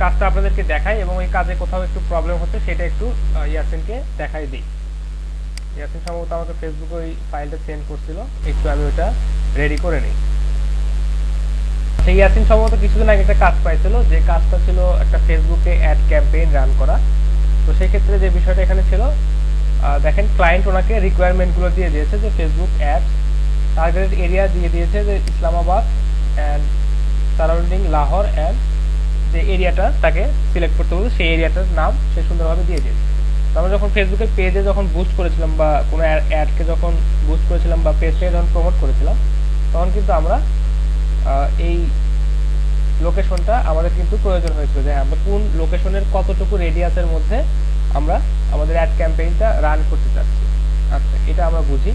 কাজটা আপনাদেরকে দেখাই এবং এই কাজে কোথাও একটু প্রবলেম হচ্ছে সেটা একটু ইয়াসিনকে দেখাই দিই। ইয়াসিন সম্ভবত আমাকে ফেসবুকে ওই ফাইলটা সেন্ড করছিল, একটু আমি ওটা রেডি করে নিই। সেই ইয়াসিন সম্ভবত কিছুদিন আগে একটা কাজ পাইছিল, যে কাজটা ছিল একটা ফেসবুকে অ্যাড ক্যাম্পেইন রান করা। তো সেই ক্ষেত্রে যে বিষয়টা এখানে ছিল, দেখেন ক্লায়েন্ট ওনাকে রিকোয়ারমেন্টগুলো দিয়ে দিয়েছে যে ফেসবুক অ্যাড টার্গেটেড এরিয়া দিয়ে দিয়েছে যে Islamabad and surrounding Lahore, and যে এরিয়াটা তাকে সিলেক্ট করতে বলছে সেই এরিয়াটার নাম সে সুন্দরভাবে দিয়ে দিয়েছে। তো আমরা যখন ফেসবুকের পেজে যখন বুস্ট করেছিলাম বা কোনো অ্যাডকে যখন বুস্ট করেছিলাম বা পেজটাকে যখন প্রমোট করেছিলাম, তখন কিন্তু আমরা এই লোকেশনটা আমাদের কিন্তু প্রয়োজন হয়েছিল যে আমরা কোন লোকেশনের কতটুকু রেডিয়াসের মধ্যে আমরা আমাদের অ্যাড ক্যাম্পেইনটা রান করতে চাচ্ছি। আচ্ছা, এটা আমরা বুঝি।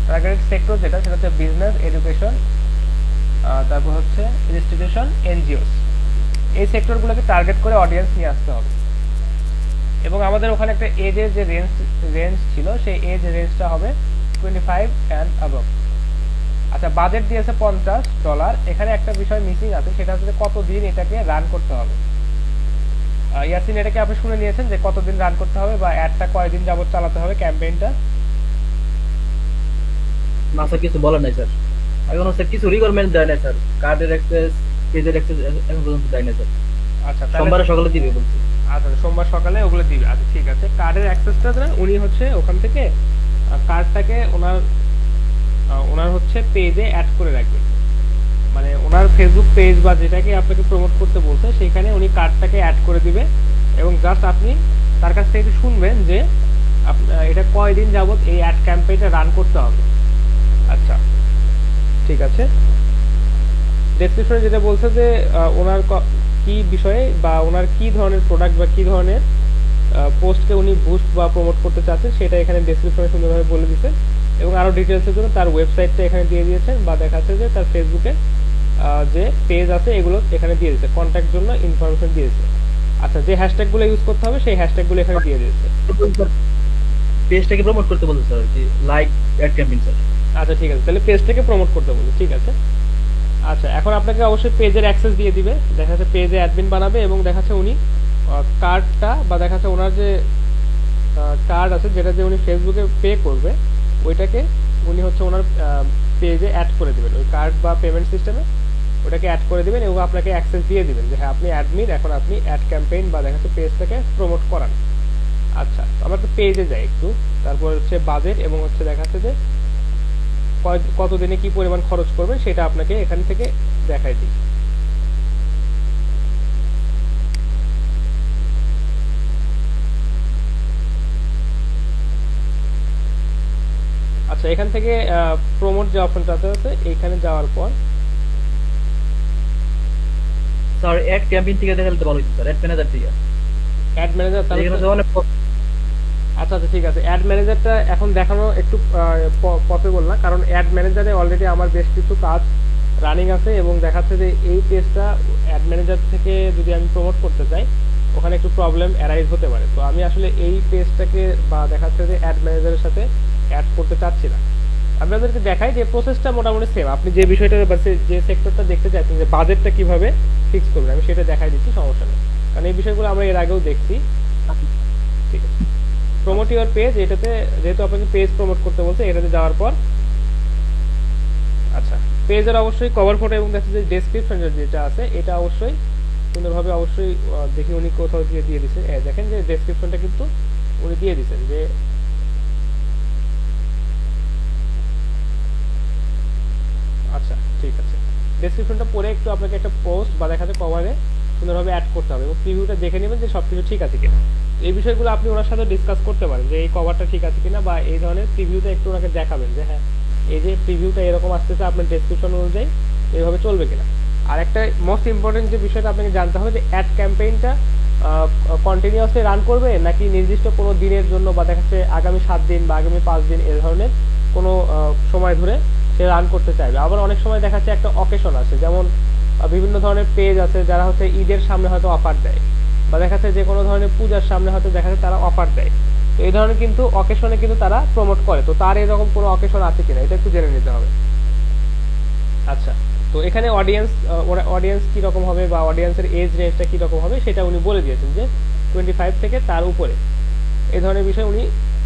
টার্গেটেড সেক্টর যেটা, সেটা হচ্ছে বিজনেস, এডুকেশন, তারপর হচ্ছে ইনস্টিটিউশন, এনজিওস। এই সেক্টরগুলোকে টার্গেট করে অডিয়েন্স নিয়ে আসতে হবে। এবং আমাদের ওখানে একটা এজের যে রেঞ্জ ছিল, সেই এজ রেঞ্জটা হবে 25 অ্যান্ড অ্যাবভ। আচ্ছা, বাজেট দিয়েছে $50। এখানে একটা বিষয় মিসিং আছে, সেটা হচ্ছে কতদিন এটাকে রান করতে হবে। ইয়াসিন, এটাকে আপনি শুনে নিয়েছেন যে কতদিন রান করতে হবে বা অ্যাডটা কয়দিন যাবত চালাতে হবে ক্যাম্পেইনটা? না স্যার, কিছু বলেন নাই স্যার। এখনো স্যার কিছু রিকোয়ারমেন্ট দেয় নাই স্যার। কার্ডের অ্যাক্সেস, পেজের অ্যাক্সেস এখন পর্যন্ত দেয় নাই স্যার। আচ্ছা, সোমবার সকালে দিবে বলছি। আচ্ছা, সোমবার সকালে ওগুলো দিবে। আচ্ছা ঠিক আছে, কার্ডের অ্যাক্সেসটা দেন উনি হচ্ছে ওখান থেকে কার্ডটাকে ওনার হচ্ছে পেজে অ্যাড করে রাখবে। মানে ওনার ফেসবুক পেজ বা যেটাকে আপনাকে প্রমোট করতে বলছে সেখানে উনি কার্ডটাকে অ্যাড করে দিবে এবং জাস্ট আপনি তার কাছ থেকে শুনবেন যে এটা কয়দিন যাবত এই অ্যাড ক্যাম্পেইনটা রান করতে হবে। আচ্ছা ঠিক আছে। ডেসক্রিপশনে যেটা বলছে যে ওনার কি বিষয়ে বা ওনার কি ধরনের প্রোডাক্ট বা কি ধরনের পোস্টকে উনি বুস্ট বা প্রমোট করতে চাচ্ছেন সেটা এখানে ডেসক্রিপশনে সুন্দরভাবে বলে দিচ্ছেন। এবং আরও ডিটেলসের জন্য তার ওয়েবসাইটটা এখানে দিয়ে দিয়েছেন, বা দেখাচ্ছে যে তার ফেসবুকে যে পেজ আছে এগুলো এখানে দিয়ে দিয়েছে, কন্ট্যাক্ট জন্য ইনফরমেশন দিয়েছে। আচ্ছা, যে হ্যাশট্যাগুলো ইউজ করতে হবে সেই হ্যাশট্যাগুলো এখানে দিয়ে দিয়েছে। পেজটাকে প্রমোট করতে বলছে স্যার, কি লাইক অ্যাড ক্যাম্পেইন স্যার। আচ্ছা ঠিক আছে, তাহলে পেজটাকে প্রমোট করতে বলছে, ঠিক আছে। আচ্ছা, এখন আপনাকে অবশ্যই পেজের অ্যাক্সেস দিয়ে দিবে, দেখা যাচ্ছে পেজে অ্যাডমিন বানাবে এবং দেখা যাচ্ছে উনি কার্ডটা বা দেখা যাচ্ছে ওনার যে কার্ড আছে যেটা দিয়ে উনি ফেসবুকে পে করবে ওইটাকে উনি হচ্ছে ওনার পেজে অ্যাড করে দেবেন, ওই কার্ড বা পেমেন্ট সিস্টেমে ওটাকে অ্যাড করে দেবেন এবং আপনাকে অ্যাক্সেস দিয়ে দিবেন যে হ্যাঁ আপনি অ্যাডমিন, এখন আপনি অ্যাড ক্যাম্পেইন বা দেখা যাচ্ছে পেজটাকে প্রমোট করান। আচ্ছা, আমরা তো পেজে যাই একটু, তারপর হচ্ছে বাজেট এবং হচ্ছে দেখা যাচ্ছে যে কতদিনে কি পরিমাণ খরচ করবেন সেটা আপনাকে এখান থেকে দেখাই দিই। আচ্ছা, এখান থেকে প্রমোট যে অপশনটা আছে এখানে যাওয়ার পর স্যার অ্যাড ক্যাম্পেইন থেকে দেখালে তো ভালো হতো স্যার, অ্যাড ম্যানেজার থেকে। অ্যাড ম্যানেজার, এখানে তো অনেক আচ্ছা আচ্ছা ঠিক আছে, অ্যাড ম্যানেজারটা এখন দেখানো একটু পসিবল না, কারণ অ্যাড ম্যানেজারে অলরেডি আমার বেশ কিছু কাজ রানিং আছে এবং দেখাচ্ছে যে এই পেজটা অ্যাড ম্যানেজার থেকে যদি আমি প্রমোট করতে চাই ওখানে একটু প্রবলেম অ্যারাইজ হতে পারে। তো আমি আসলে এই পেজটাকে বা দেখাচ্ছে যে অ্যাড ম্যানেজারের সাথে অ্যাড করতে চাচ্ছি না। আমি আপনাদেরকে দেখাই যে প্রসেসটা মোটামুটি সেম, আপনি যে বিষয়টা বা যে সেক্টরটা দেখতে চাচ্ছেন যে বাজেটটা কিভাবে ফিক্স করবেন আমি সেটা দেখাই দিচ্ছি, সমস্যা নেই, কারণ এই বিষয়গুলো আমরা এর আগেও দেখছি। ঠিক আছে, প্রমোট ইউর পেজ, এটাতে যেহেতু আপনাকে পেজ প্রমোট করতে বলছে এটাতে যাওয়ার পর আচ্ছা পেজের অবশ্যই কভার ফটো এবং দেখতে যে ডেসক্রিপশন যেটা আছে এটা অবশ্যই সুন্দরভাবে অবশ্যই দেখি উনি কোথাও দিয়ে দিয়েছেন। দেখেন যে ডেসক্রিপশনটা কিন্তু উনি দিয়ে দিয়েছেন যে আচ্ছা ঠিক আছে, ডেসক্রিপশনটা পরে একটু আপনাকে একটা পোস্ট বা দেখা যায় কভারে সুন্দরভাবে অ্যাড করতে হবে এবং প্রিভিউটা দেখে নেবেন যে সব কিছু ঠিক আছে কিনা। এই বিষয়গুলো আপনি ওনার সাথে ডিসকাস করতে পারেন যে এই কভারটা ঠিক আছে কিনা, বা এই ধরনের প্রিভিউটা একটু ওনাকে দেখাবেন যে হ্যাঁ এই যে প্রিভিউটা এরকম আসতেছে আপনার ডেসক্রিপশন অনুযায়ী এইভাবে চলবে কিনা। আর একটা মোস্ট ইম্পর্টেন্ট যে বিষয়টা আপনাকে জানতে হবে যে অ্যাড ক্যাম্পেইনটা কন্টিনিউয়াসলি রান করবে নাকি নির্দিষ্ট কোনো দিনের জন্য বা দেখাচ্ছে আগামী 7 দিন বা আগামী 5 দিন এ ধরনের কোনো সময় ধরে সে রান করতে চাইবে। আবার অনেক সময় দেখা যাচ্ছে একটা অকেশন আছে, যেমন বিভিন্ন ধরনের পেজ আছে যারা হচ্ছে ঈদের সামনে হয়তো অফার দেয় বা দেখা যাচ্ছে যে কোনো ধরনের পূজার সামনে হয়তো দেখা যাচ্ছে তারা অফার দেয়। তো এই ধরনের কিন্তু অকেশনে কিন্তু তারা প্রমোট করে, তো তার এরকম কোনো অকেশন আছে কিনা এটা একটু জেনে নিতে হবে। আচ্ছা, তো এখানে অডিয়েন্স কীরকম হবে বা অডিয়েন্সের এজ রেঞ্জটা কীরকম হবে সেটা উনি বলে দিয়েছেন যে 25 থেকে তার উপরে, এই ধরনের বিষয় উনি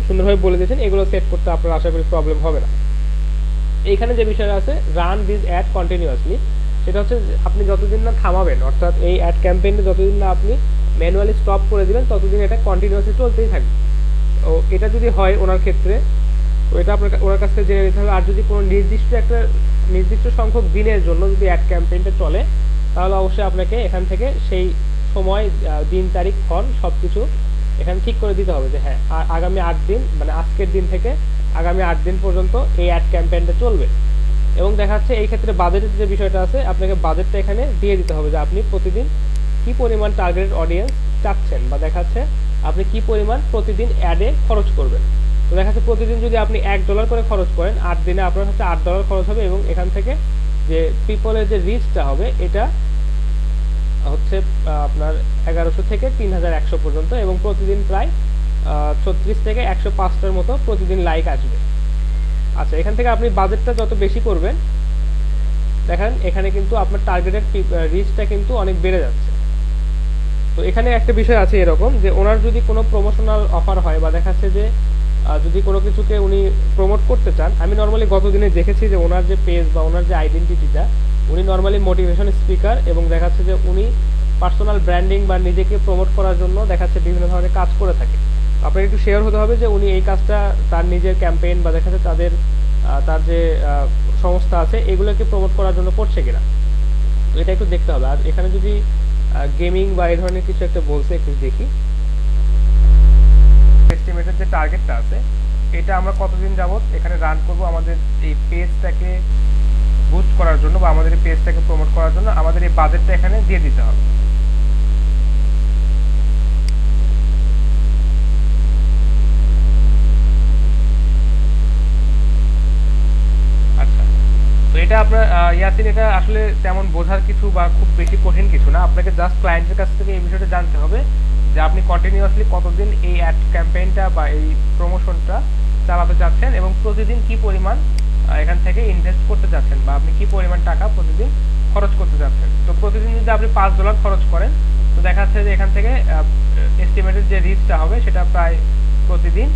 সুন্দরভাবে বলে দিয়েছেন। এগুলো সেট করতে আপনার আশা করি প্রবলেম হবে না। এইখানে যে বিষয়টা আছে রান দিস অ্যাড কন্টিনিউয়াসলি, সেটা হচ্ছে আপনি যতদিন না থামাবেন, অর্থাৎ এই অ্যাড ক্যাম্পেইনটা যতদিন না আপনি ম্যানুয়ালি স্টপ করে দিবেন ততদিন এটা কন্টিনিউয়াসলি চলতেই থাকবে। তো এটা যদি হয় ওনার ক্ষেত্রে, তো এটা আপনার ওনার কাছ থেকে জেনে নিতে হবে। আর যদি কোনো নির্দিষ্ট সংখ্যক দিনের জন্য যদি অ্যাড ক্যাম্পেইনটা চলে, তাহলে অবশ্যই আপনাকে এখান থেকে সেই সময়, দিন, তারিখ, ক্ষণ সব কিছু এখানে ঠিক করে দিতে হবে যে হ্যাঁ আগামী 8 দিন, মানে আজকের দিন থেকে আগামী 8 দিন পর্যন্ত এই অ্যাড ক্যাম্পেইনটা চলবে। এবং দেখা যাচ্ছে এই ক্ষেত্রে বাজেটের যে বিষয়টা আছে, আপনাকে বাজেটটা এখানে দিয়ে দিতে হবে যে আপনি প্রতিদিন কি পরিমাণ টার্গেটেড অডিয়েন্স চাচ্ছেন, বা দেখা যাচ্ছে আপনি কি পরিমাণ প্রতিদিন অ্যাডে খরচ করবেন। তো দেখা যাচ্ছে প্রতিদিন যদি আপনি $1 করে খরচ করেন, 8 দিনে আপনার হচ্ছে $8 খরচ হবে, এবং এখান থেকে যে পিপলের যে রিচটা হবে এটা হচ্ছে আপনার 1100 থেকে 3100 পর্যন্ত, এবং প্রতিদিন প্রায় 36 থেকে 105টার মতো প্রতিদিন লাইক আসবে। আচ্ছা, এখান থেকে আপনি বাজেটটা যত বেশি করবেন, দেখেন এখানে কিন্তু আপনার টার্গেটেড রিচটা কিন্তু অনেক বেড়ে যাচ্ছে। তো এখানে একটা বিষয় আছে এরকম যে ওনার যদি কোনো প্রমোশনাল অফার হয়, বা দেখাচ্ছে যে যদি কোনো কিছুকে উনি প্রমোট করতে চান, আমি নর্মালি গত দিনে দেখেছি যে ওনার যে পেজ বা ওনার যে আইডেন্টিটিটা, উনি নর্মালি মোটিভেশন স্পিকার, এবং দেখাচ্ছে যে উনি পার্সোনাল ব্র্যান্ডিং বা নিজেকে প্রমোট করার জন্য দেখাচ্ছে বিভিন্ন ধরনের কাজ করে থাকে। আপনাকে একটু শেয়ার হতে হবে যে উনি এই কাজটা তার নিজের ক্যাম্পেইন বা দেখাচ্ছে তার যে সংস্থা আছে এগুলোকে প্রমোট করার জন্য করছে কিনা, তো এটা একটু দেখতে হবে। আর এখানে যদি গেমিং বা এই ধরনের কিছু একটা বলছে, একটু দেখি। এস্টিমেটেড যে টার্গেটটা আছে এটা আমরা কতদিন যাবত এখানে রান করব আমাদের এই পেজটাকে বুস্ট করার জন্য, বা আমাদের এই পেজটাকে প্রমোট করার জন্য আমাদের এই বাজেটটা এখানে দিয়ে দিতে হবে। আচ্ছা, তো এটা আপনার ইয়াসিন, এটা আসলে তেমন বোঝার কিছু বা খুব বেশি কঠিন কিছু না। আপনাকে জাস্ট ক্লায়েন্টের কাছ থেকে এই বিষয়টা জানতে হবে যে আপনি কন্টিনিউয়াসলি কতদিন এই অ্যাড ক্যাম্পেইনটা বা এই প্রমোশনটা চালাতে চাচ্ছেন, এবং প্রতিদিন কি পরিমাণ এখান থেকে ইনভেস্ট করতে চাচ্ছেন, বা আপনি কি পরিমাণ টাকা প্রতিদিন খরচ করতে চাচ্ছেন। তো প্রতিদিন যদি আপনি $5 খরচ করেন, তো দেখা যাচ্ছে যে এখান থেকে এস্টিমেটেড যে রিচটা হবে সেটা প্রায় প্রতিদিন,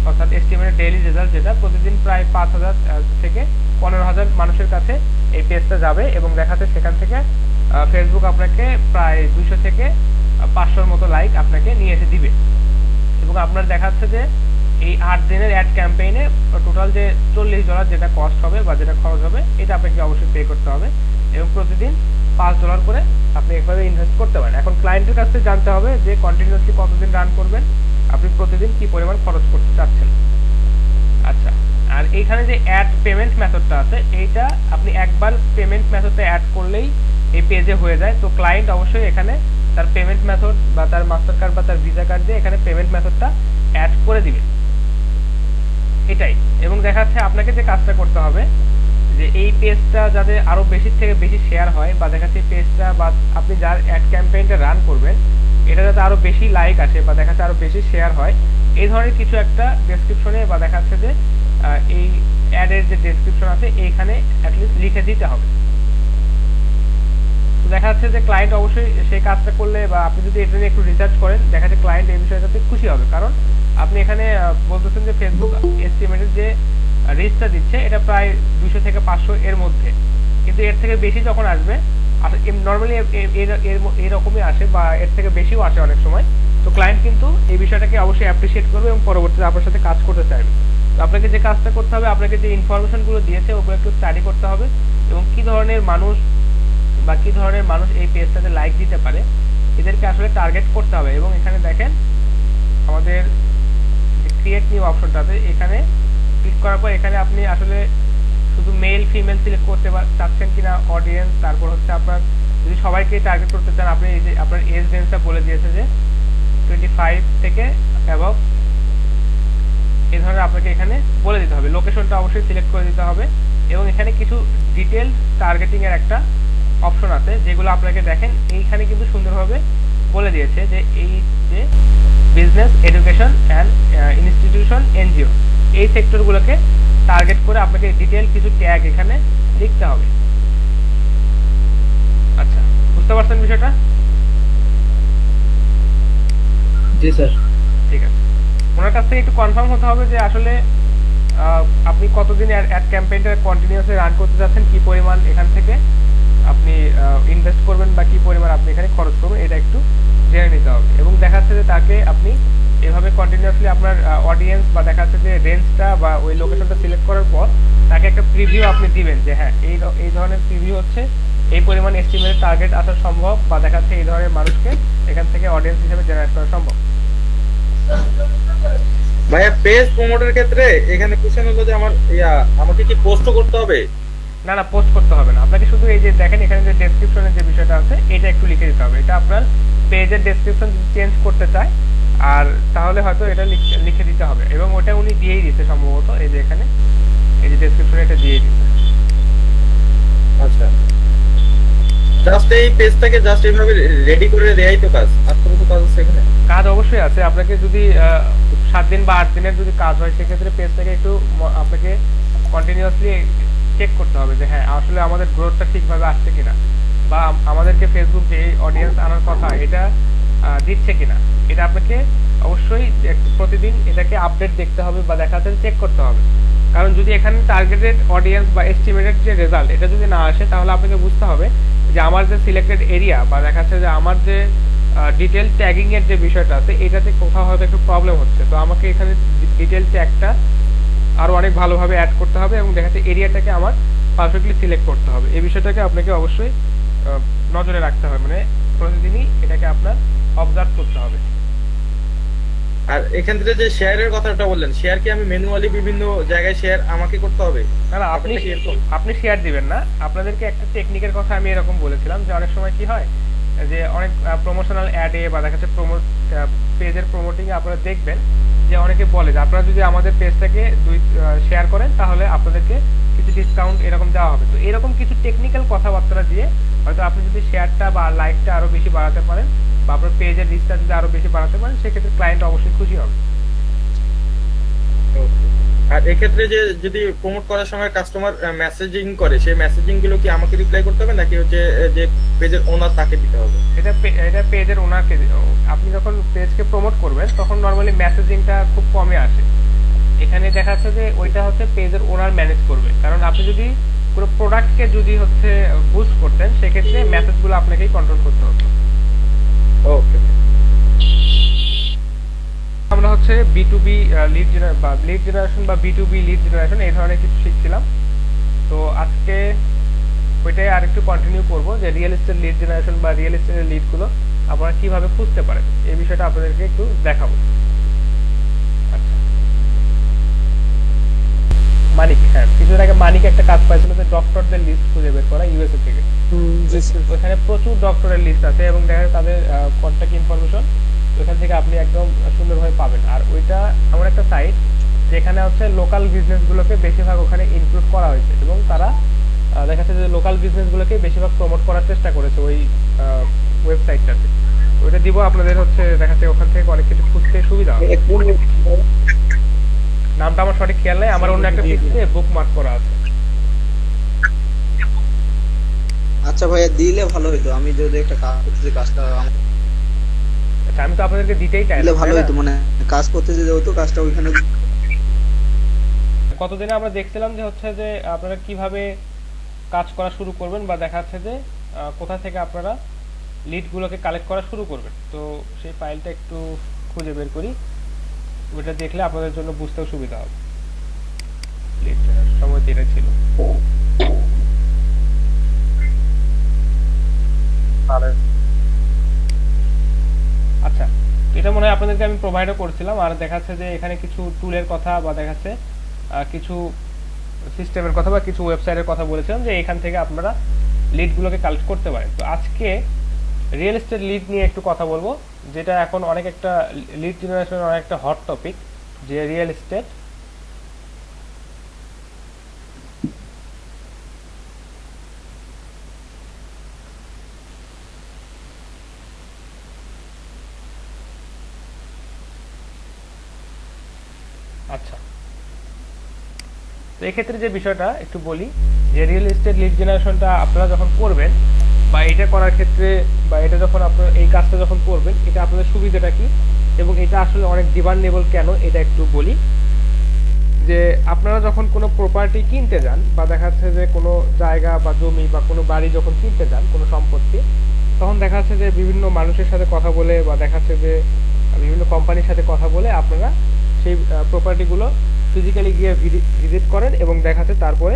অর্থাৎ এস্টিমেটেড ডেইলি রেজাল্ট যেটা প্রতিদিন প্রায় 5000 থেকে 15000 মানুষের কাছে এই পেজটা যাবে, এবং দেখাচ্ছে সেখান থেকে ফেসবুক আপনাকে প্রায় 200 থেকে 500-র মতো লাইক আপনাকে নিয়ে এসে দিবে। এবং আপনার দেখাচ্ছে যে এই 8 দিনের অ্যাড ক্যাম্পেইনে টোটাল যে $40 যেটা কস্ট হবে বা যেটা খরচ হবে, এটা আপনাকে অবশ্যই পে করতে হবে, এবং প্রতিদিন $5 করে আপনি এভাবে ইনভেস্ট করতে পারেন। এখন ক্লায়েন্টের কাছ থেকে জানতে হবে যে কন্টিনিউয়াসলি কতদিন রান করবেন, আপনি প্রতিদিন কি পরিমাণ খরচ করতে চাচ্ছেন। আচ্ছা, আর এইখানে যে অ্যাড পেমেন্ট মেথডটা আছে, এইটা আপনি একবার পেমেন্ট মেথডটা অ্যাড করলেই এই পেজে হয়ে যায়। তো ক্লায়েন্ট অবশ্যই এখানে তার পেমেন্ট মেথড বা তার মাস্টার কার্ড বা তার ভিসা কার্ড দিয়ে এখানে পেমেন্ট মেথডটা অ্যাড করে দিবে, এটাই। এবং দেখা যাচ্ছে আপনাকে যে কাজটা করতে হবে যে এই পেজটা যাতে আরো বেশি থেকে বেশি শেয়ার হয়, বা দেখা যাচ্ছে পেজটা বা আপনি যার অ্যাড ক্যাম্পেইনটা রান করবেন এটা যাতে আরো বেশি লাইক আসে বা দেখা যাচ্ছে আরো বেশি শেয়ার হয়, এই ধরনের কিছু একটা ডেসক্রিপশনে বা দেখা যাচ্ছে যে এই অ্যাডের যে ডেসক্রিপশন আছে এইখানে অ্যাটলিস্ট লিখে দিতে হবে। তো দেখা যাচ্ছে যে ক্লায়েন্ট অবশ্যই সেই কাজটা করলে, বা আপনি যদি এটা নিয়ে একটু রিসার্চ করেন, দেখা যাচ্ছে ক্লায়েন্ট এই বিষয়টাতে খুশি হবে, কারণ আপনি এখানে বলতেছেন যে ফেসবুক এস্টিমেটেড যে রিচটা দিচ্ছে এটা প্রায় 200 থেকে 500 এর মধ্যে, কিন্তু এর থেকে বেশি যখন আসবে, নর্মালি এরকমই আসে বা এর থেকে বেশিও আসে অনেক সময়, তো ক্লায়েন্ট কিন্তু এই বিষয়টাকে অবশ্যই অ্যাপ্রিসিয়েট করবে এবং পরবর্তীতে আপনার সাথে কাজ করতে চাইবে। তো আপনাকে যে কাজটা করতে হবে, আপনাকে যে ইনফরমেশনগুলো দিয়েছে ওগুলো একটু স্টাডি করতে হবে, এবং কি ধরনের মানুষ এই পেজটাতে লাইক দিতে পারে এদেরকে আসলে টার্গেট করতে হবে। এবং এখানে দেখেন আমাদের ক্রিয়েট নিউ অপশনটা আছে, এখানে ক্লিক করার পর এখানে আপনি আসলে শুধু মেল ফিমেল সিলেক্ট করতে চাচ্ছেন কিনা, অডিয়েন্স, তারপর হচ্ছে আপনার যদি সবাইকে টার্গেট করতে চান, আপনি এই যে আপনার এজ রেঞ্জটা বলে দিয়েছে যে 25 থেকে অ্যাবভ, এই ধরনের আপনাকে এখানে বলে দিতে হবে। লোকেশনটা অবশ্যই সিলেক্ট করে দিতে হবে, এবং এখানে কিছু ডিটেল টার্গেটিং এর একটা অপশন আছে যেগুলো আপনাকে দেখেন এইখানে কিন্তু সুন্দরভাবে বলে দিয়েছে যে এই যে business, education and institution, NGO, এই সেক্টরগুলোকে টার্গেট করে আপনাকে ডিটেল কিছু ট্যাগ এখানে লিখতে হবে। বুঝতে পারছেন বিষয়টা? জি স্যার। ঠিক আছে, ওনার কাছ থেকে একটু কনফার্ম হতে হবে যে আসলে আপনি কতদিন অ্যাড ক্যাম্পেইনটা কন্টিনিউয়াসলি রান করতে যাচ্ছেন, কি পরিমাণ এখান থেকে আপনি ইনভেস্ট করবেন বা কি পরিমাণ আপনি এখানে খরচ করবেন, এটা একটু জেনে নিতে হবে। এবং দেখা যাচ্ছে যে তাকে আপনি এভাবে কন্টিনিউয়াসলি আপনার অডিয়েন্স বা দেখা যাচ্ছে যে রেঞ্জটা বা ওই লোকেশনটা সিলেক্ট করার পর তাকে একটা প্রিভিউ আপনি দিবেন যে হ্যাঁ এই ধরনের প্রিভিউ হচ্ছে, এই পরিমাণ এস্টিমেটেড টার্গেট আসা সম্ভব, বা দেখা যাচ্ছে এই ধরনের মানুষকে এখান থেকে অডিয়েন্স হিসেবে জেনারেট করা সম্ভব। ভাইয়া পেজ প্রমোটের ক্ষেত্রে এখানে কোশ্চেন হলো যে আমার আমাকে কি পোস্ট করতে হবে? না না, পোস্ট করতে হবে না আপনাকে, শুধু এই যে দেখেন এখানে যে ডেসক্রিপশনের যে বিষয়টা আছে এটা একটু লিখে দিতে হবে। এটা আপনার পেজের ডেসক্রিপশন যদি চেঞ্জ করতে চায় আর তাহলে হয়তো এটা লিখে দিতে হবে, এবং ওটা উনি দিয়েই দিচ্ছে সম্ভবত, এই যে এখানে এই যে ডেসক্রিপশনে এটা দিয়েই দিচ্ছে। আচ্ছা, জাস্ট এই পেজটাকে জাস্ট এইভাবে রেডি করে দেয়াই তো কাজ, আর তো কোনো কাজ আছে এখানে? কাজ অবশ্যই আছে। আপনাকে যদি 7 দিন বা 8 দিনের যদি কাজ হয় সেক্ষেত্রে পেজটাকে একটু আপনাকে কন্টিনিউয়াসলি চেক করতে হবে যে হ্যাঁ আসলে আমাদের গ্রোথটা ঠিকভাবে আসছে কিনা, বা আমাদেরকে ফেসবুক যে অডিয়েন্স আনার কথা এটা দিচ্ছে কিনা। এটা আপনাকে অবশ্যই প্রতিদিন এটাকে আপডেট দেখতে হবে বা দেখাতে চেক করতে হবে। কারণ যদি এখানে টার্গেটেড অডিয়েন্স বা এস্টিমেটেড যে রেজাল্ট এটা যদি না আসে তাহলে আপনাকে বুঝতে হবে যে আমার যে সিলেক্টেড এরিয়া বা দেখা যাচ্ছে যে আমার যে ডিটেল ট্যাগিং এর যে বিষয়টা আছে এটাতে কোথাও হয়তো একটু প্রবলেম হচ্ছে, তো আমাকে এখানে ডিটেল ট্যাগটা আরো অনেক ভালোভাবে অ্যাড করতে হবে এবং দেখা যাচ্ছে এরিয়াটাকে আমার পারফেক্টলি সিলেক্ট করতে হবে। এই বিষয়টাকে আপনাকে অবশ্যই নজরে রাখতে হবে, মানে প্রতিদিনই এটাকে আপনার অবজার্ভ করতে হবে। আর এখান থেকে যে শেয়ারের কথাটা বললেন, শেয়ার কি আমি ম্যানুয়ালি বিভিন্ন জায়গায় শেয়ার আমাকে করতে হবে? না না, আপনি ব্যাপারটা কি এরকম? আপনি শেয়ার দিবেন না। আপনাদেরকে একটা টেকনিকের কথা আমি এরকম বলেছিলাম যে অনেক সময় কি হয় যে অনেক প্রমোশনাল অ্যাডে বা দেখা যাচ্ছে পেজের প্রমোটিং এ আপনারা দেখবেন যে অনেকে বলে যে আপনারা যদি আমাদের পেজটাকে শেয়ার করেন তাহলে আপনাদেরকে কিছু ডিসকাউন্ট এরকম দেওয়া হবে। তো এরকম কিছু টেকনিক্যাল কথাবার্তা দিয়ে হয়তো আপনি যদি শেয়ারটা বা লাইকটা আরো বেশি বাড়াতে পারেন বা আপনার পেজের রিচটা যদি আরো বেশি বাড়াতে পারেন সেক্ষেত্রে ক্লায়েন্ট অবশ্যই খুশি হবে। Okay. আর এক্ষেত্রে যে যদি প্রমোট করার সময় কাস্টমার মেসেজিং করে, সেই মেসেজিং গুলো কি আমাকে রিপ্লাই করতে হবে নাকি হচ্ছে যে পেজের ওনার তাকে দিতে হবে? এটা পেজের ওনারকে আপনি যখন পেজকে প্রমোট করবেন তখন নর্মালি মেসেজিংটা খুব কমে আসে। এখানে দেখা যাচ্ছে যে ওইটা হচ্ছে পেজের ওনার ম্যানেজ করবে, কারণ আপনি যদি পুরো প্রোডাক্টকে যদি হচ্ছে বুস্ট করতেন সেক্ষেত্রে মেসেজগুলো আপনাকেই কন্ট্রোল করতে হতো। ওকে। আমরা হচ্ছে B2B লিড জেনারেশন বা B2B লিড জেনারেশন এই ধরনের কিছু শিখছিলাম। তো আজকে ওইটাই আরেকটু কন্টিনিউ করব যে রিয়েল এস্টেট লিড জেনারেশন বা রিয়েল এস্টেটের লিডগুলো আপনারা কিভাবে খুঁজতে পারেন এই বিষয়টা আপনাদেরকে একটু দেখাবো। আচ্ছা, মানিক, হ্যাঁ কিছুদিন আগে মানিক একটা কাজ পাইছিল যে ডক্টরদের লিস্ট খুঁজে বের করা ইউএসএ থেকে। ওখানে প্রচুর ডক্টরের লিস্ট আছে এবং দেখা যায় তাদের কন্ট্যাক্ট ইনফরমেশন ওইখান থেকে আপনি একদম সুন্দরভাবে পাবেন। আর ওইটা এমন একটা সাইট যেখানে হচ্ছে লোকাল বিজনেসগুলোকে বেশিরভাগ ওখানে ইনক্লুড করা হয়েছে এবং তারা দেখা যাচ্ছে যে লোকাল বিজনেসগুলোকে বেশিরভাগ প্রমোট করার চেষ্টা করেছে ওই ওয়েবসাইটটাতে। ওইটা দিব আপনাদের, হচ্ছে দেখা যাচ্ছে ওখান থেকে অনেক কিছু খুঁজতে সুবিধা হবে। নামটা আমার সঠিক খেয়াল নাই, আমার অন্য একটা পিসিতে বুকমার্ক করা আছে। আচ্ছা ভাইয়া দিলে ভালো হইতো, আমি যদি একটা কাজ করতেছি কাজটা আচ্ছা, আমি তো আপনাদেরকে দিতেই চাই দিলে ভালো হইতো, মানে কাজ করতে যে হতো কাজটা ওইখানে। কতদিনে আমরা দেখছিলাম যে হচ্ছে যে আপনারা কিভাবে কাজ করা শুরু করবেন বা দেখা যাচ্ছে যে কোথা থেকে আপনারা লিডগুলোকে কালেক্ট করা শুরু করবেন। তো সেই ফাইলটা একটু খুঁজে বের করি, ওইটা দেখলে আপনাদের জন্য বুঝতেও সুবিধা হবে। লিড সময় এটা ছিল। আচ্ছা, এটা মনে হয় আপনাদেরকে আমি প্রোভাইডও করছিলাম। আর দেখা যাচ্ছে যে এখানে কিছু টুলের কথা বা দেখা যাচ্ছে কিছু সিস্টেমের কথা বা কিছু ওয়েবসাইটের কথা বলেছিলাম যে এখান থেকে আপনারা লিডগুলোকে কালেক্ট করতে পারেন। তো আজকে রিয়েল এস্টেট লিড নিয়ে একটু কথা বলবো, যেটা এখন অনেক একটা লিড জেনারেশনের অনেক একটা হট টপিক, যে রিয়েল এস্টেট। আচ্ছা, তো এক্ষেত্রে যে বিষয়টা একটু বলি যে রিয়েল এস্টেট লিড জেনারেশনটা আপনারা যখন করবেন বা এটা করার ক্ষেত্রে বা এটা যখন আপনারা এই কাজটা যখন করবেন এটা আপনাদের সুবিধাটা কি এবং এটা আসলে অনেক ডিমান্ডেবল কেন এটা একটু বলি। যে আপনারা যখন কোনো প্রপার্টি কিনতে যান বা দেখা যাচ্ছে যে কোনো জায়গা বা জমি বা কোনো বাড়ি যখন কিনতে যান কোনো সম্পত্তি, তখন দেখা যাচ্ছে যে বিভিন্ন মানুষের সাথে কথা বলে বা দেখা যাচ্ছে যে বিভিন্ন কোম্পানির সাথে কথা বলে আপনারা সেই প্রপার্টিগুলো ফিজিক্যালি গিয়ে ভিজিট করেন এবং দেখা যাচ্ছে তারপরে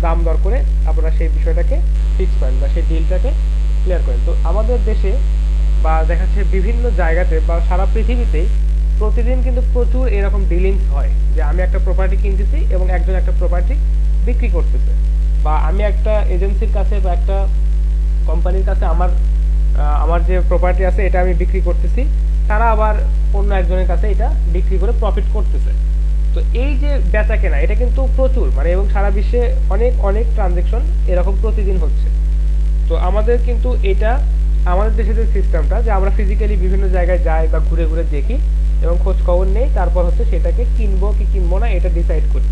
দাম দর করে আপনারা সেই বিষয়টাকে ফিক্স করেন বা সেই ডিলটাকে ক্লিয়ার করেন। তো আমাদের দেশে বা দেখা যাচ্ছে বিভিন্ন জায়গাতে বা সারা পৃথিবীতেই প্রতিদিন কিন্তু প্রচুর এরকম ডিলিংস হয় যে আমি একটা প্রপার্টি কিনতেছি এবং একজন একটা প্রপার্টি বিক্রি করতেছে, বা আমি একটা এজেন্সির কাছে বা একটা কোম্পানির কাছে আমার যে প্রপার্টি আছে এটা আমি বিক্রি করতেছি, তারা আবার অন্য একজনের কাছে এটা বিক্রি করে প্রফিট করতেছে। তো এই যে বেচা কেনা এটা কিন্তু প্রচুর মানে এবং সারা বিশ্বে অনেক অনেক ট্রানজেকশন এরকম প্রতিদিন হচ্ছে। তো আমাদের কিন্তু এটা আমাদের দেশের যে সিস্টেমটা যে আমরা ফিজিক্যালি বিভিন্ন জায়গায় যাই বা ঘুরে ঘুরে দেখি এবং খোঁজ খবর নেই, তারপর হচ্ছে সেটাকে কিনবো কি কিনবো না এটা ডিসাইড করি।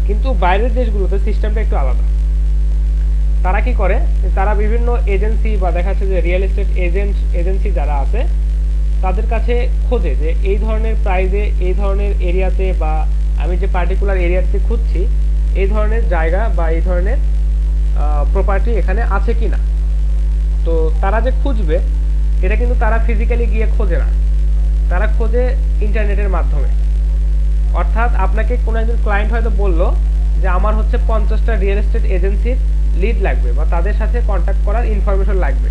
কিন্তু বাইরের দেশগুলোতে সিস্টেমটা একটু আলাদা। তারা কি করে, তারা বিভিন্ন এজেন্সি বা দেখা যাচ্ছে যে রিয়েল এস্টেট এজেন্সি যারা আছে তাদের কাছে খোঁজে যে এই ধরনের প্রাইজে এই ধরনের এরিয়াতে বা আমি যে পার্টিকুলার এরিয়াতে খুঁজছি এই ধরনের জায়গা বা এই ধরনের প্রপার্টি এখানে আছে কিনা। তো তারা যে খুঁজবে এটা কিন্তু তারা ফিজিক্যালি গিয়ে খোঁজে না, তারা খোঁজে ইন্টারনেটের মাধ্যমে। অর্থাৎ আপনাকে কোনো একজন ক্লায়েন্ট হয়তো বললো যে আমার হচ্ছে 50টা রিয়েল এস্টেট এজেন্সির লিড লাগবে বা তাদের সাথে কন্ট্যাক্ট করার ইনফরমেশন লাগবে।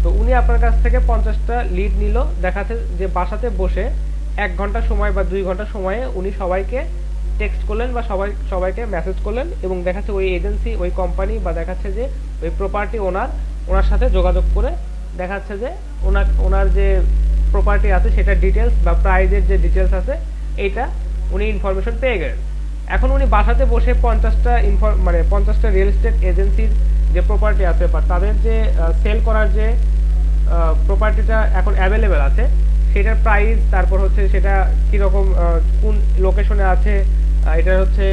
তো উনি আপনার কাছ থেকে 50টা লিড নিল, দেখাচ্ছে যে বাসাতে বসে 1 ঘন্টা সময় বা 2 ঘন্টা সময়ে উনি সবাইকে টেক্সট করলেন বা সবাইকে মেসেজ করলেন এবং দেখাচ্ছে ওই এজেন্সি ওই কোম্পানি বা দেখাচ্ছে যে ওই প্রপার্টি ওনার সাথে যোগাযোগ করে দেখাচ্ছে যে ওনার যে প্রপার্টি আছে সেটা ডিটেলস বা প্রাইজের যে ডিটেলস আছে এইটা উনি ইনফরমেশন পেয়ে গেলেন। এখন উনি বাসাতে বসে 50টা রিয়েল এস্টেট এজেন্সির যে প্রপার্টি আছে বা তাদের যে সেল করার যে প্রপার্টিটা এখন অ্যাভেলেবেল আছে সেটার প্রাইস, তারপর হচ্ছে সেটা কীরকম কোন লোকেশনে আছে, এটার হচ্ছে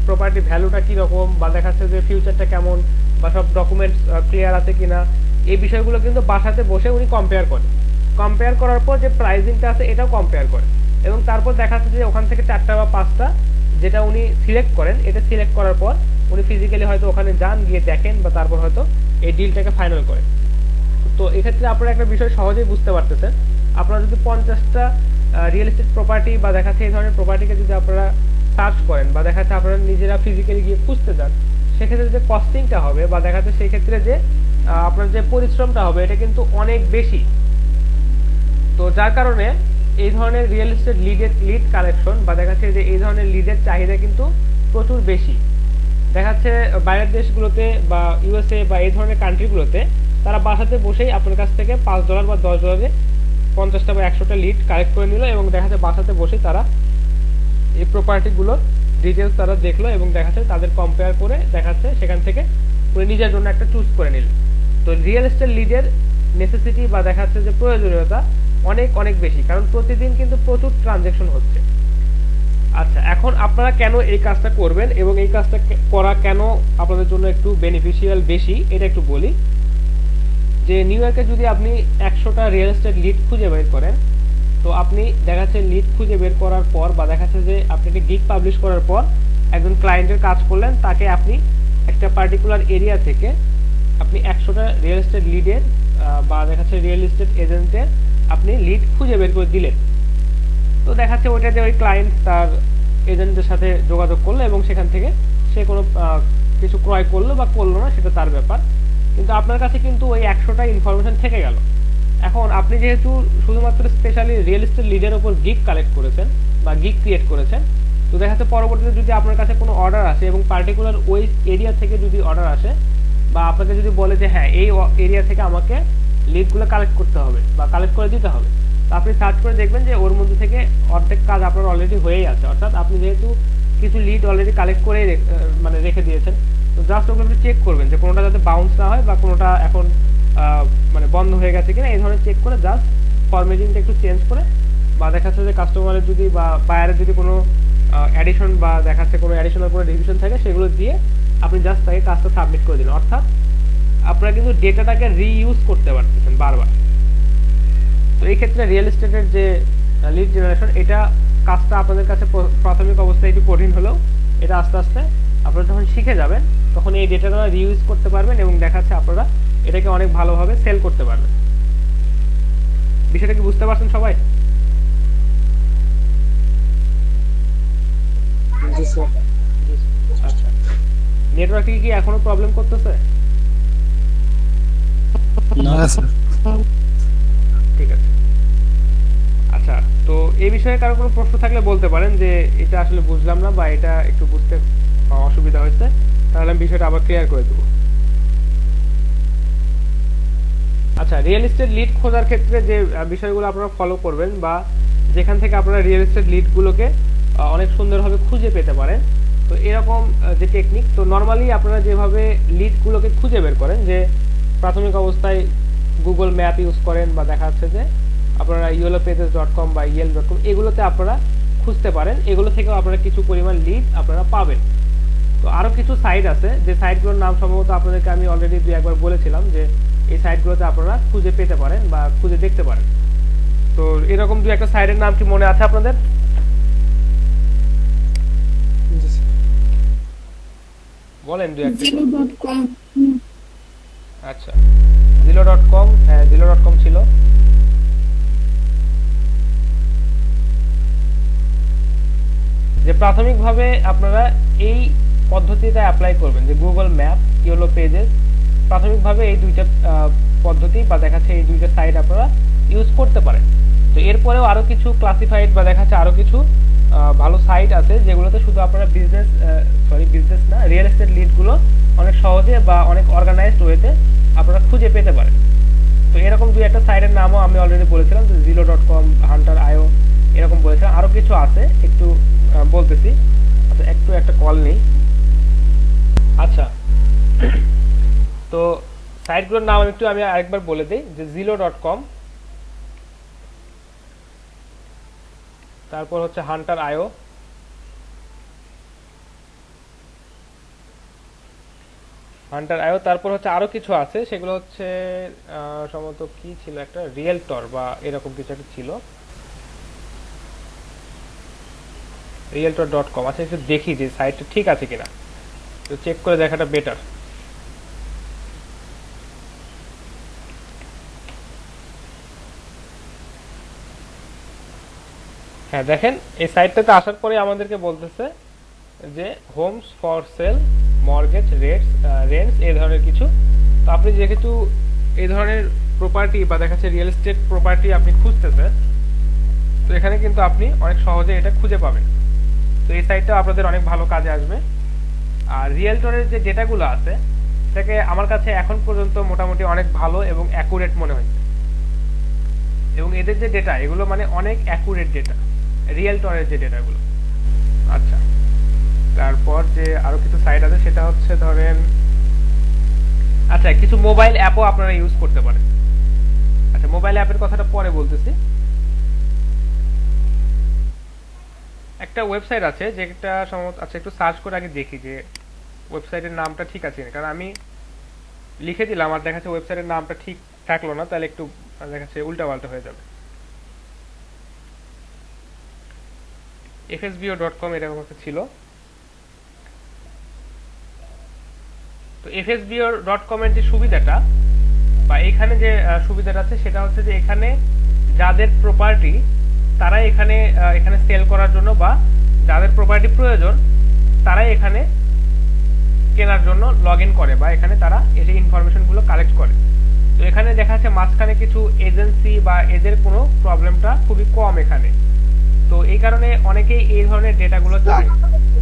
প্রপার্টি ভ্যালুটা কীরকম বা দেখাচ্ছে যে ফিউচারটা কেমন বা সব ডকুমেন্টস ক্লিয়ার আছে কিনা, এই বিষয়গুলো কিন্তু বাসাতে বসে উনি কম্পেয়ার করার পর যে প্রাইসিংটা আছে এটাও কম্পেয়ার করে এবং তারপর দেখাচ্ছে যে ওখান থেকে 4টা বা 5টা যেটা উনি সিলেক্ট করেন, এটা সিলেক্ট করার পর উনি ফিজিক্যালি হয়তো ওখানে যান, গিয়ে দেখেন বা তারপর হয়তো এই ডিলটাকে ফাইনাল করেন। তো এক্ষেত্রে আপনারা একটা বিষয় সহজেই বুঝতে পারতেছেন, আপনারা যদি 50টা রিয়েল এস্টেট প্রপার্টি বা দেখাচ্ছে এই ধরনের প্রপার্টিকে যদি আপনারা সার্চ করেন বা দেখাচ্ছে আপনারা নিজেরা ফিজিক্যালি গিয়ে খুঁজতে যান, সেক্ষেত্রে যে কস্টিংটা হবে বা দেখাচ্ছে সেই ক্ষেত্রে যে আপনার যে পরিশ্রমটা হবে এটা কিন্তু অনেক বেশি। তো যার কারণে এই ধরনের রিয়েল এস্টেট লিড কালেকশন বা দেখাচ্ছে যে এই ধরনের লিডের চাহিদা কিন্তু প্রচুর বেশি। দেখাচ্ছে বাইরের দেশগুলোতে বা ইউএসএ বা এই ধরনের কান্ট্রিগুলোতে তারা বাসাতে বসেই আপনার কাছ থেকে $5 বা $10 50টা বা 100টা লিড কালেক্ট করে নিল এবং দেখাচ্ছে বাসাতে বসেই তারা এই প্রপার্টিগুলোর ডিটেলস তারা দেখলো এবং দেখাচ্ছে তাদের কম্পেয়ার করে দেখাচ্ছে সেখান থেকে উনি নিজের জন্য একটা চুজ করে নিল। তো রিয়েল এস্টেট লিডের নেসেসিটি বা দেখাচ্ছে যে প্রয়োজনীয়তা অনেক অনেক বেশি, কারণ প্রতিদিন কিন্তু প্রচুর ট্রানজেকশন হচ্ছে। আচ্ছা, এখন আপনারা কেন এই কাজটা করবেন এবং এই কাজটা করা কেন আপনাদের জন্য একটু বেনিফিশিয়াল বেশি এটা একটু বলি। যে নিউ ইয়র্কে যদি আপনি 100টা রিয়েল এস্টেট লিড খুঁজে বের করেন, তো আপনি দেখাচ্ছে লিড খুঁজে বের করার পর বা দেখাচ্ছে যে আপনি একটা গিগ পাবলিশ করার পর একজন ক্লায়েন্টের কাজ করলেন, তাকে আপনি একটা পার্টিকুলার এরিয়া থেকে আপনি 100টা রিয়েল এস্টেট লিডের বা দেখাচ্ছে রিয়েল এস্টেট এজেন্টের আপনি লিড খুঁজে বের করে দিলেন। তো দেখাচ্ছে ওইটা যে ওই ক্লায়েন্ট তার এজেন্টের সাথে যোগাযোগ করলো এবং সেখান থেকে সে কোনো কিছু ক্রয় করলো বা করলো না সেটা তার ব্যাপার, কিন্তু আপনার কাছে কিন্তু ওই 100টা ইনফরমেশন থেকে গেল। এখন আপনি যেহেতু শুধুমাত্র স্পেশালি রিয়েল এস্টেট লিডের ওপর গিগ কালেক্ট করেছেন বা গিগ ক্রিয়েট করেছেন, তো দেখাচ্ছে পরবর্তীতে যদি আপনার কাছে কোনো অর্ডার আসে এবং পার্টিকুলার ওই এরিয়া থেকে যদি অর্ডার আসে বা আপনাকে যদি বলে যে হ্যাঁ এই এরিয়া থেকে আমাকে লিডগুলো কালেক্ট করতে হবে বা কালেক্ট করে দিতে হবে, তো আপনি সার্চ করে দেখবেন যে ওর মধ্যে থেকে অর্ধেক কাজ আপনার অলরেডি হয়েই আছে। অর্থাৎ আপনি যেহেতু কিছু লিড অলরেডি কালেক্ট করে রেখে দিয়েছেন, তো জাস্ট ওগুলো একটু চেক করবেন যে কোনোটা যাতে বাউন্স না হয় বা কোনোটা এখন বন্ধ হয়ে গেছে কিনা, এই ধরনের চেক করে জাস্ট ফরম্যাটিংটা একটু চেঞ্জ করে বা দেখাচ্ছে যে কাস্টমারের যদি বা বায়ারের যদি কোনো অ্যাডিশন বা দেখাচ্ছে কোনো অ্যাডিশনাল কোনো রিভিশন থাকে সেগুলো দিয়ে আপনি জাস্ট তাকে কাজটা সাবমিট করে দিন। অর্থাৎ আপনারা কিন্তু ডেটাটাকে রিইউজ করতে পারতেছেন বারবার। তো এই ক্ষেত্রে রিয়েল এস্টেটের যে লিড জেনারেশন, এটা কাজটা আপনাদের কাছে প্রাথমিক অবস্থায় একটু কঠিন হলেও এটা আস্তে আস্তে আপনারা যখন শিখে যাবেন তখন এই ডেটাটা রিইউজ করতে পারবেন এবং দেখা যাচ্ছে আপনারা এটাকে অনেক ভালোভাবে সেল করতে পারবেন। বিষয়টা কি বুঝতে পারছেন সবাই? জি স্যার। আচ্ছা, নেটওয়ার্কে কি এখনো প্রবলেম করতেছে? না স্যার। ঠিক আছে। আচ্ছা, তো এই বিষয়ে কারো কোনো প্রশ্ন থাকলে বলতে পারেন যে এটা আসলে বুঝলাম না বা এটা একটু বুঝতে অসুবিধা হয়েছে, তাহলে আমি বিষয়টা আবার ক্লিয়ার করে দেবো। আচ্ছা, রিয়েল এস্টেট লিড খোঁজার ক্ষেত্রে যে বিষয়গুলো আপনারা ফলো করবেন বা যেখান থেকে আপনারা রিয়েল এস্টেট লিডগুলোকে অনেক সুন্দরভাবে খুঁজে পেতে পারেন, তো এরকম যে টেকনিক, তো নর্মালি আপনারা যেভাবে লিডগুলোকে খুঁজে বের করেন, যে প্রাথমিক অবস্থায় গুগল ম্যাপ ইউজ করেন বা দেখা যাচ্ছে যে আপনারা yellowpages.com বা yell.com এগুলোতে আপনারা খুঁজতে পারেন, এগুলো থেকেও আপনারা কিছু পরিমাণ লিড আপনারা পাবেন। তো আরও কিছু সাইট আছে যে সাইটগুলোর নাম সম্ভবত আপনাদেরকে আমি অলরেডি দুই একবার বলেছিলাম যে এই সাইটগুলোতে আপনারা খুঁজে পেতে পারেন বা খুঁজে দেখতে পারেন। তো এরকম দুই একটা সাইটের নাম কি মনে আছে আপনাদের? জি স্যার। বলেন দুই একটা। zillow.com আচ্ছা, zillow.com, হ্যাঁ zillow.com ছিল। যে প্রাথমিকভাবে আপনারা এই পদ্ধতিটা অ্যাপ্লাই করবেন, যে গুগল ম্যাপ, ইয়েলো পেজেস, প্রাথমিকভাবে এই দুইটা পদ্ধতি বা দেখাচ্ছে এই দুইটা সাইট আপনারা ইউজ করতে পারেন। তো এরপরেও আরও কিছু ক্লাসিফাইড বা দেখাচ্ছে আরও কিছু ভালো সাইট আছে যেগুলোতে শুধু আপনারা বিজনেস না, রিয়েল এস্টেট লিডগুলো অনেক সহজে বা অনেক অর্গানাইজড ওয়েতে আপনারা খুঁজে পেতে পারেন। তো এরকম দুই একটা সাইটের নামও আমি অলরেডি বলেছিলাম, যে zillow.com, hunter.io এরকম বলেছিলাম, আরও কিছু আছে একটু বলতেছি। আচ্ছা, একটু একটা কল নেই। আচ্ছা, তো সাইটগুলোর নাম একটু আমি আরেকবার বলে দিই, যে zillow.com, তারপর হচ্ছে hunter.io, তারপর হচ্ছে আরো কিছু আছে, সেগুলো হচ্ছে সম্ভবত কি ছিল, একটা রিয়েলটর বা এরকম কিছু একটা ছিল, realtor.com। আচ্ছা, একটু দেখি যে সাইটটা ঠিক আছে কিনা, তো চেক করে দেখাটা বেটার। হ্যাঁ, দেখেন এই সাইটটাতে আসার পরে আমাদেরকে বলতেছে যে Holmes for sale, mortgage rents এই ধরনের কিছু। তো আপনি যেহেতু এই ধরনের প্রপার্টি বা দেখাচ্ছে রিয়েল এস্টেট প্রপার্টি আপনি খুঁজতেছেন, তো এখানে কিন্তু আপনি অনেক সহজে এটা খুঁজে পাবেন। তো এই সাইটটা আপনাদের অনেক ভালো কাজে আসবে। আর রিয়েলটরের যে ডেটাগুলো আছে সেটাকে আমার কাছে এখন পর্যন্ত মোটামুটি অনেক ভালো এবং অ্যাকুরেট মনে হয়েছে, এবং এদের যে ডেটা এগুলো মানে অনেক অ্যাকুরেট ডেটা, রিয়েলটরের যে ডেটাগুলো। আচ্ছা, তারপর যে আরো কিছু সাইট আছে সেটা হচ্ছে ধরেন, আচ্ছা কিছু মোবাইল অ্যাপও আপনারা ইউজ করতে পারেন। আচ্ছা, মোবাইল অ্যাপের কথাটা পরে বলতেছি। একটা ওয়েবসাইট আছে যেটা সম্ভবত, আচ্ছা একটু সার্চ করে আগে দেখি যে ওয়েবসাইটের নামটা ঠিক আছে কিনা, কারণ আমি লিখে দিলাম আর দেখাচ্ছে ওয়েবসাইটের নামটা ঠিক থাকলো না, তাহলে একটু দেখাচ্ছে উল্টাপাল্টা হয়ে যাবে। fsbo.com এরকম একটা ছিল। তো fsbo.com এর যে সুবিধাটা বা এখানে যে সুবিধাটা আছে সেটা হচ্ছে যে এখানে যাদের প্রপার্টি তারা এখানে সেল করার জন্য বা যাদের প্রপার্টি প্রয়োজন তারাই এখানে কেনার জন্য লগ ইন করে বা এখানে তারা এই ইনফরমেশনগুলো কালেক্ট করে। তো এখানে দেখা যাচ্ছে মাঝখানে কিছু এজেন্সি বা এদের কোনো প্রবলেমটা খুবই কম এখানে। তো এই কারণে অনেকেই এই ধরনের ডেটাগুলো চায়।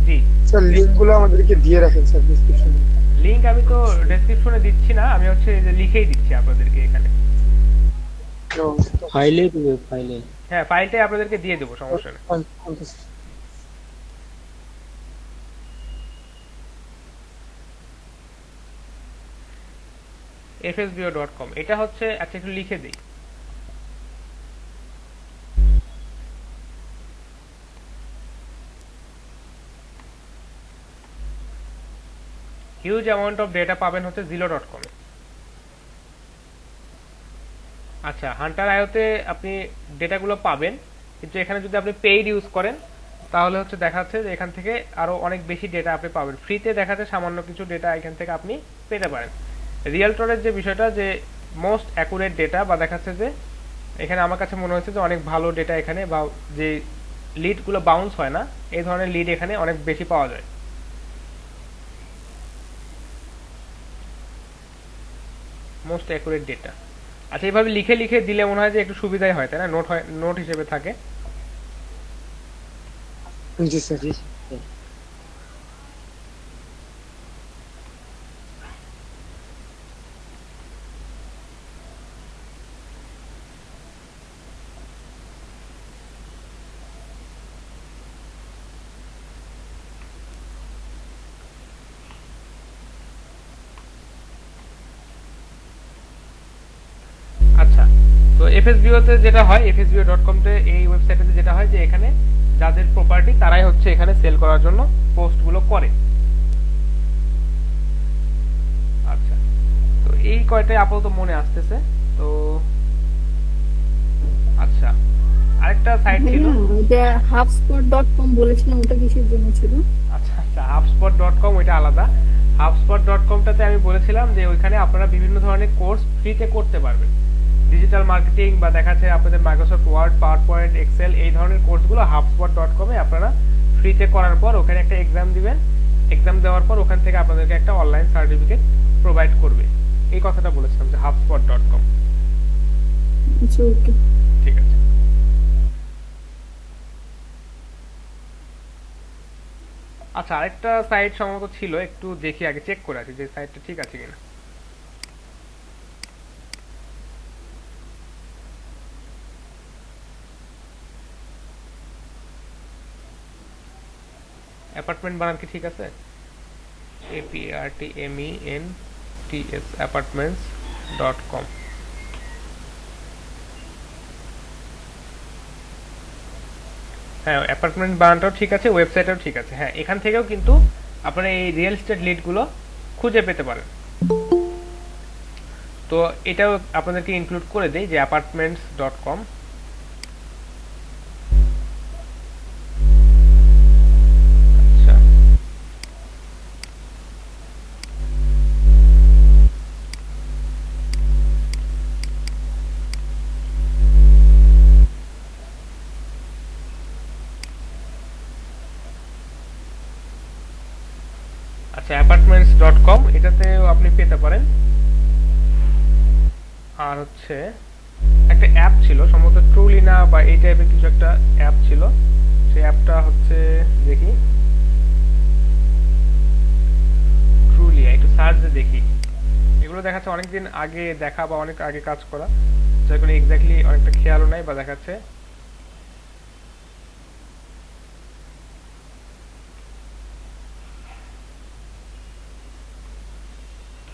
জি স্যার লিংকগুলো আমাদেরকে দিয়ে রাখেন স্যার ডেসক্রিপশনে। লিংক আমি তো ডেসক্রিপশনে দিচ্ছি না, আমি হচ্ছে যে লিখেই দিচ্ছি আপনাদেরকে এখানে। ফাইলে দিবে ফাইলে। হ্যাঁ, ফাইলটাই আপনাদেরকে দিয়ে দেবো, সমস্যা নেই। fsbo.com এটা হচ্ছে, আচ্ছা একটু লিখে দিই, হিউজ অ্যামাউন্ট অফ ডেটা পাবেন হচ্ছে zillow.com এ। আচ্ছা, হান্টার আইওতে আপনি ডেটাগুলো পাবেন, কিন্তু এখানে যদি আপনি পেইড ইউজ করেন তাহলে হচ্ছে দেখা যাচ্ছে যে এখান থেকে আরো অনেক বেশি ডেটা আপনি পাবেন। ফ্রিতে দেখা যাচ্ছে সামান্য কিছু ডেটা এখান থেকে আপনি পেতে পারেন। রিয়েলটরের যে বিষয়টা যে মোস্ট অ্যাকুরেট ডেটা বা দেখাচ্ছে যে এখানে আমার কাছে মনে হচ্ছে যে অনেক ভালো ডেটা এখানে, বা যে লিডগুলো বাউন্স হয় না এই ধরনের লিড এখানে অনেক বেশি পাওয়া যায়। Most accurate data. আচ্ছা, এইভাবে লিখে লিখে দিলে মনে হয় যে একটু সুবিধাই হয়, তাই না? নোট হয়, নোট হিসেবে থাকে। জি স্যার। জি। আচ্ছা, তো FSBO তে যেটা হয়, fsbo.com তে এই ওয়েবসাইটে যেটা হয় যে এখানে যাদের প্রপার্টি তারাই হচ্ছে এখানে সেল করার জন্য পোস্টগুলো করে। আচ্ছা, তো এই কয়টাই আপাতত মনে আসতেছে। তো আচ্ছা, আরেকটা সাইট ছিল। যে HubSpot.com বলেছিলাম, ওটা কিসের জন্য ছিল? আচ্ছা আচ্ছা, HubSpot.com ওইটা আলাদা। HubSpot.com-টাতে আমি বলেছিলাম যে ওইখানে আপনারা বিভিন্ন ধরনের কোর্স ফ্রিতে করতে পারবেন। ডিজিটাল মার্কেটিং বা দেখা যাচ্ছে আপনাদের Microsoft Word, PowerPoint, Excel এই ধরনের কোর্সগুলো HubSpot.com-এ আপনারা ফ্রিতে করার পর ওখানে একটা এক্সাম দিবেন। এক্সাম দেওয়ার পর ওখান থেকে আপনাদেরকে একটা অনলাইন সার্টিফিকেট প্রোভাইড করবে। এই কথাটা বলেছিলাম যে HubSpot.com। আচ্ছা, ওকে। ঠিক আছে। আচ্ছা, আরেকটা সাইট সম্ভবত ছিল, একটু দেখি আগে, চেক করে আসি যে সাইটটা ঠিক আছে কিনা। অ্যাপার্টমেন্ট বানান কি ঠিক আছে? APARTMENTS apartments.com। হ্যাঁ, অ্যাপার্টমেন্ট বানানটাও ঠিক আছে, ওয়েবসাইটটাও ঠিক আছে। হ্যাঁ, এখান থেকেও কিন্তু আপনারা এই রিয়েল এস্টেট লিডগুলো খুঁজে পেতে পারেন। তো এটাও আপনাদেরকে ইনক্লুড করে দেই যে apartments.com। আচ্ছা, আচ্ছা, apartments.com এটাতেও আপনি পেতে পারেন। আর হচ্ছে একটা অ্যাপ ছিল সম্ভবত ট্রুলিনা বা এই টাইপের কিছু একটা অ্যাপ ছিল। সেই অ্যাপটা হচ্ছে দেখি, ট্রুলিয়া, একটু সার্চ দিয়ে দেখি। এগুলো দেখাচ্ছে অনেকদিন আগে দেখা বা অনেক আগে কাজ করা, যার কোনো এক্স্যাক্টলি অনেকটা খেয়ালও নাই। বা দেখাচ্ছে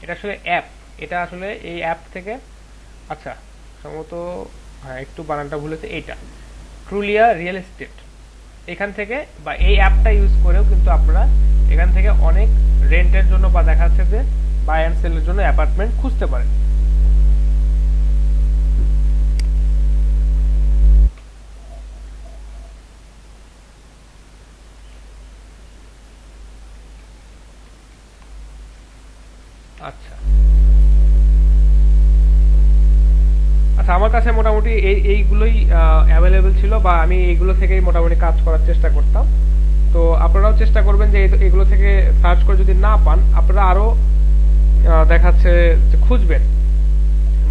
এটা আসলে অ্যাপ, এটা আসলে এই অ্যাপ থেকে, আচ্ছা সম্ভবত, হ্যাঁ একটু বানানটা ভুল হয়েছে, এইটা ট্রুলিয়া রিয়েল এস্টেট। এখান থেকে বা এই অ্যাপটা ইউজ করেও কিন্তু আপনারা এখান থেকে অনেক রেন্টের জন্য বা দেখা যাচ্ছে যে বাই অ্যান্ড সেলের জন্য অ্যাপার্টমেন্ট খুঁজতে পারেন। আচ্ছা আচ্ছা, আমার কাছে মোটামুটি এইগুলোই অ্যাভেলেবেল ছিল, বা আমি এইগুলো থেকেই মোটামুটি কাজ করার চেষ্টা করতাম। তো আপনারাও চেষ্টা করবেন যে এগুলো থেকে সার্চ করে যদি না পান আপনারা আরো দেখাচ্ছে যে খুঁজবেন,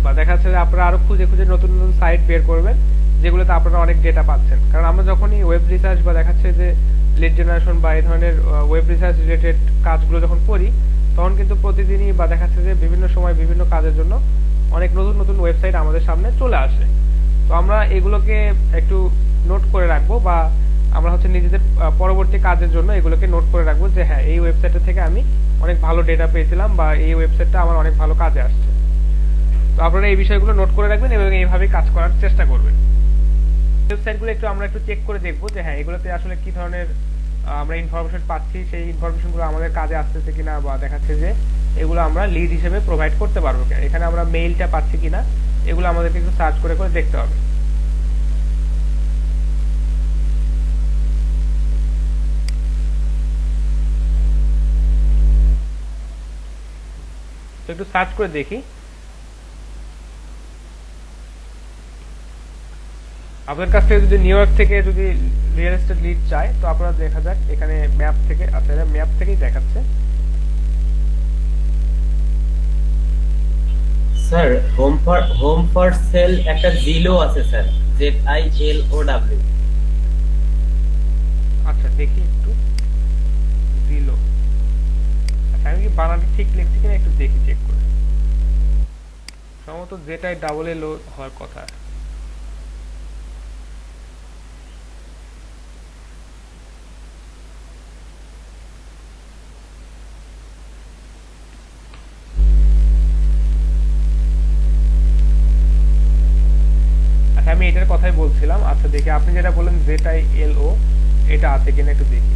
বা দেখাচ্ছে যে আপনারা আরো খুঁজে খুঁজে নতুন নতুন সাইট বের করবেন যেগুলোতে আপনারা অনেক ডেটা পাচ্ছেন। কারণ আমরা যখনই ওয়েব রিসার্চ বা দেখাচ্ছে যে লিড জেনারেশন বা এই ধরনের ওয়েব রিসার্চ রিলেটেড কাজগুলো যখন করি, তখন কিন্তু প্রতিদিনই বা দেখাচ্ছে যে বিভিন্ন সময় বিভিন্ন কাজের জন্য অনেক নতুন নতুন ওয়েবসাইট আমাদের সামনে চলে আসে। তো আমরা এগুলোকে একটু নোট করে রাখবো, বা আমরা হচ্ছে নিজেদের পরবর্তী কাজের জন্য এগুলোকে নোট করে রাখবো যে হ্যাঁ এই ওয়েবসাইট থেকে আমি অনেক ভালো ডেটা পেয়েছিলাম, বা এই ওয়েবসাইটটা আমার অনেক ভালো কাজে আসছে। তো আপনারা এই বিষয়গুলো নোট করে রাখবেন এবং এইভাবে কাজ করার চেষ্টা করবেন। ওয়েবসাইটগুলো আমরা একটু চেক করে দেখবো যে হ্যাঁ এগুলোতে আসলে কি ধরনের আমরা ইনফরমেশন পাচ্ছি, সেই ইনফরমেশনগুলো আমাদের কাজে আসতেছে কিনা, বা দেখাচ্ছে যে এগুলো আমরা লিড হিসেবে প্রোভাইড করতে পারবো কিনা, এখানে আমরা মেইলটা পাচ্ছি কিনা, এগুলো আমাদেরকে একটু সার্চ করে করে দেখতে হবে। তো একটু সার্চ করে দেখি। আপনার কাছ থেকে যদি নিউ ইয়র্ক থেকে যদি রিয়েল এস্টেট লিড চায়, তো আপনারা দেখা যাক এখানে ম্যাপ থেকে, আচ্ছা ম্যাপ থেকেই দেখাচ্ছে। স্যার হোম ফর সেল একটা জিলো আছে স্যার, ZILOW। আচ্ছা দেখি একটু দিলো। আচ্ছা আমি কি বানানটা ঠিক লিখছি কিনা একটু দেখি, চেক করে। সম্ভবত যেটাই ডাবল এল হওয়ার কথা। আচ্ছা আমি এটার কথাই বলছিলাম। আচ্ছা দেখি আপনি যেটা বললেন ZILO, এটা আছে কিনা একটু দেখি।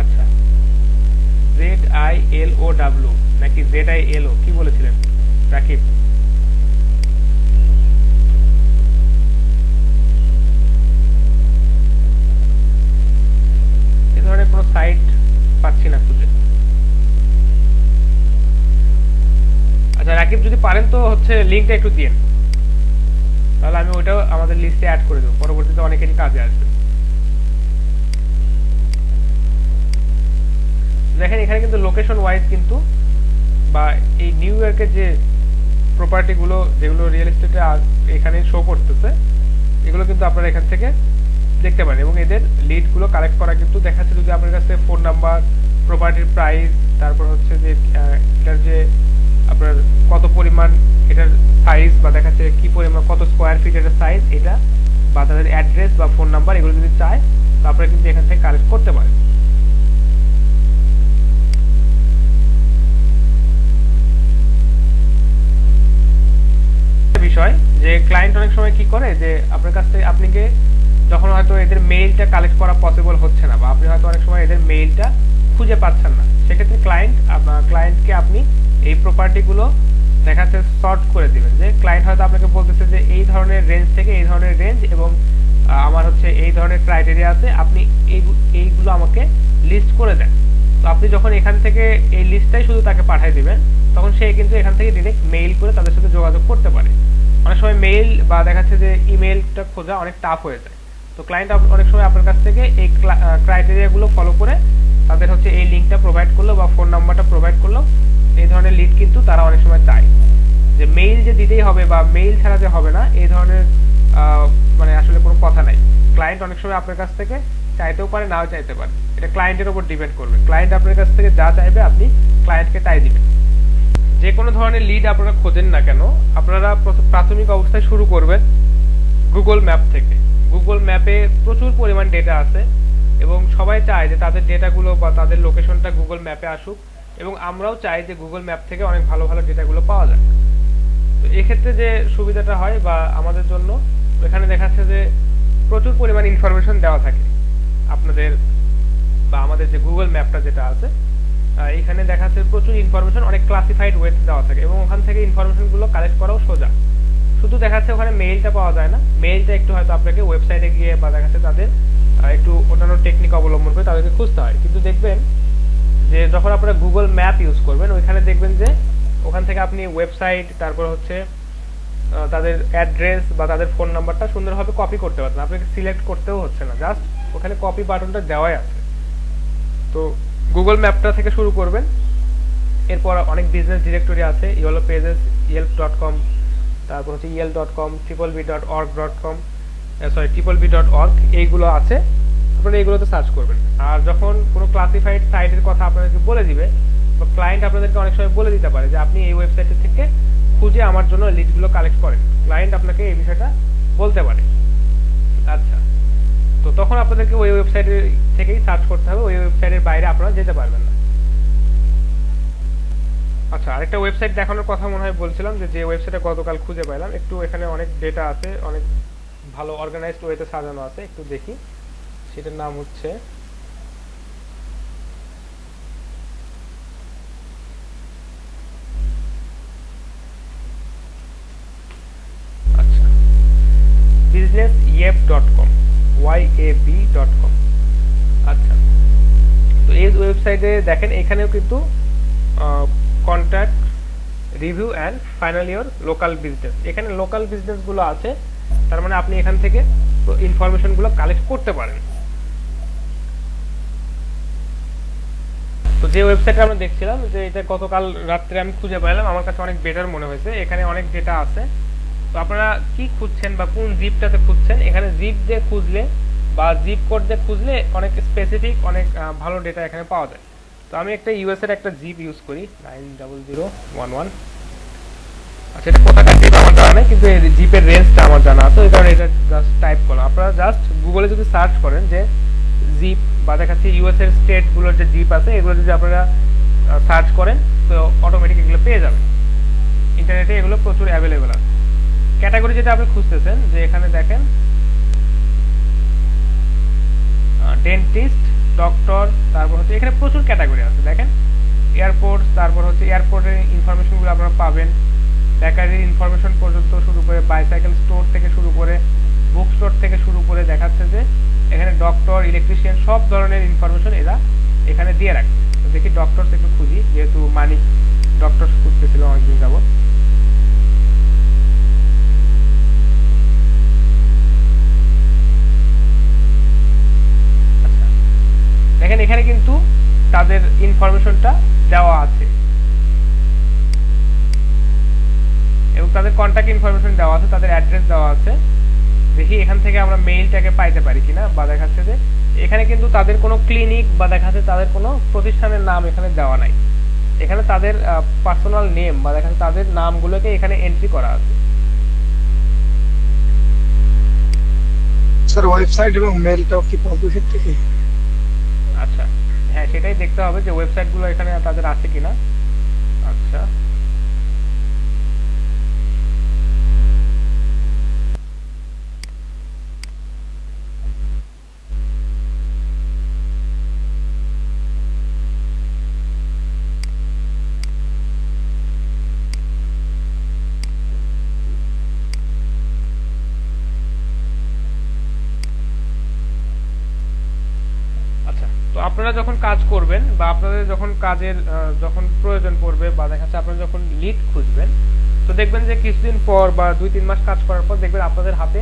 আচ্ছা ZILOW নাকি ZILO কি বলেছিলেন রাকিব? এই ধরনের কোনো সাইট পাচ্ছি না খুঁজে। আচ্ছা রাকিব যদি পারেন তো হচ্ছে লিংকটা একটু দিন, তাহলে আমি ওইটাও আমাদের লিস্টে অ্যাড করে দেবো, পরবর্তীতে অনেকেরই কাজে আসবে। দেখেন এখানে কিন্তু লোকেশন ওয়াইজ কিন্তু, বা এই নিউ ইয়র্কের যে প্রপার্টি গুলো যেগুলো রিয়েল এস্টেটে এখানে শো করতেছে, এগুলো কিন্তু আপনারা এখান থেকে দেখতে পারেন। এবং এদের লিড গুলো কালেক্ট করা কিন্তু দেখাচ্ছে যদি আপনার কাছে ফোন নাম্বার, প্রপার্টির প্রাইস, তারপর হচ্ছে যে এটার যে আপনার কত পরিমাণ এটার সাইজ, বা দেখাচ্ছে কি পরিমাণ কত স্কোয়ার ফিট এটার সাইজ, এটা বা তাদের অ্যাড্রেস বা ফোন নাম্বার, এগুলো যদি চায় তো আপনারা কিন্তু এখান থেকে কালেক্ট করতে পারেন। বিষয় যে ক্লায়েন্ট অনেক সময় কি করে যে আপনার কাছ থেকে আপনাকে যখন হয়তো এদের মেইলটা কালেক্ট করা পসিবল হচ্ছে না, বা আপনি হয়তো অনেক সময় এদের মেইলটা খুঁজে পাচ্ছেন না, সেক্ষেত্রে ক্লায়েন্টকে আপনি এই প্রপার্টিগুলো দেখাচ্ছে সর্ট করে দিবেন। যে ক্লায়েন্ট হয়তো আপনাকে বলতেছে যে এই ধরনের রেঞ্জ থেকে এই ধরনের রেঞ্জ, এবং আমার হচ্ছে এই ধরনের ক্রাইটেরিয়া আছে, আপনি এইগুলো আমাকে লিস্ট করে দেন। তো আপনি যখন এখান থেকে এই লিস্টটাই শুধু তাকে পাঠিয়ে দিবেন, তখন সে কিন্তু এখান থেকে ডিরেক্ট মেইল করে তাদের সাথে যোগাযোগ করতে পারে। অনেক সময় মেইল বা দেখাচ্ছে যে ইমেলটা খোঁজা অনেক টাফ হয়ে যায়। তো ক্লায়েন্ট অনেক সময় আপনার কাছ থেকে এই ক্রাইটেরিয়াগুলো ফলো করে তাদের হচ্ছে এই লিঙ্কটা প্রোভাইড করলো বা ফোন নাম্বারটা প্রোভাইড করলো, এই ধরনের লিড কিন্তু তারা অনেক সময় চায়। যে মেইল যে দিতেই হবে বা মেইল ছাড়া যে হবে না, এই ধরনের মানে আসলে কোনো কথা নাই। ক্লায়েন্ট অনেক সময় আপনার কাছ থেকে চাইতেও পারে, নাও চাইতে পারে, এটা ক্লায়েন্টের উপর ডিপেন্ড করবে। ক্লায়েন্ট আপনার কাছ থেকে যা চাইবে আপনি ক্লায়েন্টকে তাই দিবেন। যে কোনো ধরনের লিড আপনারা খোঁজেন না কেন, আপনারা প্রাথমিক অবস্থায় শুরু করবেন গুগল ম্যাপ থেকে। গুগল ম্যাপে প্রচুর পরিমাণ ডেটা আছে, এবং সবাই চায় যে তাদের ডেটাগুলো বা তাদের লোকেশনটা গুগল ম্যাপে আসুক, এবং আমরাও চাই যে গুগল ম্যাপ থেকে অনেক ভালো ভালো ডেটাগুলো পাওয়া যায়। তো এক্ষেত্রে যে সুবিধাটা হয় বা আমাদের জন্য, এখানে দেখাচ্ছে যে প্রচুর পরিমাণ ইনফরমেশন দেওয়া থাকে আপনাদের বা আমাদের যে গুগল ম্যাপটা যেটা আছে, এখানে দেখাচ্ছে প্রচুর ইনফরমেশন অনেক ক্লাসিফাইড ওয়েতে দেওয়া থাকে, এবং ওখান থেকে ইনফরমেশনগুলো কালেক্ট করাও সোজা। শুধু দেখাচ্ছে ওখানে মেইলটা পাওয়া যায় না, মেইলটা একটু হয়তো আপনাকে ওয়েবসাইটে গিয়ে বা দেখাচ্ছে তাদের একটু অন্যান্য টেকনিক অবলম্বন করে তাদেরকে খুঁজতে হয়। কিন্তু দেখবেন যে যখন আপনারা গুগল ম্যাপ ইউজ করবেন, ওইখানে দেখবেন যে ওখান থেকে আপনি ওয়েবসাইট, তারপর হচ্ছে তাদের অ্যাড্রেস বা তাদের ফোন নাম্বারটা সুন্দরভাবে কপি করতে পারছেন, আপনাকে সিলেক্ট করতেও হচ্ছে না, জাস্ট ওখানে কপি বাটনটা দেওয়াই আছে। তো গুগল ম্যাপটা থেকে শুরু করবেন। এরপর অনেক বিজনেস ডিরেক্টরি আছে, ইয়েলো পেজেস, yelp.com, তারপর হচ্ছে yel.com, tripleb.org.com, সরি tripleb.org, এইগুলো আছে, আপনারা এইগুলোতে সার্চ করবেন। আর যখন কোনো ক্লাসিফাইড সাইটের কথা আপনাদেরকে বলে দিবে, বা ক্লায়েন্ট আপনাদেরকে অনেক সময় বলে দিতে পারে যে আপনি এই ওয়েবসাইট থেকে খুঁজে আমার জন্য লিডগুলো কালেক্ট করেন, ক্লায়েন্ট আপনাকে এই বিষয়টা বলতে পারে। আচ্ছা, তো তখন আপনাদেরকে ওই ওয়েবসাইটের থেকেই সার্চ করতে হবে, ওই ওয়েবসাইটের বাইরে আপনারা যেতে পারবেন না। আচ্ছা, আরেকটা ওয়েবসাইট দেখানোর কথা মনে হয় বলছিলাম, যে ওয়েবসাইটে গতকাল খুঁজে পেলাম, একটু এখানে অনেক ডেটা আছে, অনেক ভালো অর্গানাইজড ওয়েতে সাজানো আছে, একটু দেখি। সেটার নাম হচ্ছে businessYab.com yab.com। আচ্ছা, তো এই ওয়েবসাইটে দেখেন এখানেও কিন্তু contact review and final year local business, এখানে লোকাল বিজনেসগুলো আছে, তার মানে আপনি এখান থেকে ইনফরমেশনগুলো কালেক্ট করতে পারেন। তো যে ওয়েবসাইটে আমরা দেখছিলাম যে এটা গতকাল রাত্রে আমি খুঁজে পেলাম, আমার কাছে অনেক বেটার মনে হয়েছে, এখানে অনেক ডেটা আছে। তো আপনারা কি খুঁজছেন বা কোন জিপটাতে খুঁজছেন, এখানে জিপ দিয়ে খুঁজলে বা জিপ কোড দিয়ে খুঁজলে অনেক স্পেসিফিক অনেক ভালো ডেটা এখানে পাওয়া যায়। তো আমি একটা ইউএস এর একটা জিপ ইউজ করি 90011। আচ্ছা, এটা কোথাকার জিপ আমার জানা নেই, কিন্তু এই জিপের রেঞ্জটা আমার জানা আছে, এই কারণে এটা জাস্ট টাইপ করলাম। আপনারা জাস্ট গুগলে যদি সার্চ করেন যে জিপ বা দেখাচ্ছি ইউএস এর স্টেটগুলোর যে জিপ আছে, এগুলো যদি আপনারা সার্চ করেন তো অটোমেটিক এগুলো পেয়ে যাবেন। ইন্টারনেটে এগুলো প্রচুর অ্যাভেলেবেল আছে। ক্যাটাগরি যেটা আপনি খুঁজতেছেন, যে এখানে দেখেন ডেন্টিস্ট, ডক্টর, তারপর হচ্ছে এখানে প্রচুর ক্যাটাগরি আছে। দেখেন এয়ারপোর্ট, তারপর হচ্ছে এয়ারপোর্টের ইনফরমেশনগুলো আপনারা পাবেন, বেকারির ইনফরমেশন পর্যন্ত শুরু করে, বাইসাইকেল স্টোর থেকে শুরু করে, বুক স্টোর থেকে শুরু করে দেখাচ্ছে যে এখানে ডক্টর, ইলেকট্রিশিয়ান সব ধরনের ইনফরমেশন এরা এখানে দিয়ে রাখছে। তো দেখি ডক্টরস একটু খুঁজি, যেহেতু মানিক ডক্টরস খুঁজতেছিল অনেকদিন যাবত। দেখেন এখানে কিন্তু তাদের ইনফরমেশনটা দেওয়া আছে এবং তাদের কন্ট্যাক্ট ইনফরমেশন দেওয়া আছে, তাদের অ্যাড্রেস দেওয়া আছে। দেখি এখান থেকে আমরা মেইলটাকে পাইতে পারি কিনা, বা দেখাচ্ছে যে এখানে কিন্তু তাদের কোনো ক্লিনিক বা দেখাচ্ছে তাদের কোনো প্রতিষ্ঠানের নাম এখানে দেওয়া নাই, এখানে তাদের পার্সোনাল নেম বা দেখাচ্ছে তাদের নামগুলোকে এখানে এন্ট্রি করা আছে। স্যার ওয়েবসাইট এবং মেলটাও কি পাবলিশের থেকে? আচ্ছা, হ্যাঁ সেটাই দেখতে হবে যে ওয়েবসাইটগুলো এখানে তাদের আছে কিনা। আচ্ছা, তো আপনারা যখন কাজ করবেন বা আপনাদের যখন কাজের যখন প্রয়োজন পড়বে বা দেখা যাচ্ছে আপনারা যখন লিড খুঁজবেন, তো দেখবেন যে কিছুদিন পর বা 2-3 মাস কাজ করার পর দেখবেন আপনাদের হাতে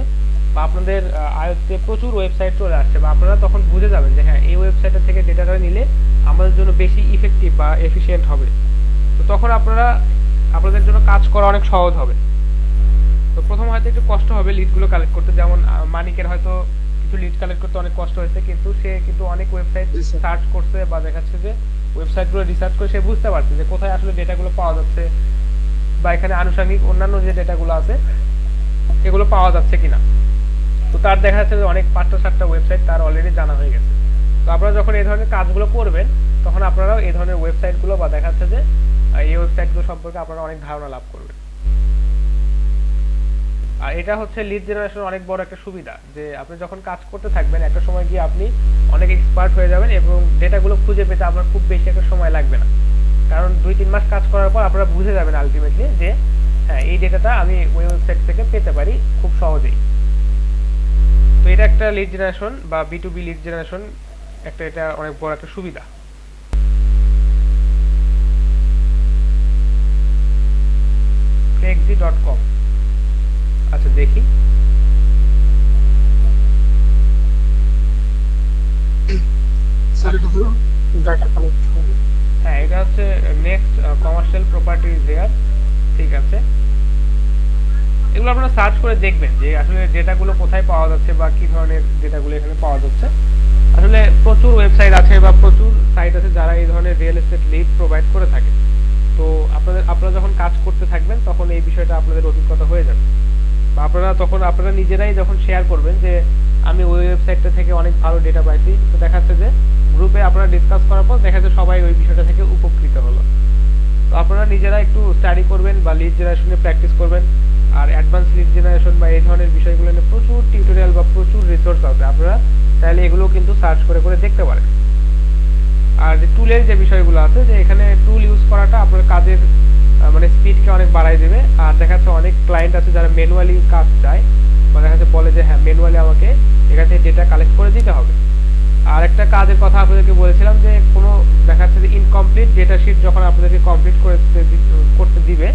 বা আপনাদের আয়ত্তে প্রচুর ওয়েবসাইট চলে আসছে, বা আপনারা তখন বুঝে যাবেন যে হ্যাঁ এই ওয়েবসাইট থেকে ডেটাটা নিলে আমাদের জন্য বেশি ইফেক্টিভ বা এফিশিয়েন্ট হবে। তো তখন আপনারা আপনাদের জন্য কাজ করা অনেক সহজ হবে। তো প্রথম হয়তো একটু কষ্ট হবে লিডগুলো কালেক্ট করতে, যেমন মানিকের হয়তো কিছু লিড কালেক্ট করতে অনেক কষ্ট হয়েছে, কিন্তু সে কিন্তু অনেক ওয়েবসাইট সার্চ করছে বা দেখাচ্ছে যে ওয়েবসাইটগুলো রিসার্চ করে সে বুঝতে পারছে যে কোথায় আসলে ডেটাগুলো পাওয়া যাচ্ছে বা এখানে আনুষঙ্গিক অন্যান্য যে ডেটাগুলো আছে এগুলো পাওয়া যাচ্ছে কিনা। তো তার দেখা যাচ্ছে যে অনেক 5টা-7টা ওয়েবসাইট তার অলরেডি জানা হয়ে গেছে। তো আপনারা যখন এই ধরনের কাজগুলো করবেন তখন আপনারাও এই ধরনের ওয়েবসাইটগুলো বা দেখা যাচ্ছে যে এই ওয়েবসাইটগুলো সম্পর্কে আপনারা অনেক ধারণা লাভ করবেন। আর এটা হচ্ছে লিড জেনারেশন অনেক বড় একটা সুবিধা, যে আপনি যখন কাজ করতে থাকবেন একটা সময় গিয়ে আপনি অনেক এক্সপার্ট হয়ে যাবেন এবং ডেটাগুলো খুঁজে পেতে আপনার খুব বেশি একটা সময় লাগবে না, কারণ 2-3 মাস কাজ করার পর আপনারা বুঝে যাবেন আলটিমেটলি যে হ্যাঁ এই ডেটাটা আমি ওই ওয়েবসাইট থেকে পেতে পারি খুব সহজেই। তো এটা একটা লিড জেনারেশন বা B2B লিড জেনারেশন একটা, এটা অনেক বড় একটা সুবিধা। flexi.com, আচ্ছা দেখি, স্যার এটা তো ডাটা কালেক্ট হবে। হ্যাঁ এটা হচ্ছে নেক্সট কমার্শিয়াল প্রপার্টিজ হেয়ার, ঠিক আছে। এগুলো আপনারা সার্চ করে দেখবেন যে আসলে ডেটাগুলো কোথায় পাওয়া যাচ্ছে বা কি ধরনের ডেটাগুলো এখানে পাওয়া যাচ্ছে। আসলে প্রচুর ওয়েবসাইট আছে বা প্রচুর সাইট আছে যারা এই ধরনের রিয়েল এস্টেট লিড প্রোভাইড করে থাকে। তো আপনারা যখন কাজ করতে থাকবেন তখন এই বিষয়টা আপনাদের অভিজ্ঞতা হয়ে যাবে, বা আপনারা নিজেরাই যখন শেয়ার করবেন যে আমি ওই ওয়েবসাইটটা থেকে অনেক ভালো ডেটা পাইছি, তো দেখা যাচ্ছে যে গ্রুপে আপনারা ডিসকাস করার পর দেখা যাচ্ছে সবাই ওই বিষয়টা থেকে উপকৃত হলো। তো আপনারা নিজেরা একটু স্টাডি করবেন বা লিড জেনারেশনে প্র্যাকটিস করবেন। আর অ্যাডভান্স লিড জেনারেশন বা এই ধরনের বিষয়গুলো নিয়ে প্রচুর টিউটোরিয়াল বা প্রচুর রিসোর্স আছে, আপনারা চাইলে এগুলো কিন্তু সার্চ করে করে দেখতে পারেন। আর যে টুলের যে বিষয়গুলো আছে, যে এখানে টুল ইউজ করাটা আপনার কাজের মানে স্পিডকে অনেক বাড়াই দেবে। আর দেখা যাচ্ছে অনেক ক্লায়েন্ট আছে যারা ম্যানুয়ালি কাজ চায় বা দেখা যাচ্ছে বলে যে হ্যাঁ ম্যানুয়ালি আমাকে এখান থেকে ডেটা কালেক্ট করে দিতে হবে। আর একটা কাজের কথা আপনাদেরকে বলেছিলাম যে কোনো দেখা যাচ্ছে যে ইনকমপ্লিট ডেটা শিট যখন আপনাদেরকে কমপ্লিট করতে দিবে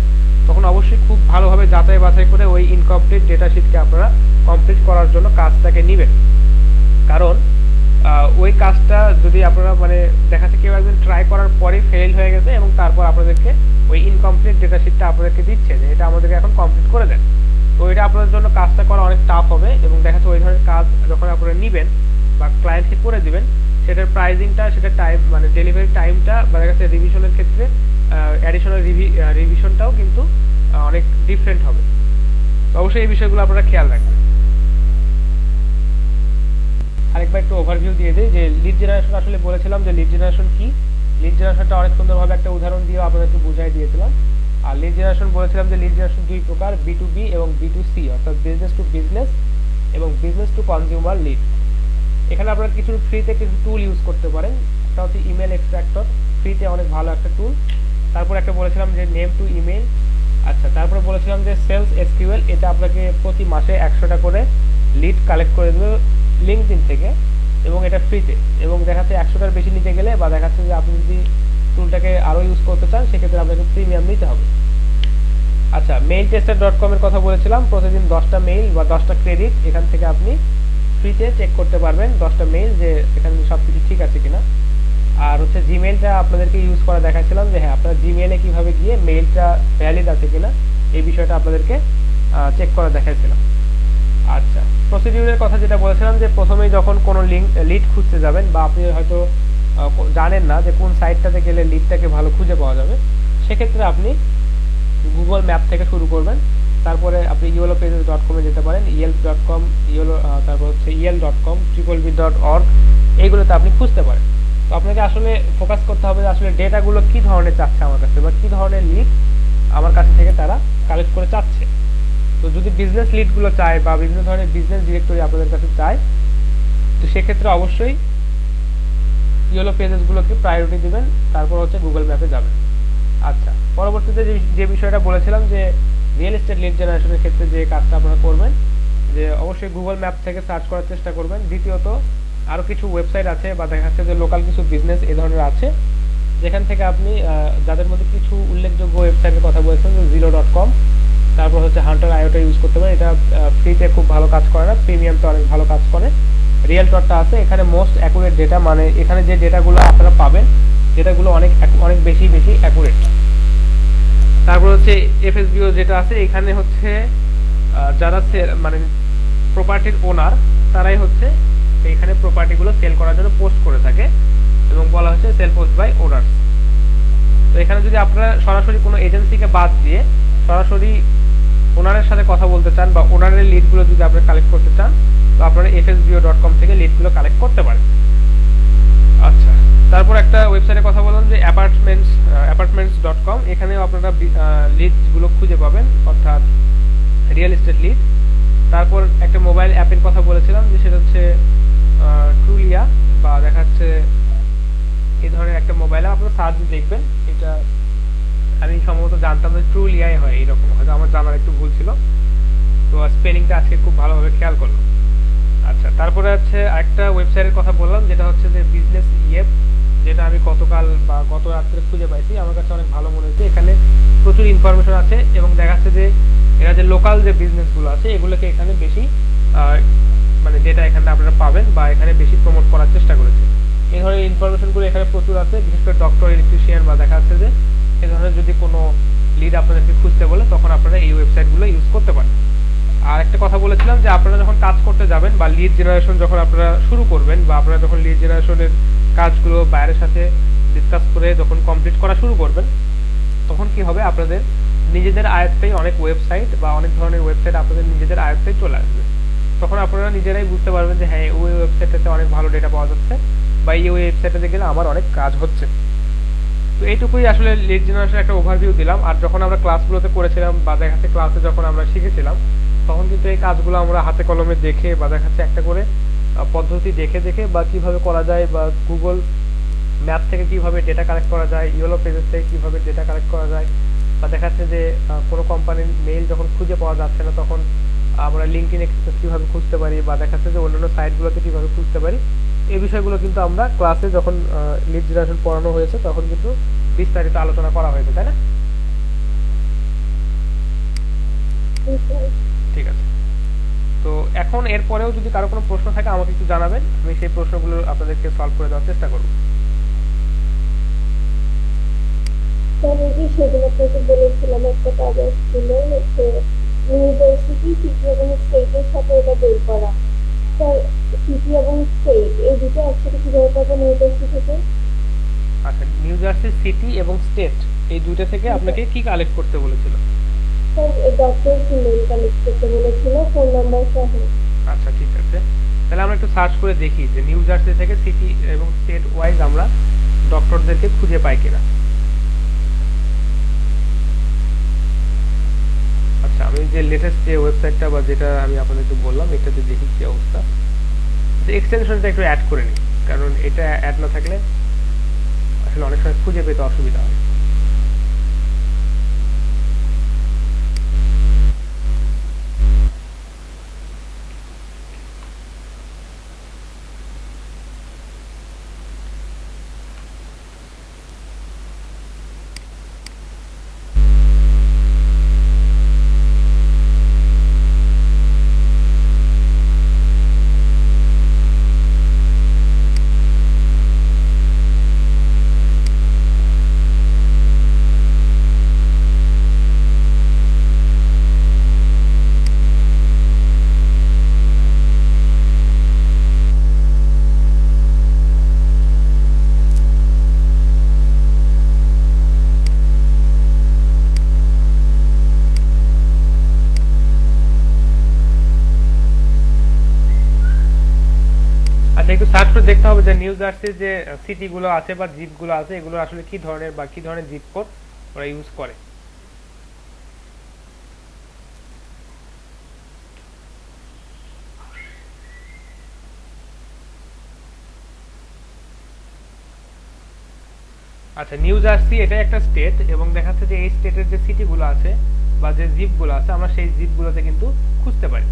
তখন অবশ্যই খুব ভালোভাবে যাচাই বাছাই করে ওই ইনকমপ্লিট ডেটা শিটকে আপনারা কমপ্লিট করার জন্য কাজটাকে নেবেন। কারণ ওই কাজটা যদি আপনারা মানে দেখা যাচ্ছে কেউ একজন ট্রাই করার পরেই ফেল হয়ে গেছে এবং তারপর আপনাদেরকে ওই ইনকমপ্লিট ডেটা শিটটা আপনাদেরকে দিচ্ছে যে এটা আমাদেরকে এখন কমপ্লিট করে দেন, তো এটা আপনাদের জন্য কাজটা করা অনেক টাফ হবে। এবং দেখা যাচ্ছে ওই ধরনের কাজ যখন আপনারা নেবেন বা ক্লায়েন্টকে করে দিবেন সেটার প্রাইসিংটা, সেটার টাইম মানে ডেলিভারি টাইমটা বা দেখা যাচ্ছে রিভিশনের ক্ষেত্রে অ্যাডিশনাল রিভিশনটাও কিন্তু অনেক ডিফারেন্ট হবে। তো অবশ্যই এই বিষয়গুলো আপনারা খেয়াল রাখবেন। আরেকবার একটু ওভারভিউ দিয়ে দিই যে লিড জেনারেশন আসলে বলেছিলাম যে লিড জেনারেশন কি, লিড জেনারেশনটা অনেক সুন্দরভাবে একটা উদাহরণ দিয়ে আপনাদেরকে বুঝাই দিয়েছিলাম। আর লিড জেনারেশন বলেছিলাম যে লিড জেনারেশন দুই প্রকার, B2B এবং B2C, অর্থাৎ বিজনেস টু বিজনেস এবং বিজনেস টু কনজিউমার লিড। এখানে আপনারা কিছু ফ্রিতে কিছু টুল ইউজ করতে পারেন। একটা হচ্ছে ইমেল এক্সট্রাক্টর, ফ্রিতে অনেক ভালো একটা টুল। তারপর একটা বলেছিলাম যে নেম টু ইমেল। আচ্ছা, তারপরে বলেছিলাম যে সেলস SQL, এটা আপনাকে প্রতি মাসে 100টা করে লিড কালেক্ট করে দেবে লিঙ্কডইন থেকে এবং এটা ফ্রিতে। এবং দেখাচ্ছে 100টার বেশি নিতে গেলে বা দেখাচ্ছে যে আপনি যদি টুলটাকে আরও ইউজ করতে চান সেক্ষেত্রে আপনাকে প্রিমিয়াম নিতে হবে। আচ্ছা, mailtester.com এর কথা বলেছিলাম, প্রতিদিন 10টা মেইল বা 10টা ক্রেডিট এখান থেকে আপনি ফ্রিতে চেক করতে পারবেন 10টা মেইল যে এখানে সব কিছু ঠিক আছে কিনা। আর হচ্ছে জিমেইলটা আপনাদেরকে ইউজ করা দেখাচ্ছিলাম যে হ্যাঁ আপনার জিমেইলে কিভাবে গিয়ে মেইলটা ভ্যালিড আছে কিনা এই বিষয়টা আপনাদেরকে চেক করা দেখাচ্ছিলাম। আচ্ছা, প্রসিডিউরের কথা যেটা বলেছিলাম যে প্রথমেই যখন কোনো লিড খুঁজতে যাবেন বা আপনি হয়তো জানেন না যে কোন সাইটটাতে গেলে লিডটাকে ভালো খুঁজে পাওয়া যাবে, সেক্ষেত্রে আপনি গুগল ম্যাপ থেকে শুরু করবেন। তারপরে আপনি yellowpages.com এ যেতে পারেন, yelp.com, তারপর হচ্ছে el.com, www.org, এইগুলোতে আপনি খুঁজতে পারেন। তো আপনাকে আসলে ফোকাস করতে হবে যে আসলে ডেটাগুলো কী ধরনের চাচ্ছে আমার কাছে বা কী ধরনের লিড আমার কাছ থেকে তারা কালেক্ট করে চাচ্ছে। তো যদি বিজনেস লিডগুলো চায় বা বিভিন্ন ধরনের বিজনেস ডিরেক্টরি আপনাদের কাছে চায়, তো সেক্ষেত্রে অবশ্যই ইয়েলো পেজেসগুলোকে প্রায়োরিটি দিবেন, তারপর হচ্ছে গুগল ম্যাপে যাবেন। আচ্ছা, পরবর্তীতে যে বিষয়টা বলেছিলাম যে রিয়েল এস্টেট লিড জেনারেশনের ক্ষেত্রে যে কাজটা আপনারা করবেন যে অবশ্যই গুগল ম্যাপ থেকে সার্চ করার চেষ্টা করবেন। দ্বিতীয়ত আরও কিছু ওয়েবসাইট আছে বা দেখা যাচ্ছে যে লোকাল কিছু বিজনেস এ ধরনের আছে যেখান থেকে আপনি যাদের মধ্যে কিছু উল্লেখযোগ্য ওয়েবসাইটের কথা বলেছেন যে zillow.com, তারপর হচ্ছে হান্টার আইওটা ইউজ করতে পারেন, এটা ফ্রিতে খুব ভালো কাজ করে না, প্রিমিয়ামটা অনেক ভালো কাজ করে। রিয়েলটরটা আছে, এখানে মোস্ট অ্যাকুরেট ডেটা, মানে এখানে যে ডেটাগুলো আপনারা পাবেন ডেটাগুলো অনেক বেশি অ্যাকুরেট। তারপর হচ্ছে FSBO যেটা আছে, এখানে হচ্ছে যারা মানে প্রপার্টির ওনার তারাই হচ্ছে এইখানে প্রপার্টিগুলো সেল করার জন্য পোস্ট করে থাকে এবং বলা হচ্ছে সেল পোস্ট বাই ওনার্স। তো এখানে যদি আপনারা সরাসরি কোনো এজেন্সিকে বাদ দিয়ে সরাসরি ওনারের সাথে কথা বলতে চান বা ওনারের লিডগুলো যদি আপনারা কালেক্ট করতে চান, তো আপনারা fsbo.com থেকে লিডগুলো কালেক্ট করতে পারেন। আচ্ছা, তারপর একটা ওয়েবসাইটের কথা বললাম যে apartments.com, এখানেও আপনারা লিডগুলো খুঁজে পাবেন, অর্থাৎ রিয়েল এস্টেট লিড। তারপর একটা মোবাইল অ্যাপের কথা বলেছিলাম যে সেটা হচ্ছে ট্রুলিয়া, বা দেখাচ্ছে এই ধরনের একটা মোবাইল অ্যাপ, আপনারা সার্চ দেখবেন। এটা আমি সম্ভবত জানতাম যে ট্রুলিয়াই হয় এইরকম, হয়তো আমার জানার একটু ভুল ছিল, তো স্পেলিংটা আজকে খুব ভালোভাবে খেয়াল করলাম। আচ্ছা, তারপরে হচ্ছে আরেকটা ওয়েবসাইটের কথা বললাম যেটা হচ্ছে যে বিজনেস ইয়েপ, যেটা আমি গতকাল বা গত রাত্রে খুঁজে পাইছি, আমার কাছে অনেক ভালো মনে হয়েছে। এখানে প্রচুর ইনফরমেশন আছে এবং দেখা যাচ্ছে যে এরা যে লোকাল যে বিজনেসগুলো আছে এগুলোকে এখানে বেশি মানে যেটা এখানে আপনারা পাবেন বা এখানে বেশি প্রমোট করার চেষ্টা করেছে। এই ধরনের ইনফরমেশনগুলো এখানে প্রচুর আছে, বিশেষ করে ডক্টর, ইলেকট্রিশিয়ান বা দেখা যাচ্ছে যে এই ধরনের যদি কোনো লিড আপনাদেরকে খুঁজতে বলে তখন আপনারা এই ওয়েবসাইটগুলো ইউজ করতে পারেন। আর একটা কথা বলেছিলাম যে আপনারা যখন কাজ করতে যাবেন বা লিড জেনারেশন যখন আপনারা শুরু করবেন বা আপনারা যখন লিড জেনারেশনের কাজগুলো বাইরের সাথে ডিসকাস করে যখন কমপ্লিট করা শুরু করবেন, তখন কি হবে, আপনাদের নিজেদের আয়ত্তেই অনেক ওয়েবসাইট বা অনেক ধরনের ওয়েবসাইট আপনাদের নিজেদের আয়ত্তেই চলে আসবে। তখন আপনারা নিজেরাই বুঝতে পারবেন যে হ্যাঁ ওই ওয়েবসাইটটাতে অনেক ভালো ডেটা পাওয়া যাচ্ছে বা এই ওয়েবসাইটটাতে গেলে আমার অনেক কাজ হচ্ছে। তো এইটুকুই আসলে লিড জেনারেশনের একটা ওভারভিউ দিলাম। আর যখন আমরা ক্লাসগুলোতে করেছিলাম বা দেখা যাচ্ছে ক্লাসে যখন আমরা শিখেছিলাম তখন কিন্তু এই কাজগুলো আমরা হাতে কলমে দেখে বা দেখা যাচ্ছে একটা করে পদ্ধতি দেখে বা কিভাবে করা যায় বা গুগল ম্যাপ থেকে কিভাবে ডেটা কালেক্ট করা যায়, ইয়েলো পেজেস থেকে কিভাবে ডেটা কালেক্ট করা যায়, বা দেখা যাচ্ছে যে কোনো কোম্পানির মেইল যখন খুঁজে পাওয়া যাচ্ছে না তখন আমরা লিঙ্কডইনে কিভাবে খুঁজতে পারি বা দেখা যাচ্ছে যে অন্যান্য সাইটগুলোতে কিভাবে খুঁজতে পারি, এই বিষয়গুলো কিন্তু আমরা ক্লাসে যখন লিড জেনারেশন পড়ানো হয়েছে তখন কিন্তু বিস্তারিত আলোচনা করা হয়েছে, তাই না? ঠিক আছে। তো এখন এরপরেও যদি কারো কোনো প্রশ্ন থাকে আমাকে একটু জানাবেন, আমি সেই প্রশ্নগুলো আপনাদেরকে সলভ করে দেওয়ার চেষ্টা করব। স্যার এই যে সেদিন আপনাকে বলেছিলাম একটা কাজ আসছিল হচ্ছে ইউনিভার্সিটি, সিটি এবং স্টেটের সাথে এটা বের করা। স্যার সিটি এবং স্টেট এই দুটো একসাথে কিভাবে পাবো ইউনিভার্সিটি থেকে? আচ্ছা, নিউ জার্সি সিটি এবং স্টেট এই দুইটা থেকে আপনাকে কি কালেক্ট করতে বলেছিল? স্যার ডক্টর ইমেল কালেক্ট করতে বলেছিল, ফোন নাম্বার সহ। আচ্ছা ঠিক আছে, তাহলে আমরা একটু সার্চ করে দেখি যে নিউ জার্সি থেকে সিটি এবং স্টেট ওয়াইজ আমরা ডক্টরদেরকে খুঁজে পাই কিনা। আচ্ছা, আমি যে লেটেস্ট যে ওয়েবসাইটটা বা যেটা আমি আপনাদেরকে বললাম এটাতে দেখি কি অবস্থা। এক্সটেনশনটা একটু অ্যাড করে নিই, কারণ এটা অ্যাড না থাকলে আসলে অনেক সময় খুঁজে পেতে অসুবিধা হয়। আচ্ছা, একটু সার্চ করে দেখতে হবে যে নিউ জার্সির যে সিটি গুলো আছে বা জিপ গুলো আছে এগুলো আসলে কি ধরনের বা কি ধরনের জিপ কোড ওরা ইউজ করে। আচ্ছা, নিউ জার্সি এটা একটা স্টেট এবং দেখা যাচ্ছে যে এই স্টেটের যে সিটি গুলো আছে বা যে জিপ গুলো আছে আমরা সেই জিপ গুলোতে কিন্তু খুঁজতে পারি।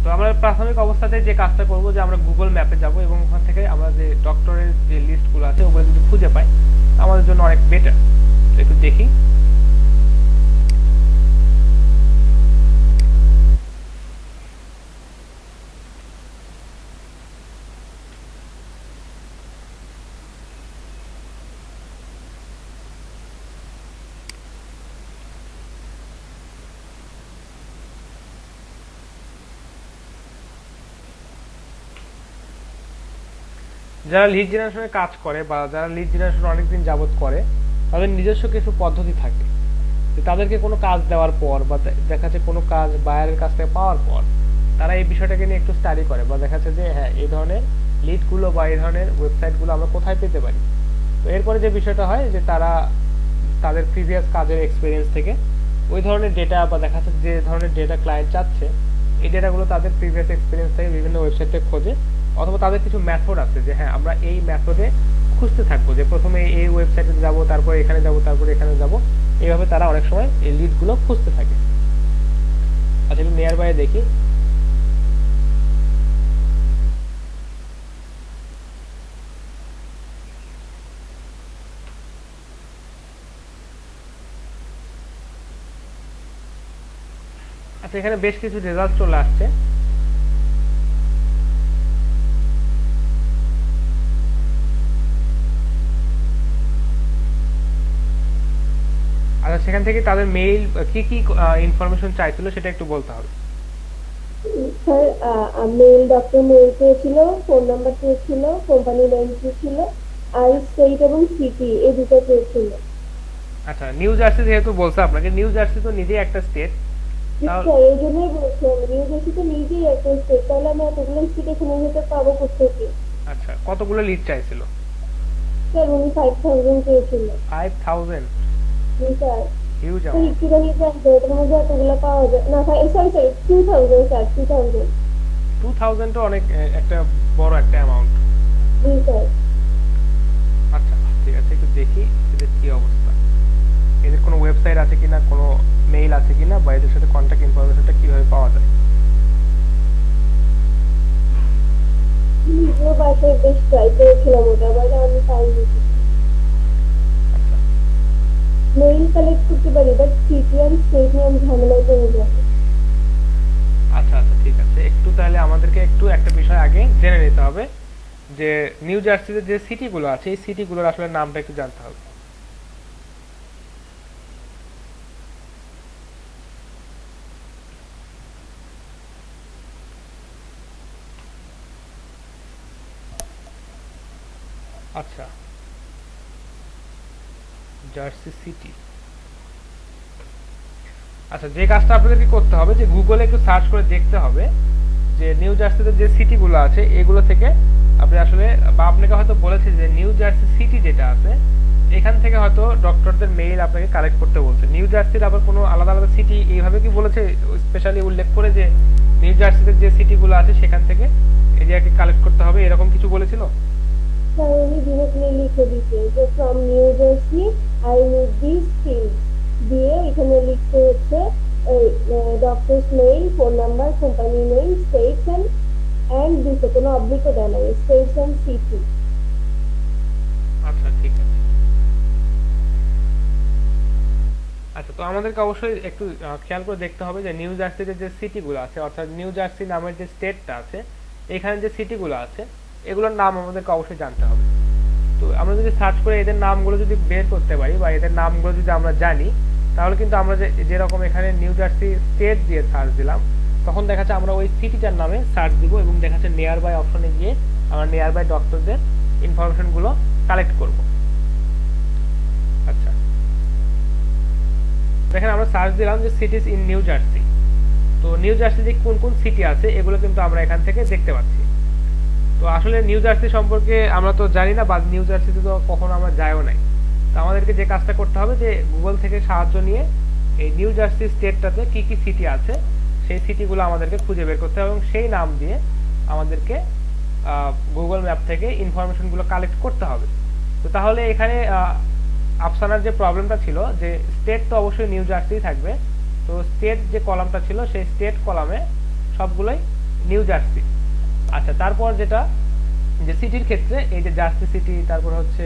তো আমরা প্রাথমিক অবস্থাতে যে কাজটা করব যে আমরা গুগল ম্যাপে যাব এবং ওখান থেকে আমরা যে ডক্টরের যে লিস্টগুলো আছে ওগুলো যদি খুঁজে পাই আমাদের জন্য অনেক বেটার। একটু দেখি। যারা লিড জেনারেশনে কাজ করে বা যারা লিড জেনারেশন অনেকদিন যাবত করে তাদের নিজস্ব কিছু পদ্ধতি থাকে যে তাদেরকে কোনো কাজ দেওয়ার পর বা দেখা যাচ্ছে কোনো কাজ বায়ারের কাছ থেকে পাওয়ার পর তারা এই বিষয়টাকে নিয়ে একটু স্টাডি করে বা দেখা যাচ্ছে যে হ্যাঁ এই ধরনের লিডগুলো বা এই ধরনের ওয়েবসাইটগুলো আমরা কোথায় পেতে পারি। তো এরপরে যে বিষয়টা হয় যে তারা তাদের প্রিভিয়াস কাজের এক্সপিরিয়েন্স থেকে ওই ধরনের ডেটা বা দেখা যাচ্ছে যে ধরনের ডেটা ক্লায়েন্ট চাচ্ছে এই ডেটাগুলো তাদের প্রিভিয়াস এক্সপিরিয়েন্স থেকে বিভিন্ন ওয়েবসাইটে খোঁজে, অথবা তাদের কিছু মেথড আছে যে হ্যাঁ আমরা এই মেথডে খুঁজতে থাকবো যে প্রথমে এই ওয়েবসাইটে যাব, তারপরে এখানে যাব, তারপরে এখানে যাব, এইভাবে তারা অনেক সময় এই লিডগুলো খুঁজতে থাকে। আচ্ছা, একটু নিয়ার বাই দেখি। আচ্ছা, এখানে বেশ কিছু রেজাল্ট চলে আসছে। আচ্ছা, সেখান থেকে তাদের মেইল কি কি ইনফরমেশন চাইছিল সেটা একটু বলতে হবে। স্যার মেল ডক্টর মেল চেয়েছিল, ফোন নাম্বার চেয়েছিল, কোম্পানি নেম চেয়েছিল, আর স্টেট এবং সিটি এই দুটো চেয়েছিল। আচ্ছা, নিউ জার্সি যেহেতু বলছে আপনাকে, নিউ জার্সি তো নিজেই একটা স্টেট। স্যার এই জন্যই বলছি আমি, নিউ জার্সি তো নিজেই একটা স্টেট, তাহলে আমি এতগুলো স্টেট এখানে যেতে পাবো কোথেকে? আচ্ছা, কতগুলো লিড চাইছিল? স্যার উনি 5000 চেয়েছিল। 5000? জি স্যার। Huge sir amount. একটুখানি জানতে এটার মধ্যে এতগুলো পাওয়া যায় না? Sorry sorry 2000 sir, 2000। 2000 তো অনেক একটা বড় একটা অ্যামাউন্ট। জি স্যার। আচ্ছা ঠিক আছে, একটু দেখি এদের কি অবস্থা, এদের কোনো ওয়েবসাইট আছে কিনা, কোনো মেইল আছে কিনা, বা এদের সাথে কন্ট্যাক্ট ইনফরমেশনটা কিভাবে পাওয়া যায়। নিজেও বাসায় বেশ ট্রাই করেছিলাম ওটা, বাট আমি পাইনি। আচ্ছা মেইল কালেক্ট করতে পারি, বাট সিটি আর স্টেট নিয়ে আমি ঝামেলায় পড়ে যাবো। আচ্ছা আচ্ছা ঠিক আছে, একটু তাহলে আমাদেরকে একটু একটা বিষয় আগে জেনে নিতে হবে যে নিউ জার্সিতে যে সিটিগুলো আছে এই সিটিগুলোর আসলে নামটা একটু জানতে হবে। আচ্ছা জার্সি সিটি, আচ্ছা যে কাজটা আপনাদেরকে করতে হবে যে গুগলে একটু সার্চ করে দেখতে হবে যে নিউ জার্সিতে যে সিটিগুলো আছে এগুলো থেকে আপনি আসলে, বা আপনাকে হয়তো বলেছে যে নিউ জার্সি সিটি যেটা আছে এখান থেকে হয়তো ডক্টরদের মেইল আপনাকে কালেক্ট করতে বলছে। নিউ জার্সির আবার কোনো আলাদা আলাদা সিটি এইভাবে কি বলেছে স্পেশালি উল্লেখ করে যে নিউ জার্সিতে যে সিটিগুলো আছে সেখান থেকে এরিয়াকে কালেক্ট করতে হবে, এরকম কিছু বলেছিল? স্যার উনি ডিরেক্টলি লিখে দিচ্ছে যে from New Jersey I need this field দিয়ে এখানে লিখতে হচ্ছে doctors mail, phone number, company name, states and দিছে, কোনো অবলিকও দেয় নাই, স্টেটস এন্ড সিটি। আচ্ছা ঠিক আছে। আচ্ছা তো আমাদেরকে অবশ্যই একটু খেয়াল করে দেখতে হবে যে নিউ জার্সিতে যে সিটিগুলো আছে অর্থাৎ নিউ জার্সি নামের যে স্টেটটা আছে এখানে যে সিটিগুলো আছে এগুলোর নাম আমাদেরকে অবশ্যই জানতে হবে। তো আমরা যদি সার্চ করে এদের নামগুলো যদি বের করতে পারি বা এদের নামগুলো যদি আমরা জানি তাহলে কিন্তু আমরা যেরকম এখানে নিউ জার্সি স্টেট দিয়ে সার্চ দিলাম তখন দেখা যাচ্ছে আমরা ওই সিটিটার নামে সার্চ দিব এবং দেখা যাচ্ছে নিয়ার বাই অপশনে গিয়ে আমরা নিয়ার বাই ডক্টরদের ইনফরমেশনগুলো কালেক্ট করব। আচ্ছা দেখেন আমরা সার্চ দিলাম যে সিটিজ ইন নিউ জার্সি, তো নিউ জার্সিতে কোন কোন সিটি আছে এগুলো কিন্তু আমরা এখান থেকে দেখতে পাচ্ছি। তো আসলে নিউ জার্সি সম্পর্কে আমরা তো জানি না বা নিউ জার্সিতে তো কখনো আমরা যাইও নাই, তো আমাদেরকে যে কাজটা করতে হবে যে গুগল থেকে সাহায্য নিয়ে এই নিউ জার্সি স্টেটটাতে কি কি সিটি আছে সেই সিটিগুলো আমাদেরকে খুঁজে বের করতে হবে এবং সেই নাম দিয়ে আমাদেরকে গুগল ম্যাপ থেকে ইনফরমেশনগুলো কালেক্ট করতে হবে। তো তাহলে এখানে আফসানার যে প্রবলেমটা ছিল যে স্টেট তো অবশ্যই নিউ জার্সি থাকবে, তো স্টেট যে কলামটা ছিল সেই স্টেট কলামে সবগুলোই নিউ জার্সি। আচ্ছা তারপর যেটা যে সিটির ক্ষেত্রে এই যে জার্সি সিটি, তারপর হচ্ছে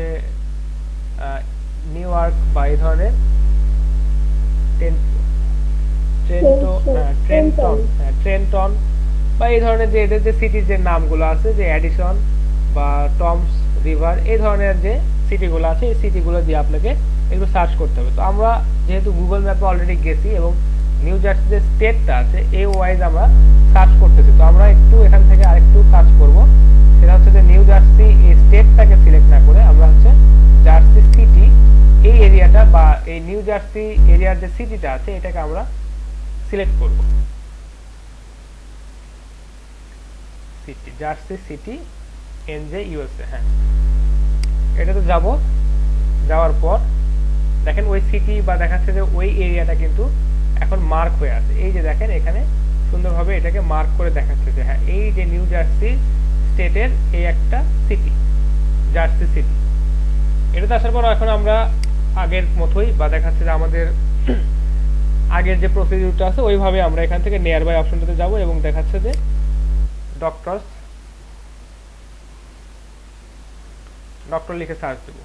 নিউ ইয়র্ক বা এই ধরনের ট্রেন্টন বা এই ধরনের যে এদের যে সিটির যে নামগুলো আছে যে অ্যাডিসন বা টমস রিভার এই ধরনের যে সিটিগুলো আছে এই সিটিগুলো দিয়ে আপনাকে এগুলো সার্চ করতে হবে। তো আমরা যেহেতু গুগল ম্যাপে অলরেডি গেছি এবং নিউ জার্সি যে স্টেটটা আছে এই ওয়াইজ আমরা সার্চ করতেছি, তো আমরা একটু এখান থেকে আরেকটু কাজ করব, সেটা হচ্ছে যে নিউ জার্সি এই স্টেটটাকে সিলেক্ট না করে আমরা হচ্ছে জার্সি সিটি এই এরিয়াটা বা এই নিউ জার্সি এরিয়ার যে সিটিটা আছে এটাকে আমরা সিলেক্ট করব। City jersey city NJ USA, হ্যাঁ এটাতে যাব। যাওয়ার পর দেখেন ওই সিটি বা দেখাচ্ছে যে ওই এরিয়াটা কিন্তু এখন মার্ক হয়ে আছে, এই যে দেখেন এখানে সুন্দরভাবে এটাকে মার্ক করে দেখাচ্ছে যে হ্যাঁ এই যে নিউ জার্সি স্টেটের এই একটা সিটি জার্সি সিটি। এটাতে আসার পর এখন আমরা আগের মতোই বা দেখাচ্ছে যে আমাদের আগের যে প্রসিডিউরটা আছে ওইভাবে আমরা এখান থেকে নিয়ার বাই অপশনটাতে যাব এবং দেখাচ্ছে যে ডক্টর লিখে সার্চ দেবো।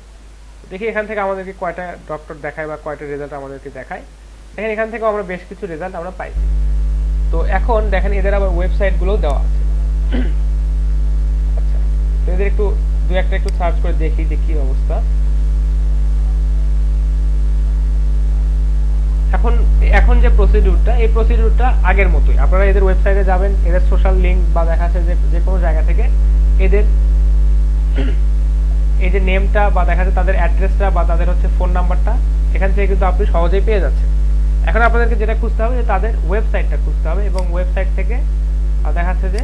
দেখি এখান থেকে আমাদেরকে কয়টা ডক্টর দেখায় বা কয়টা রেজাল্ট আমাদেরকে দেখায়। দেখেন এখান থেকে আমরা বেশ কিছু রেজাল্ট আমরা পাইছি। তো এখন দেখেন এদের আবার ওয়েবসাইট গুলোও দেওয়া আছে। আচ্ছা তো এদের একটু দু একটা একটু সার্চ করে দেখি যে কি অবস্থা। এখন যে প্রসিডিউরটা এই প্রসিডিউরটা আগের মতোই, আপনারা এদের ওয়েবসাইটে যাবেন, এদের সোশ্যাল লিংক বা দেখা যাচ্ছে যে কোনো জায়গা থেকে এদের এই যে নেমটা বা দেখা যাচ্ছে তাদের অ্যাড্রেসটা বা তাদের হচ্ছে ফোন নাম্বারটা এখান থেকে কিন্তু আপনি সহজেই পেয়ে যাচ্ছেন। এখন আপনাদেরকে যেটা খুঁজতে হবে যে তাদের ওয়েবসাইটটা খুঁজতে হবে এবং ওয়েবসাইট থেকে দেখা যাচ্ছে যে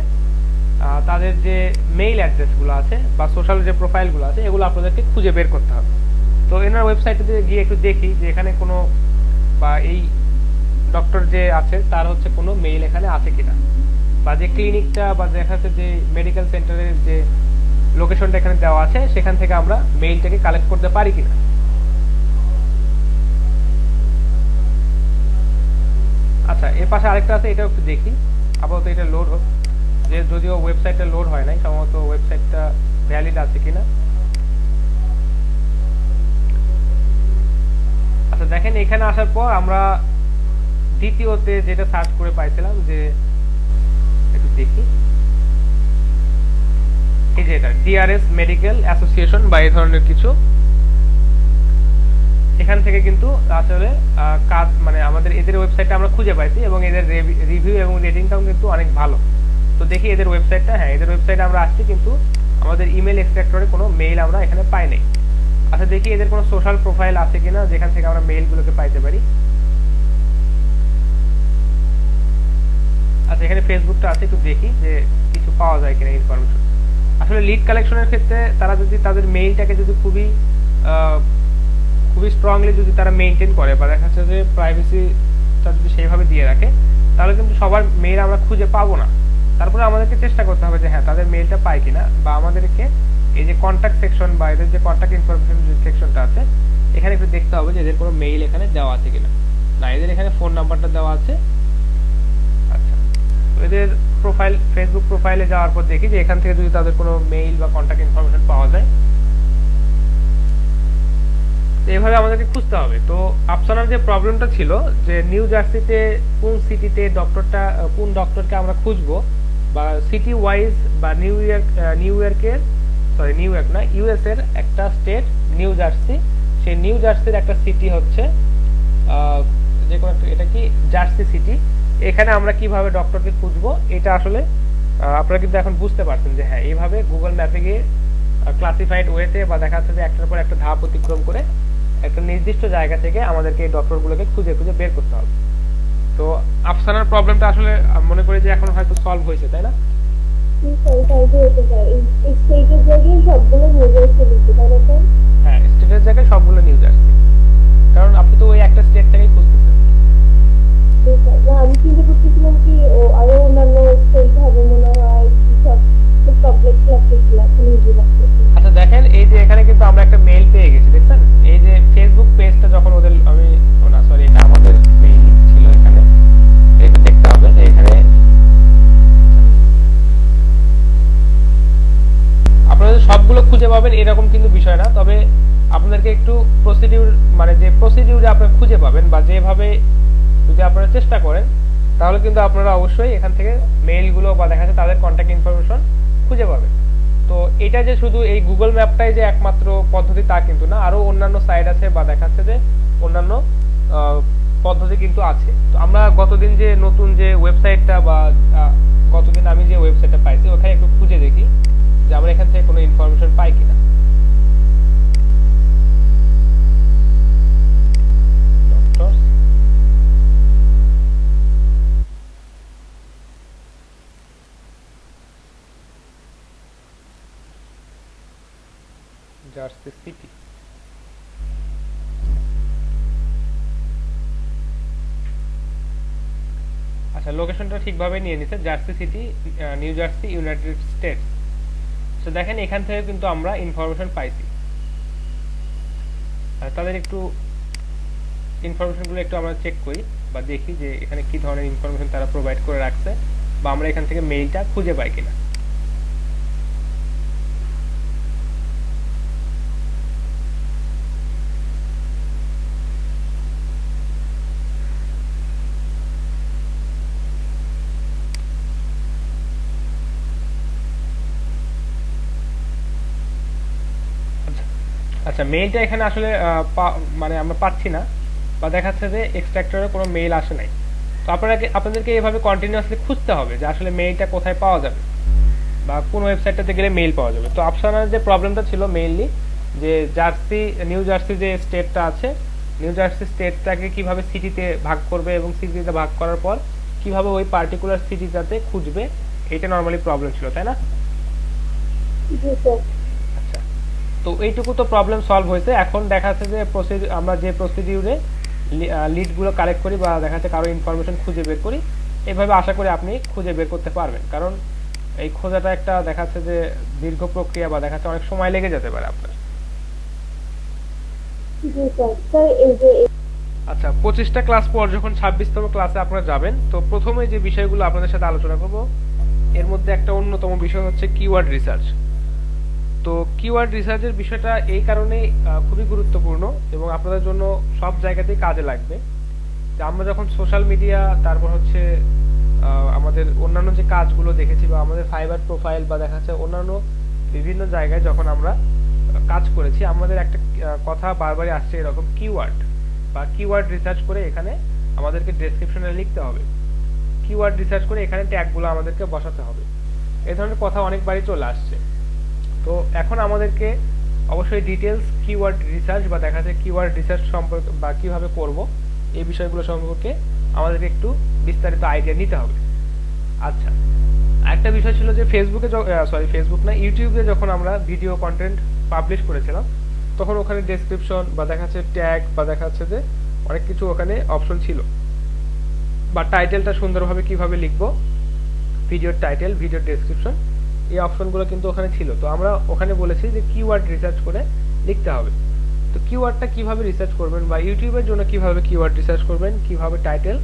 তাদের যে মেইল অ্যাড্রেসগুলো আছে বা সোশ্যাল যে প্রোফাইলগুলো আছে এগুলো আপনাদেরকে খুঁজে বের করতে হবে। তো এনার ওয়েবসাইটে গিয়ে একটু দেখি যে এখানে কোনো বা এই ডক্টর যে আছে তার হচ্ছে কোনো মেইল এখানে আছে কিনা, বা যে ক্লিনিকটা বা দেখা যাচ্ছে যে মেডিকেল সেন্টারের যে লোকেশনটা এখানে দেওয়া আছে সেখান থেকে আমরা মেইলটাকে কালেক্ট করতে পারি কিনা। আচ্ছা এর পাশে আরেকটা আছে, এটা একটু দেখি, আপাতত এটা লোড হোক। যে যদিও ওয়েবসাইটটা লোড হয় নাই, সম্ভবত ওয়েবসাইটটা ভ্যালিড আছে কিনা। আচ্ছা দেখেন এখানে আসার পর আমরা দ্বিতীয়তে যেটা সার্চ করে পাইছিলাম, যে একটু দেখি, এই যে এটা ডিআরএস মেডিকেল অ্যাসোসিয়েশন বা এই ধরনের কিছু, এখান থেকে কিন্তু আসলে কাজ মানে আমাদের এদের ওয়েবসাইটটা আমরা খুঁজে পাইছি এবং এদের রিভিউ এবং রেটিংটাও কিন্তু অনেক ভালো। তো দেখি এদের ওয়েবসাইটটা, হ্যাঁ এদের ওয়েবসাইটে আমরা আসছি কিন্তু আমাদের ইমেল এক্সট্রাক্টরে কোনো মেইল আমরা এখানে পাই নাই। আচ্ছা দেখি এদের কোনো সোশ্যাল প্রোফাইল আছে কিনা যেখান থেকে আমরা মেইলগুলোকে পাইতে পারি। আচ্ছা এখানে ফেসবুকটা আছে, একটু দেখি যে কিছু পাওয়া যায় কিনা ইনফরমেশন। আসলে লিড কালেকশনের ক্ষেত্রে তারা যদি তাদের মেইলটাকে যদি খুবই স্ট্রংলি যদি তারা মেইনটেইন করে বা দেখা যাচ্ছে যে প্রাইভেসিটা যদি সেইভাবে দিয়ে রাখে, তাহলে কিন্তু সবার মেইল আমরা খুঁজে পাবো না। তারপরে আমাদেরকে চেষ্টা করতে হবে যে হ্যাঁ তাদের মেইলটা পাই কিনা, বা আমাদেরকে এই যে কন্ট্যাক্ট সেকশন বা এদের যে কন্ট্যাক্ট ইনফরমেশন যে সেকশনটা আছে এখানে একটু দেখতে হবে যে এদের কোনো মেইল এখানে দেওয়া আছে কিনা। না, এদের এখানে ফোন নাম্বারটা দেওয়া আছে। আচ্ছা, তো এদের প্রোফাইল, ফেসবুক প্রোফাইলে যাওয়ার পর দেখি যে এখান থেকে যদি তাদের কোনো মেইল বা কন্ট্যাক্ট ইনফরমেশন পাওয়া যায়, এইভাবে আমাদেরকে খুঁজতে হবে। তো আফসানার যে প্রবলেমটা ছিল যে নিউ জার্সিতে কোন সিটিতে ডক্টরটা, কোন ডক্টরকে আমরা খুঁজবো, বা সিটি ওয়াইজ বা নিউ ইয়র্ক না, ইউএস এর একটা স্টেট নিউ জার্সি, সেই নিউ জার্সির একটা সিটি হচ্ছে যে কোনো এটা কি জার্সি সিটি, এখানে আমরা কিভাবে ডক্টরকে খুঁজবো এটা আসলে আপনারা কিন্তু এখন বুঝতে পারছেন যে হ্যাঁ এইভাবে গুগল ম্যাপে গিয়ে ক্লাসিফাইড ওয়েতে বা দেখা যাচ্ছে যে একটার পর একটা ধাপ অতিক্রম করে একটা নির্দিষ্ট জায়গা থেকে আমাদেরকে এই ডক্টরগুলোকে খুঁজে খুঁজে বের করতে হবে। তো আফসানার প্রবলেমটা আসলে মনে করি যে এখন হয়তো সলভ হয়েছে, তাই না? স্টেটের জায়গায় সবগুলো নিয়ে যাচ্ছে লিখতে, তাই না স্যার? হ্যাঁ, স্টেটের জায়গায় সবগুলো নিউ জার্সি, কারণ আপনি তো ওই একটা স্টেট থেকেই খুঁজতেছেন। না, আমি চিন্তা করতেছিলাম কি ও আরো অন্যান্য স্টেট হবে মনে হয়, সব কমপ্লেক্স লাগতেছিল, এখন ইজি লাগতেছে। আচ্ছা দেখেন এই যে এখানে কিন্তু আমরা একটা মেইল পেয়ে গেছি, দেখছেন এই যে ফেসবুক পেজটা যখন ওদের এটা আমাদের মেইল ছিল, এখানে এটা দেখতে হবে যে এখানে আপনারা সবগুলো খুঁজে পাবেন এরকম কিন্তু বিষয় না, তবে আপনাদেরকে একটু প্রসিডিউর মানে যে প্রসিডিউরে আপনারা খুঁজে পাবেন বা যেভাবে যদি আপনারা চেষ্টা করেন তাহলে কিন্তু আপনারা অবশ্যই এখান থেকে মেইলগুলো বা দেখা যাচ্ছে তাদের কন্ট্যাক্ট ইনফরমেশন খুঁজে পাবেন। তো এটা যে শুধু এই গুগল ম্যাপটাই যে একমাত্র পদ্ধতি তা কিন্তু না, আরো অন্যান্য সাইট আছে বা দেখা যাচ্ছে যে অন্যান্য পদ্ধতি কিন্তু আছে। তো আমরা গতদিন যে নতুন যে ওয়েবসাইটটা বা গতদিন আমি যে ওয়েবসাইটটা পাইছি ওখানে একটু খুঁজে দেখি যে আমরা এখান থেকে কোনো ইনফরমেশন পাই কিনা। জার্সি সিটি, আচ্ছা লোকেশনটা ঠিকভাবে নিয়ে নিছে, jersey city, new jersey, United states. তো দেখেন এখান থেকে কিন্তু আমরা ইনফরমেশন পাইছি। তাদের একটু ইনফরমেশনগুলো একটু আমরা চেক করি বা দেখি যে এখানে কি ধরনের ইনফরমেশন তারা প্রোভাইড করে রাখছে বা আমরা এখান থেকে মেইলটা খুঁজে পাই কিনা। আচ্ছা মেইলটা এখানে আসলে মানে আমরা পাচ্ছি না বা দেখাচ্ছে যে এক্সট্রাক্টরে কোনো মেইল আসে নাই। তো আপনাদেরকে এইভাবে কন্টিনিউয়াসলি খুঁজতে হবে যে আসলে মেইলটা কোথায় পাওয়া যাবে বা কোন ওয়েবসাইটটাতে গেলে মেইল পাওয়া যাবে। তো আফসানার যে প্রবলেমটা ছিল মেইনলি যে নিউ জার্সি যে স্টেটটা আছে, নিউ জার্সি স্টেটটাকে কিভাবে সিটিতে ভাগ করবে এবং সিটিতে ভাগ করার পর কিভাবে ওই পার্টিকুলার সিটিটাতে খুঁজবে, এটা নরমালি প্রবলেম ছিল, তাই না? আচ্ছা, তো এইটুকু তো প্রবলেম সলভ হয়েছে। এখন দেখা যাচ্ছে যে আমরা যে প্রসিডিউরে লিডগুলো কালেক্ট করি বা দেখা যাচ্ছে কারো ইনফরমেশন খুঁজে বের করি, এইভাবে আশা করি আপনি খুঁজে বের করতে পারবেন, কারণ এই খোঁজাটা একটা দেখা যাচ্ছে যে দীর্ঘ প্রক্রিয়া বা দেখা যাচ্ছে অনেক সময় লেগে যেতে পারে আপনার। আচ্ছা 25টা ক্লাস পর যখন 26তম ক্লাসে আপনারা যাবেন, তো প্রথমে যে বিষয়গুলো আপনাদের সাথে আলোচনা করব এর মধ্যে একটা অন্যতম বিষয় হচ্ছে কিওয়ার্ড রিসার্চ। তো কিওয়ার্ড রিসার্চের বিষয়টা এই কারণেই খুবই গুরুত্বপূর্ণ এবং আপনাদের জন্য সব জায়গাতেই কাজে লাগবে। যে আমরা যখন সোশ্যাল মিডিয়া, তারপর হচ্ছে আমাদের অন্যান্য যে কাজগুলো দেখেছি বা আমাদের ফাইবার প্রোফাইল বা দেখা যাচ্ছে অন্যান্য বিভিন্ন জায়গায় যখন আমরা কাজ করেছি, আমাদের একটা কথা বারবারই আসছে এরকম কিওয়ার্ড বা কিওয়ার্ড রিসার্চ করে এখানে আমাদেরকে ডেসক্রিপশনে লিখতে হবে, কিওয়ার্ড রিসার্চ করে এখানে ট্যাগগুলো আমাদেরকে বসাতে হবে। এই ধরনের কথা অনেকবারই চলে আসছে। তো এখন আমাদেরকে অবশ্যই ডিটেলস কিওয়ার্ড রিসার্চ বা দেখা যায় কিওয়ার্ড রিসার্চ সম্পর্কে বা কিভাবে করব এই বিষয়গুলো সম্পর্কে আমাদেরকে একটু বিস্তারিত আইডিয়া নিতে হবে। আচ্ছা, একটা বিষয় ছিল যে ফেসবুক না, ইউটিউবে যখন আমরা ভিডিও কন্টেন্ট পাবলিশ করেছিলাম তখন ওখানে ডেসক্রিপশন বা দেখা যাচ্ছে ট্যাগ বা দেখা যাচ্ছে যে অনেক কিছু ওখানে অপশন ছিল, বা টাইটেলটা সুন্দরভাবে কিভাবে লিখবো, ভিডিওর টাইটেল, ভিডিওর ডেসক্রিপশন, এই অপশনগুলো কিন্তু ওখানে ছিল। তো আমরা ওখানে বলেছি যে কিওয়ার্ড রিসার্চ করে লিখতে হবে। তো কিওয়ার্ডটা কিভাবে রিসার্চ করবেন বা ইউটিউবের জন্য কিভাবে কিওয়ার্ড রিসার্চ করবেন, কিভাবে টাইটেল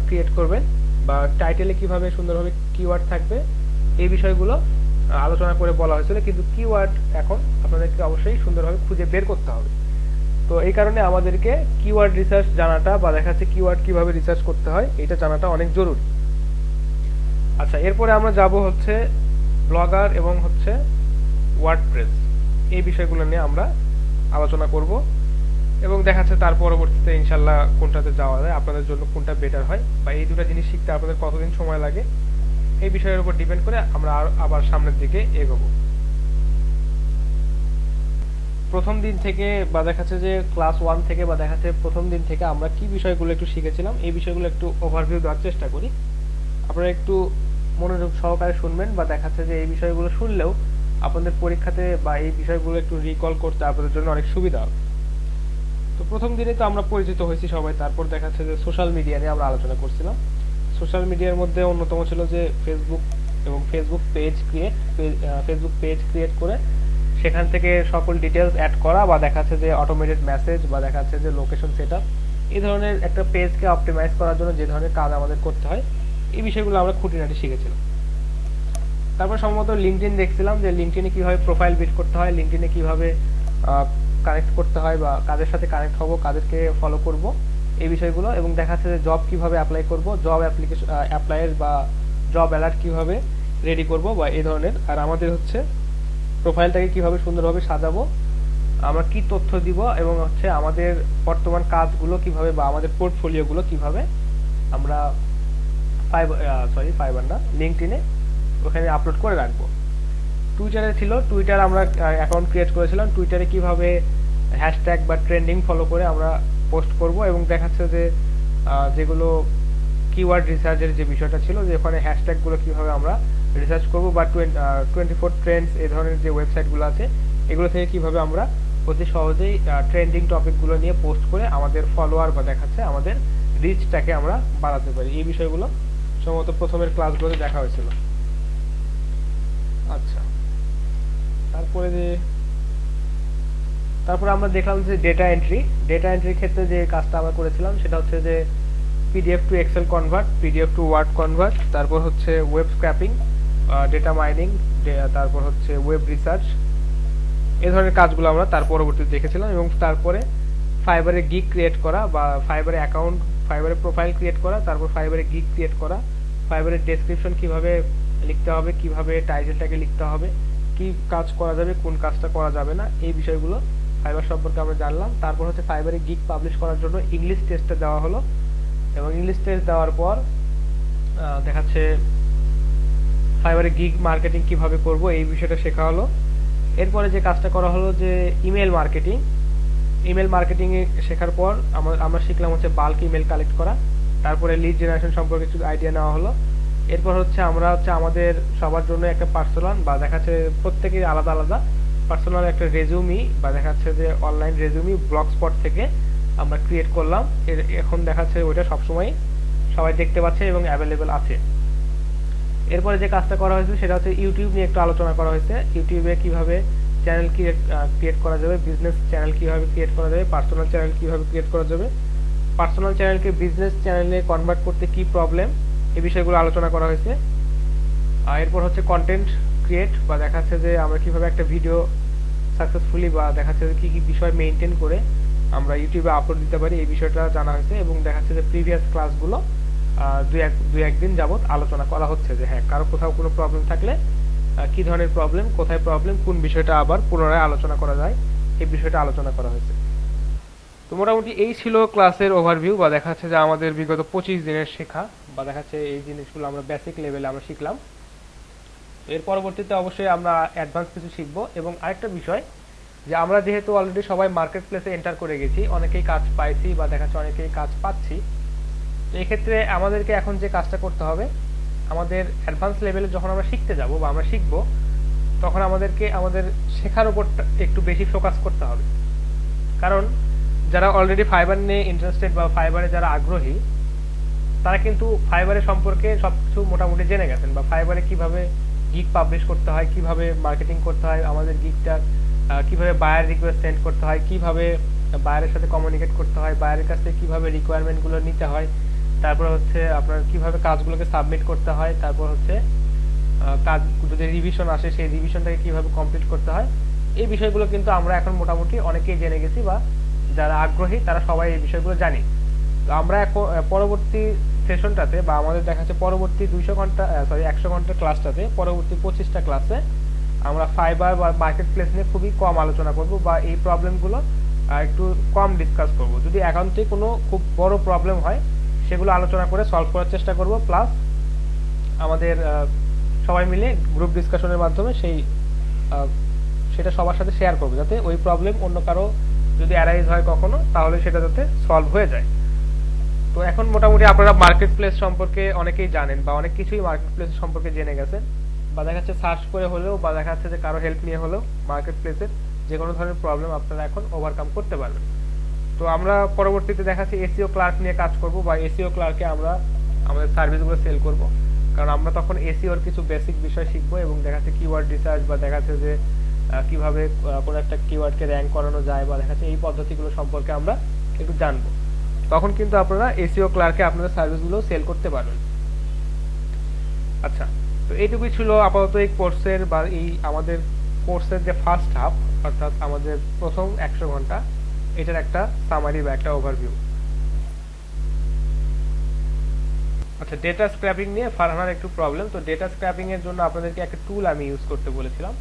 ক্রিয়েট করবেন বা টাইটেলে কিভাবে সুন্দরভাবে কিওয়ার্ড থাকবে, এই বিষয়গুলো আলোচনা করে বলা হয়েছিল। কিন্তু কিওয়ার্ড এখন আপনাদেরকে অবশ্যই সুন্দরভাবে খুঁজে বের করতে হবে। তো এই কারণে আমাদেরকে কিওয়ার্ড রিসার্চ জানাটা বা দেখা যাচ্ছে কিওয়ার্ড কিভাবে রিসার্চ করতে হয় এটা জানাটা অনেক জরুরি। আচ্ছা, এরপরে আমরা যাব হচ্ছে ব্লগার এবং হচ্ছে ওয়ার্ডপ্রেস, এই বিষয়গুলো নিয়ে আমরা আলোচনা করব এবং দেখা যাচ্ছে তার পরবর্তীতে ইনশাল্লাহ কোনটাতে যাওয়া যায়, আপনাদের জন্য কোনটা বেটার হয় বা এই দুটো জিনিস শিখতে আপনাদের কতদিন সময় লাগে এই বিষয়ের উপর ডিপেন্ড করে আমরা আবার সামনের দিকে এগোবো। প্রথম দিন থেকে বা দেখা যাচ্ছে যে ক্লাস 1 থেকে বা দেখা যাচ্ছে প্রথম দিন থেকে আমরা কি বিষয়গুলো একটু শিখেছিলাম এই বিষয়গুলো একটু ওভারভিউ দেওয়ার চেষ্টা করি। আপনারা একটু মনোযোগ সহকারে শুনবেন বা দেখা যাচ্ছে যে এই বিষয়গুলো শুনলেও আপনাদের পরীক্ষাতে বা এই বিষয়গুলো একটু রিকল করতে আপনাদের জন্য অনেক সুবিধা হবে। তো প্রথম দিনে তো আমরা পরিচিত হয়েছি সবাই, তারপর দেখা যাচ্ছে যে সোশ্যাল মিডিয়া নিয়ে আমরা আলোচনা করছিলাম। সোশ্যাল মিডিয়ার মধ্যে অন্যতম ছিল যে ফেসবুক এবং ফেসবুক পেজ ক্রিয়েট করে সেখান থেকে সকল ডিটেলস অ্যাড করা বা দেখা যাচ্ছে যে অটোমেটেড মেসেজ বা দেখা যাচ্ছে যে লোকেশন সেটআপ, এই ধরনের একটা পেজকে অপটিমাইজ করার জন্য যে ধরনের কাজ আমাদের করতে হয় এই বিষয়গুলো আমরা খুঁটিনাটি শিখেছিলাম। তারপর সম্ভবত লিঙ্কডইন দেখছিলাম যে লিঙ্কডইনে কিভাবে প্রোফাইল বিল্ড করতে হয়, লিঙ্কডইনে কিভাবে কানেক্ট করতে হয় বা কাদের সাথে কানেক্ট হব, কাদেরকে ফলো করব, এই বিষয়গুলো, এবং দেখা যাচ্ছে যে জব কিভাবে অ্যাপ্লাই করব, জব অ্যাপ্লিকেশন অ্যাপ্লাইয়ের বা জব অ্যালার্ট কিভাবে রেডি করব বা এই ধরনের। আর আমাদের হচ্ছে প্রোফাইলটাকে কিভাবে সুন্দরভাবে সাজাবো, আমরা কি তথ্য দিব এবং হচ্ছে আমাদের বর্তমান কাজগুলো কিভাবে বা আমাদের পোর্টফোলিওগুলো কিভাবে আমরা লিঙ্কডইনে ওখানে আপলোড করে রাখবো। টুইটারে ছিল, টুইটার আমরা অ্যাকাউন্ট ক্রিয়েট করেছিলাম, টুইটারে কিভাবে হ্যাশট্যাগ বা ট্রেন্ডিং ফলো করে আমরা পোস্ট করব এবং দেখাচ্ছে যে যেগুলো কিওয়ার্ড রিসার্চের যে বিষয়টা ছিল যে ওখানে হ্যাশট্যাগুলো কিভাবে আমরা রিসার্চ করব বা 24 ট্রেন্ডস এই ধরনের যে ওয়েবসাইটগুলো আছে এগুলো থেকে কিভাবে আমরা অতি সহজেই ট্রেন্ডিং টপিকগুলো নিয়ে পোস্ট করে আমাদের ফলোয়ার বা দেখাচ্ছে আমাদের রিচটাকে আমরা বাড়াতে পারি, এই বিষয়গুলো সম্ভবত প্রথমের ক্লাসগুলোতে দেখা হয়েছিল। আচ্ছা, তারপরে আমরা দেখলাম যে ডেটা এন্ট্রির ক্ষেত্রে যে কাজটা আমরা করেছিলাম সেটা হচ্ছে যে PDF to Excel convert, PDF to Word convert, তারপর হচ্ছে ওয়েব স্ক্র্যাপিং, ডেটা মাইনিং, তারপর হচ্ছে ওয়েব রিসার্চ, এই ধরনের কাজগুলো আমরা তার পরবর্তীতে দেখেছিলাম। এবং তারপরে ফাইবারে গিগ ক্রিয়েট করা বা ফাইবারে অ্যাকাউন্ট, ফাইবারে প্রোফাইল ক্রিয়েট করা, তারপর ফাইবারে গিগ ক্রিয়েট করা, ফাইবারের ডেসক্রিপশন কিভাবে লিখতে হবে, কিভাবে টাইটেলটাকে লিখতে হবে, কি কাজ করা যাবে, কোন কাজটা করা যাবে না, এই বিষয়গুলো ফাইবার সম্পর্কে আমরা জানলাম। তারপর হচ্ছে ফাইবারে গিগ পাবলিশ করার জন্য ইংলিশ টেস্টটা দেওয়া হলো এবং ইংলিশ টেস্ট দেওয়ার পর দেখাচ্ছে ফাইবারে গিগ মার্কেটিং কিভাবে করব এই বিষয়টা শেখা হলো। এরপরে যে কাজটা করা হলো যে ইমেল মার্কেটিং শেখার পর আমরা শিখলাম হচ্ছে বাল্ক ইমেল কালেক্ট করা, তারপরে লিড জেনারেশন সম্পর্কে কিছু আইডিয়া নেওয়া হলো। এরপর হচ্ছে আমরা আমাদের সবার জন্য একটা পার্সোনাল বা দেখাচ্ছে প্রত্যেকের আলাদা আলাদা পার্সোনাল একটা রেজুমি বা দেখাচ্ছে যে অনলাইন রেজুমি ব্লগ স্পট থেকে আমরা ক্রিয়েট করলাম। এখন দেখাচ্ছে ওইটা সবসময় সবাই দেখতে পাচ্ছে এবং অ্যাভেলেবেল আছে। এরপরে যে কাজটা করা হয়েছে সেটা হচ্ছে ইউটিউব নিয়ে একটু আলোচনা করা হয়েছে, ইউটিউবে কিভাবে চ্যানেল ক্রিয়েট করা যাবে, বিজনেস চ্যানেল কিভাবে ক্রিয়েট করা যাবে, পার্সোনাল চ্যানেল কিভাবে ক্রিয়েট করা যাবে, পার্সোনাল চ্যানেলকে বিজনেস চ্যানেলে কনভার্ট করতে কি প্রবলেম, এই বিষয়গুলো আলোচনা করা হয়েছে। এরপর হচ্ছে কন্টেন্ট ক্রিয়েট, বা দেখা যাচ্ছে যে আমরা কিভাবে একটা ভিডিও সাকসেসফুলি বা দেখা যাচ্ছে যে কি কি বিষয় মেনটেন করে আমরা ইউটিউবে আপলোড দিতে পারি, এই বিষয়টা জানা হয়েছে। এবং দেখা যাচ্ছে যে প্রিভিয়াস ক্লাসগুলো দুই একদিন যাবত আলোচনা করা হচ্ছে যে হ্যাঁ কারো কোথাও কোনো প্রবলেম থাকলে কি ধরনের প্রবলেম, কোথায় প্রবলেম, কোন বিষয়টা আবার পুনরায় আলোচনা করা যায়, এই বিষয়টা আলোচনা করা হয়েছে। তো মোটামুটি এই ছিল ক্লাসের ওভারভিউ, বা দেখা যাচ্ছে যে আমাদের বিগত 25 দিনের শেখা, বা দেখা যাচ্ছে এই জিনিসগুলো আমরা বেসিক লেভেলে আমরা শিখলাম। এর পরবর্তীতে অবশ্যই আমরা অ্যাডভান্স কিছু শিখবো। এবং আরেকটা বিষয় যে আমরা যেহেতু অলরেডি সবাই মার্কেট প্লেসে এন্টার করে গেছি, অনেকেই কাজ পাইছি বা দেখা যাচ্ছে অনেকেই কাজ পাচ্ছি, তো এই ক্ষেত্রে আমাদেরকে এখন যে কাজটা করতে হবে, আমাদের অ্যাডভান্স লেভেলে যখন আমরা শিখতে যাব বা আমরা শিখবো, তখন আমাদেরকে আমাদের শেখার উপর একটু বেশি ফোকাস করতে হবে। কারণ যারা অলরেডি ফাইবার নিয়ে ইন্টারেস্টেড বা ফাইবারে যারা আগ্রহী, তারা কিন্তু ফাইবারের সম্পর্কে সবকিছু মোটামুটি জেনে গেছেন, বা ফাইবারে কিভাবে গিগ পাবলিশ করতে হয়, কিভাবে মার্কেটিং করতে হয়, আমাদের গিগটা কিভাবে বায়ার রিকোয়েস্ট সেন্ড করতে হয়, কিভাবে বায়ারের সাথে কমিউনিকেট করতে হয়, বায়ারের কাছ থেকে কিভাবে রিকোয়ারমেন্টগুলো নিতে হয়, তারপর হচ্ছে আপনার কিভাবে কাজগুলোকে সাবমিট করতে হয়, তারপর হচ্ছে কাজ যদি রিভিশন আসে সেই রিভিশনটাকে কিভাবে কমপ্লিট করতে হয়, এই বিষয়গুলো কিন্তু আমরা এখন মোটামুটি অনেকেই জেনে গেছি, বা যারা আগ্রহী তারা সবাই এই বিষয়গুলো জানি। তো আমরা এখন পরবর্তী সেশনটাতে বা আমাদের দেখা যাচ্ছে পরবর্তী 100 ঘন্টার ক্লাসটাতে, পরবর্তী 25টা ক্লাসে আমরা ফাইবার বা মার্কেট প্লেস নিয়ে খুবই কম আলোচনা করব, বা এই প্রবলেমগুলো একটু কম ডিসকাস করব। যদি একান্তই কোনো খুব বড় প্রবলেম হয় সেগুলো আলোচনা করে সলভ করার চেষ্টা করব, প্লাস আমাদের সবাই মিলে গ্রুপ ডিসকাশনের মাধ্যমে সেটা সবার সাথে শেয়ার করবো, যাতে ওই প্রবলেম অন্য কারো যদি অ্যারাইজ হয় কখনো, তাহলে সেটা যাতে সলভ হয়ে যায়। তো এখন মোটামুটি আপনারা মার্কেট প্লেস সম্পর্কে অনেকেই জানেন, বা অনেক কিছুই মার্কেট প্লেস সম্পর্কে জেনে গেছেন, বা দেখা যাচ্ছে সার্চ করে হলেও, বা দেখা যাচ্ছে যে কারো হেল্প নিয়ে হলেও মার্কেট প্লেসের যে কোনো ধরনের প্রবলেম আপনারা এখন ওভারকাম করতে পারবেন। তো আমরা পরবর্তীতে দেখা যাচ্ছে এসইও ক্লার্ক নিয়ে কাজ করব, বা এসইও ক্লার্কে আমরা আমাদের সার্ভিসগুলো সেল করব, কারণ আমরা তখন এসইওর কিছু বেসিক বিষয় শিখবো, এবং দেখা যাচ্ছে কিওয়ার্ড রিসার্চ, বা দেখা যাচ্ছে যে কিভাবে কোনো একটা কিওয়ার্ডকে র্যাঙ্ক করানো যায়, বা দেখা যাচ্ছে এই পদ্ধতিগুলো সম্পর্কে আমরা একটু জানবো। তখন কিন্তু আপনারা এসইও ক্লার্কে আপনাদের সার্ভিসগুলো সেল করতে পারবেন। আচ্ছা, তো এইটুকুই ছিল আপাতত এই কোর্সের, বা এই আমাদের কোর্সের যে ফার্স্ট হাফ, অর্থাৎ আমাদের প্রথম 100 ঘন্টা, এটার একটা সামারি বা একটা ওভারভিউ। আচ্ছা, ডেটা স্ক্র্যাপিং নিয়ে ফারহানার একটু প্রবলেম। তো ডেটা স্ক্র্যাপিং এর জন্য আপনাদেরকে একটা টুল আমি ইউজ করতে বলেছিলাম।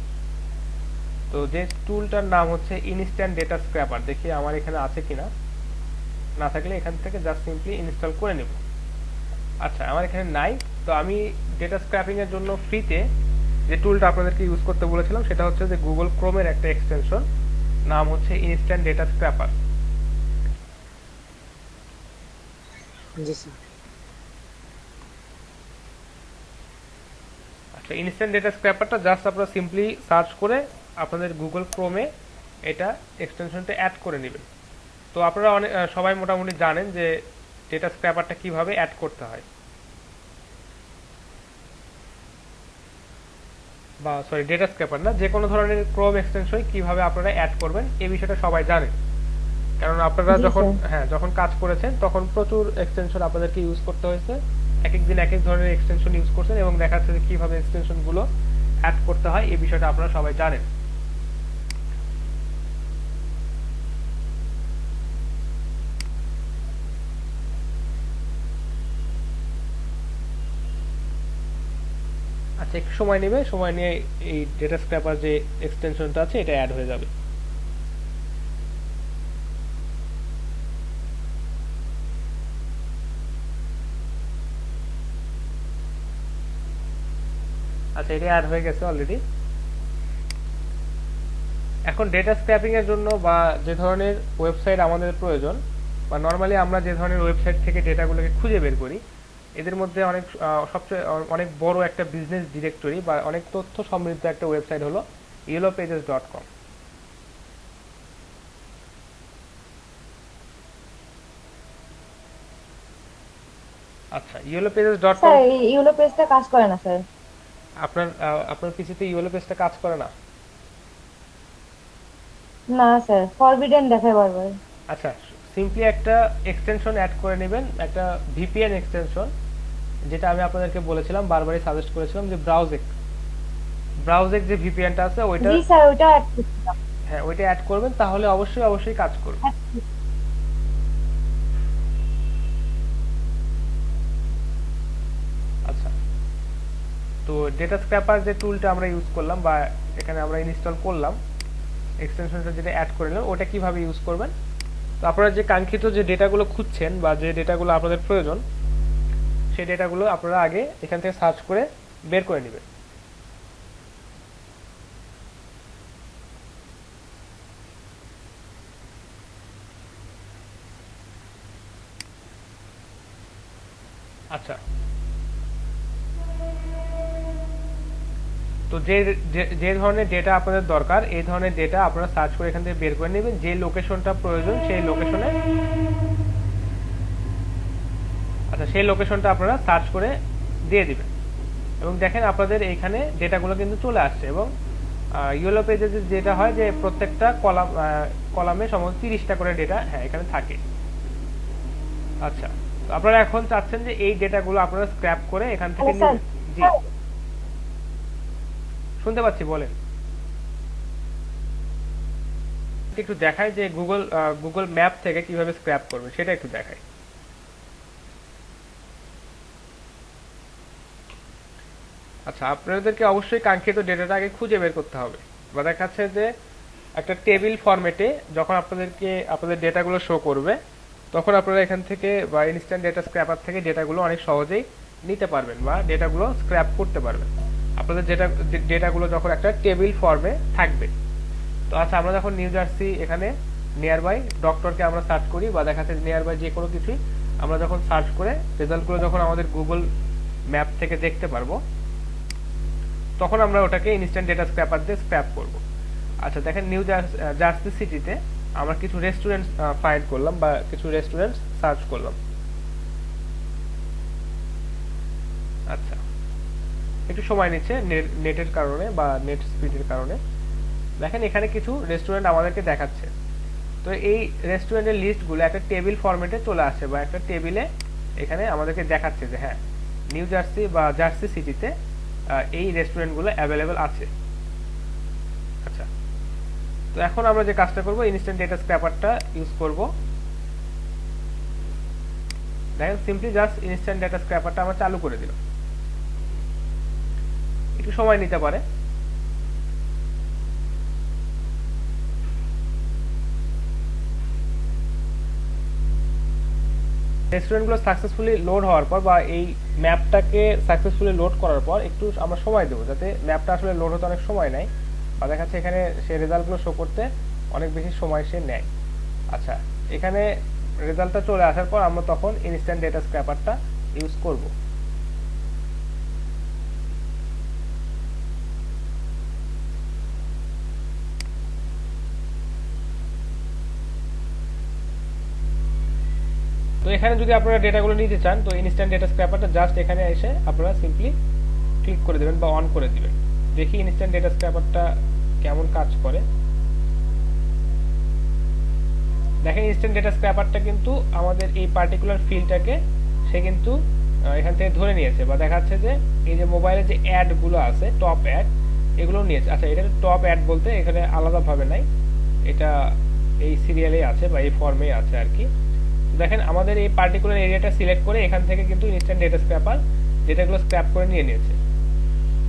তো যে টুলটার নাম হচ্ছে ইনস্ট্যান্ট ডেটা স্ক্র্যাপার। দেখি আমার এখানে আছে কিনা, না থাকলে এখান থেকে জাস্ট সিম্পলি ইনস্টল করে নেব। আচ্ছা, আমার এখানে নাই। তো আমি ডেটা স্ক্র্যাপিং এর জন্য ফ্রিতে যে টুলটা আপনাদেরকে ইউজ করতে বলেছিলাম, সেটা হচ্ছে যে গুগল ক্রোমের একটা এক্সটেনশন, নাম হচ্ছে ইনস্ট্যান্ট ডেটা স্ক্র্যাপার। জি স্যার। আচ্ছা, ইনস্ট্যান্ট ডেটা স্ক্র্যাপারটা জাস্ট আপনারা সিম্পলি সার্চ করে আপনাদের গুগল ক্রোমে এটা এক্সটেনশনটা অ্যাড করে নেবেন। তো আপনারা সবাই মোটামুটি জানেন যে ডেটা স্ক্র্যাপারটা কিভাবে অ্যাড করতে হয়, বা সরি ডেটা স্ক্র্যাপার না, যে কোনো ধরনের ক্রোম এক্সটেনশন কিভাবে আপনারা অ্যাড করবেন এই বিষয়টা সবাই জানেন। কারণ আপনারা যখন কাজ করেছেন তখন প্রচুর এক্সটেনশন আপনাদেরকে ইউজ করতে হয়েছে, এক এক দিন এক এক ধরনের এক্সটেনশন ইউজ করছেন, এবং দেখা যাচ্ছে যে কিভাবে এক্সটেনশনগুলো অ্যাড করতে হয় এই বিষয়টা আপনারা সবাই জানেন। আচ্ছা, একটু সময় নেবে, সময় নিয়ে এই ডেটা স্ক্র্যাপার যে এক্সটেনশনটা আছে এটা অ্যাড হয়ে যাবে। আচ্ছা, এটা অ্যাড হয়ে গেছে অলরেডি। এখন ডেটা স্ক্র্যাপিং এর জন্য বা যে ধরনের ওয়েবসাইট আমাদের প্রয়োজন, বা নর্মালি আমরা যে ধরনের ওয়েবসাইট থেকে ডেটাগুলোকে খুঁজে বের করি, এদের মধ্যে অনেক বড় একটা বিজনেস ডিরেক্টরি বা অনেক তথ্য সমৃদ্ধ একটা ওয়েবসাইট হলো yellowpages.com। আচ্ছা, yellowpages.com স্যার এই ইউলো পেজটা কাজ করে না স্যার। আপনার পিসিতে ইয়েলো পেজটা কাজ করে না? না স্যার, ফরবিডেন দেখায় বারবার। আচ্ছা, সিম্পলি একটা এক্সটেনশন অ্যাড করে নেবেন, একটা ভিপিএন এক্সটেনশন। যেটা আমি আপনাদেরকে বলেছিলাম, বারবারই সাজেস্ট করেছিলাম যে ব্রাউজেক যে ভিপিএনটা আছে ওইটা, জি স্যার, ওইটা অ্যাড করছিলাম। হ্যাঁ ওইটা অ্যাড করবেন, তাহলে অবশ্যই অবশ্যই কাজ করবে। আচ্ছা, তো ডেটা স্ক্র্যাপার যে টুলটা আমরা ইউজ করলাম বা এখানে আমরা ইনস্টল করলাম, এক্সটেনশনটা যেটা অ্যাড করে নিলাম, ওটা কিভাবে ইউজ করবেন। তো আপনারা যে কাঙ্ক্ষিত যে ডেটাগুলো খুঁজছেন বা যে ডেটাগুলো আপনাদের প্রয়োজন, সেই ডেটাগুলো আপনারা আগে এখান থেকে সার্চ করে বের করে নেবেন। আচ্ছা, তো যে যে ধরনের ডেটা আপনাদের দরকার, এই ধরনের ডেটা আপনারা সার্চ করে এখান থেকে বের করে নেবেন। যে লোকেশনটা প্রয়োজন সেই লোকেশনে, আচ্ছা সেই লোকেশনটা আপনারা সার্চ করে দিয়ে দিবেন এবং দেখেন আপনাদের এইখানে ডেটাগুলো কিন্তু চলে আসছে। এবং ইয়েলো পেজে যেটা হয় যে প্রত্যেকটা কলামে সম্ভবত 30টা করে ডেটা হ্যাঁ এখানে থাকে। আচ্ছা, তো আপনারা এখন চাচ্ছেন যে এই ডেটাগুলো আপনারা স্ক্র্যাপ করে এখান থেকে স্যার, জি শুনতে পাচ্ছি, বলেন। একটু দেখাই যে গুগল ম্যাপ থেকে কিভাবে স্ক্র্যাপ করবে, সেটা একটু দেখাই। আচ্ছা, আপনাদেরকে অবশ্যই কাঙ্ক্ষিত ডেটাটা আগে খুঁজে বের করতে হবে। বা দেখাচ্ছে যে একটা টেবিল ফরম্যাটে যখন আপনাদের ডেটাগুলো শো করবে, তখন আপনারা এখান থেকে বা ইনস্ট্যান্ট ডেটা স্ক্র্যাপার থেকে ডেটাগুলো অনেক সহজেই নিতে পারবেন বা ডেটাগুলো স্ক্র্যাপ করতে পারবেন আপনাদের ডেটাগুলো যখন একটা টেবিল ফর্মে থাকবে। তো আচ্ছা, আমরা যখন নিউ জার্সি এখানে নিয়ার বাই ডক্টরকে আমরা সার্চ করি বা দেখাচ্ছে নিয়ার বাই যে কোনো কিছুই আমরা যখন সার্চ করে রেজাল্টগুলো যখন আমাদের গুগল ম্যাপ থেকে দেখতে পারবো, তখন আমরা ওটাকে ইনস্ট্যান্ট ডেটা স্ক্র্যাপার দিয়ে স্ক্র্যাপ করব। আচ্ছা দেখেন, নিউ জার্সি সিটিতে আমরা কিছু রেস্টুরেন্ট ফাইন্ড করলাম বা কিছু রেস্টুরেন্ট সার্চ করলাম। আচ্ছা, একটু সময় নিচ্ছে নেটের কারণে বা নেট স্পিডের কারণে। দেখেন এখানে কিছু রেস্টুরেন্ট আমাদেরকে দেখাচ্ছে। তো এই রেস্টুরেন্টের লিস্টগুলো একটা টেবিল ফরম্যাটে চলে আসে বা একটা টেবিলে এখানে আমাদেরকে দেখাচ্ছে যে হ্যাঁ নিউ জার্সি বা জার্সি সিটিতে এই রেস্টুরেন্টগুলো অ্যাভেলেবেল আছে। আচ্ছা, তো এখন আমরা যে কাজটা করব, ইনস্ট্যান্ট ডেটা স্ক্র্যাপারটা ইউজ করব। দেখেন সিম্পলি জাস্ট ইনস্ট্যান্ট ডেটা স্ক্র্যাপারটা আমরা চালু করে দিলাম। একটু সময় নিতে পারে। রেস্টুরেন্টগুলো সাকসেসফুলি লোড হওয়ার পর বা এই ম্যাপটাকে সাকসেসফুলি লোড করার পর একটু আমরা সময় দেবো, যাতে ম্যাপটা আসলে লোড হতে অনেক সময় নেয় বা দেখাচ্ছে এখানে সে রেজাল্টগুলো শো করতে অনেক বেশি সময় সে নেয়। আচ্ছা, এখানে রেজাল্টটা চলে আসার পর আমরা তখন ইনস্ট্যান্ট ডেটা স্ক্র্যাপারটা ইউজ করব। তো এখানে যদি আপনারা ডেটাগুলো নিতে চান, তো ইনস্ট্যান্ট ডেটা স্ক্র্যাপারটা জাস্ট এখানে এসে আপনারা সিম্পলি ক্লিক করে দেবেন বা অন করে দিবেন। দেখি ইনস্ট্যান্ট ডেটা স্ক্র্যাপারটা কেমন কাজ করে। দেখেন ইনস্ট্যান্ট ডেটা স্ক্র্যাপারটা কিন্তু আমাদের এই পার্টিকুলার ফিল্ডটাকে সে কিন্তু এখান থেকে ধরে নিয়েছে বা দেখাচ্ছে যে এই যে মোবাইলে যে অ্যাডগুলো আছে, টপ অ্যাড, এগুলো নিয়েছে। আচ্ছা, এটা টপ অ্যাড বলতে এখানে আলাদাভাবে নাই, এটা এই সিরিয়ালেই আছে বা এই ফর্মেই আছে আর কি। দেখেন আমাদের এই পার্টিকুলার এরিয়াটা সিলেক্ট করে এখান থেকে কিন্তু ইনস্ট্যান্ট ডেটা স্ক্র্যাপার ডেটাগুলো স্ক্র্যাপ করে নিয়ে নিয়েছে।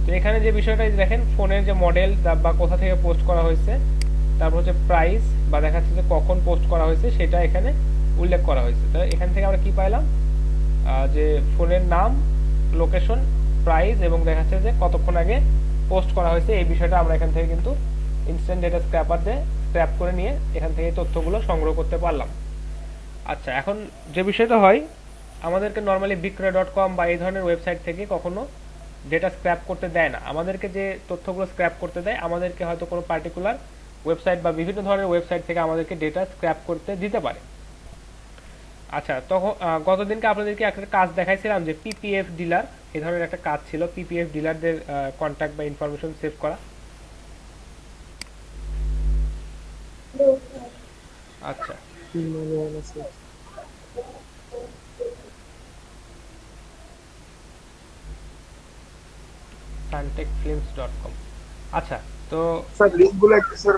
তো এখানে যে বিষয়টা দেখেন, ফোনের যে মডেল বা কোথা থেকে পোস্ট করা হয়েছে, তারপর হচ্ছে প্রাইস বা দেখাচ্ছে যে কখন পোস্ট করা হয়েছে সেটা এখানে উল্লেখ করা হয়েছে। তো এখান থেকে আমরা কি পাইলাম, যে ফোনের নাম, লোকেশন, প্রাইস এবং দেখাচ্ছে যে কতক্ষণ আগে পোস্ট করা হয়েছে। এই বিষয়টা আমরা এখান থেকে কিন্তু ইনস্ট্যান্ট ডেটা স্ক্র্যাপার দিয়ে স্ক্র্যাপ করে নিয়ে এখান থেকে তথ্যগুলো সংগ্রহ করতে পারলাম। আচ্ছা, এখন যে বিষয়টা হয়, আমাদেরকে নর্মালি বিক্রয়.com বা এই ধরনের ওয়েবসাইট থেকে কখনো ডেটা স্ক্র্যাপ করতে দেয় না। আমাদেরকে যে তথ্যগুলো স্ক্র্যাপ করতে দেয়, আমাদেরকে হয়তো কোনো পার্টিকুলার ওয়েবসাইট বা বিভিন্ন ধরনের ওয়েবসাইট থেকে আমাদেরকে ডেটা স্ক্র্যাপ করতে দিতে পারে। আচ্ছা, তখন গতদিনকে আপনাদেরকে একটা কাজ দেখাইছিলাম যে পিপিএফ ডিলার, এই ধরনের একটা কাজ ছিল, পিপিএফ ডিলারদের কন্ট্যাক্ট বা ইনফরমেশন সেভ করা। আচ্ছা, suntechfilms.com। আচ্ছা, তো স্যার লিঙ্কগুলো একটু স্যার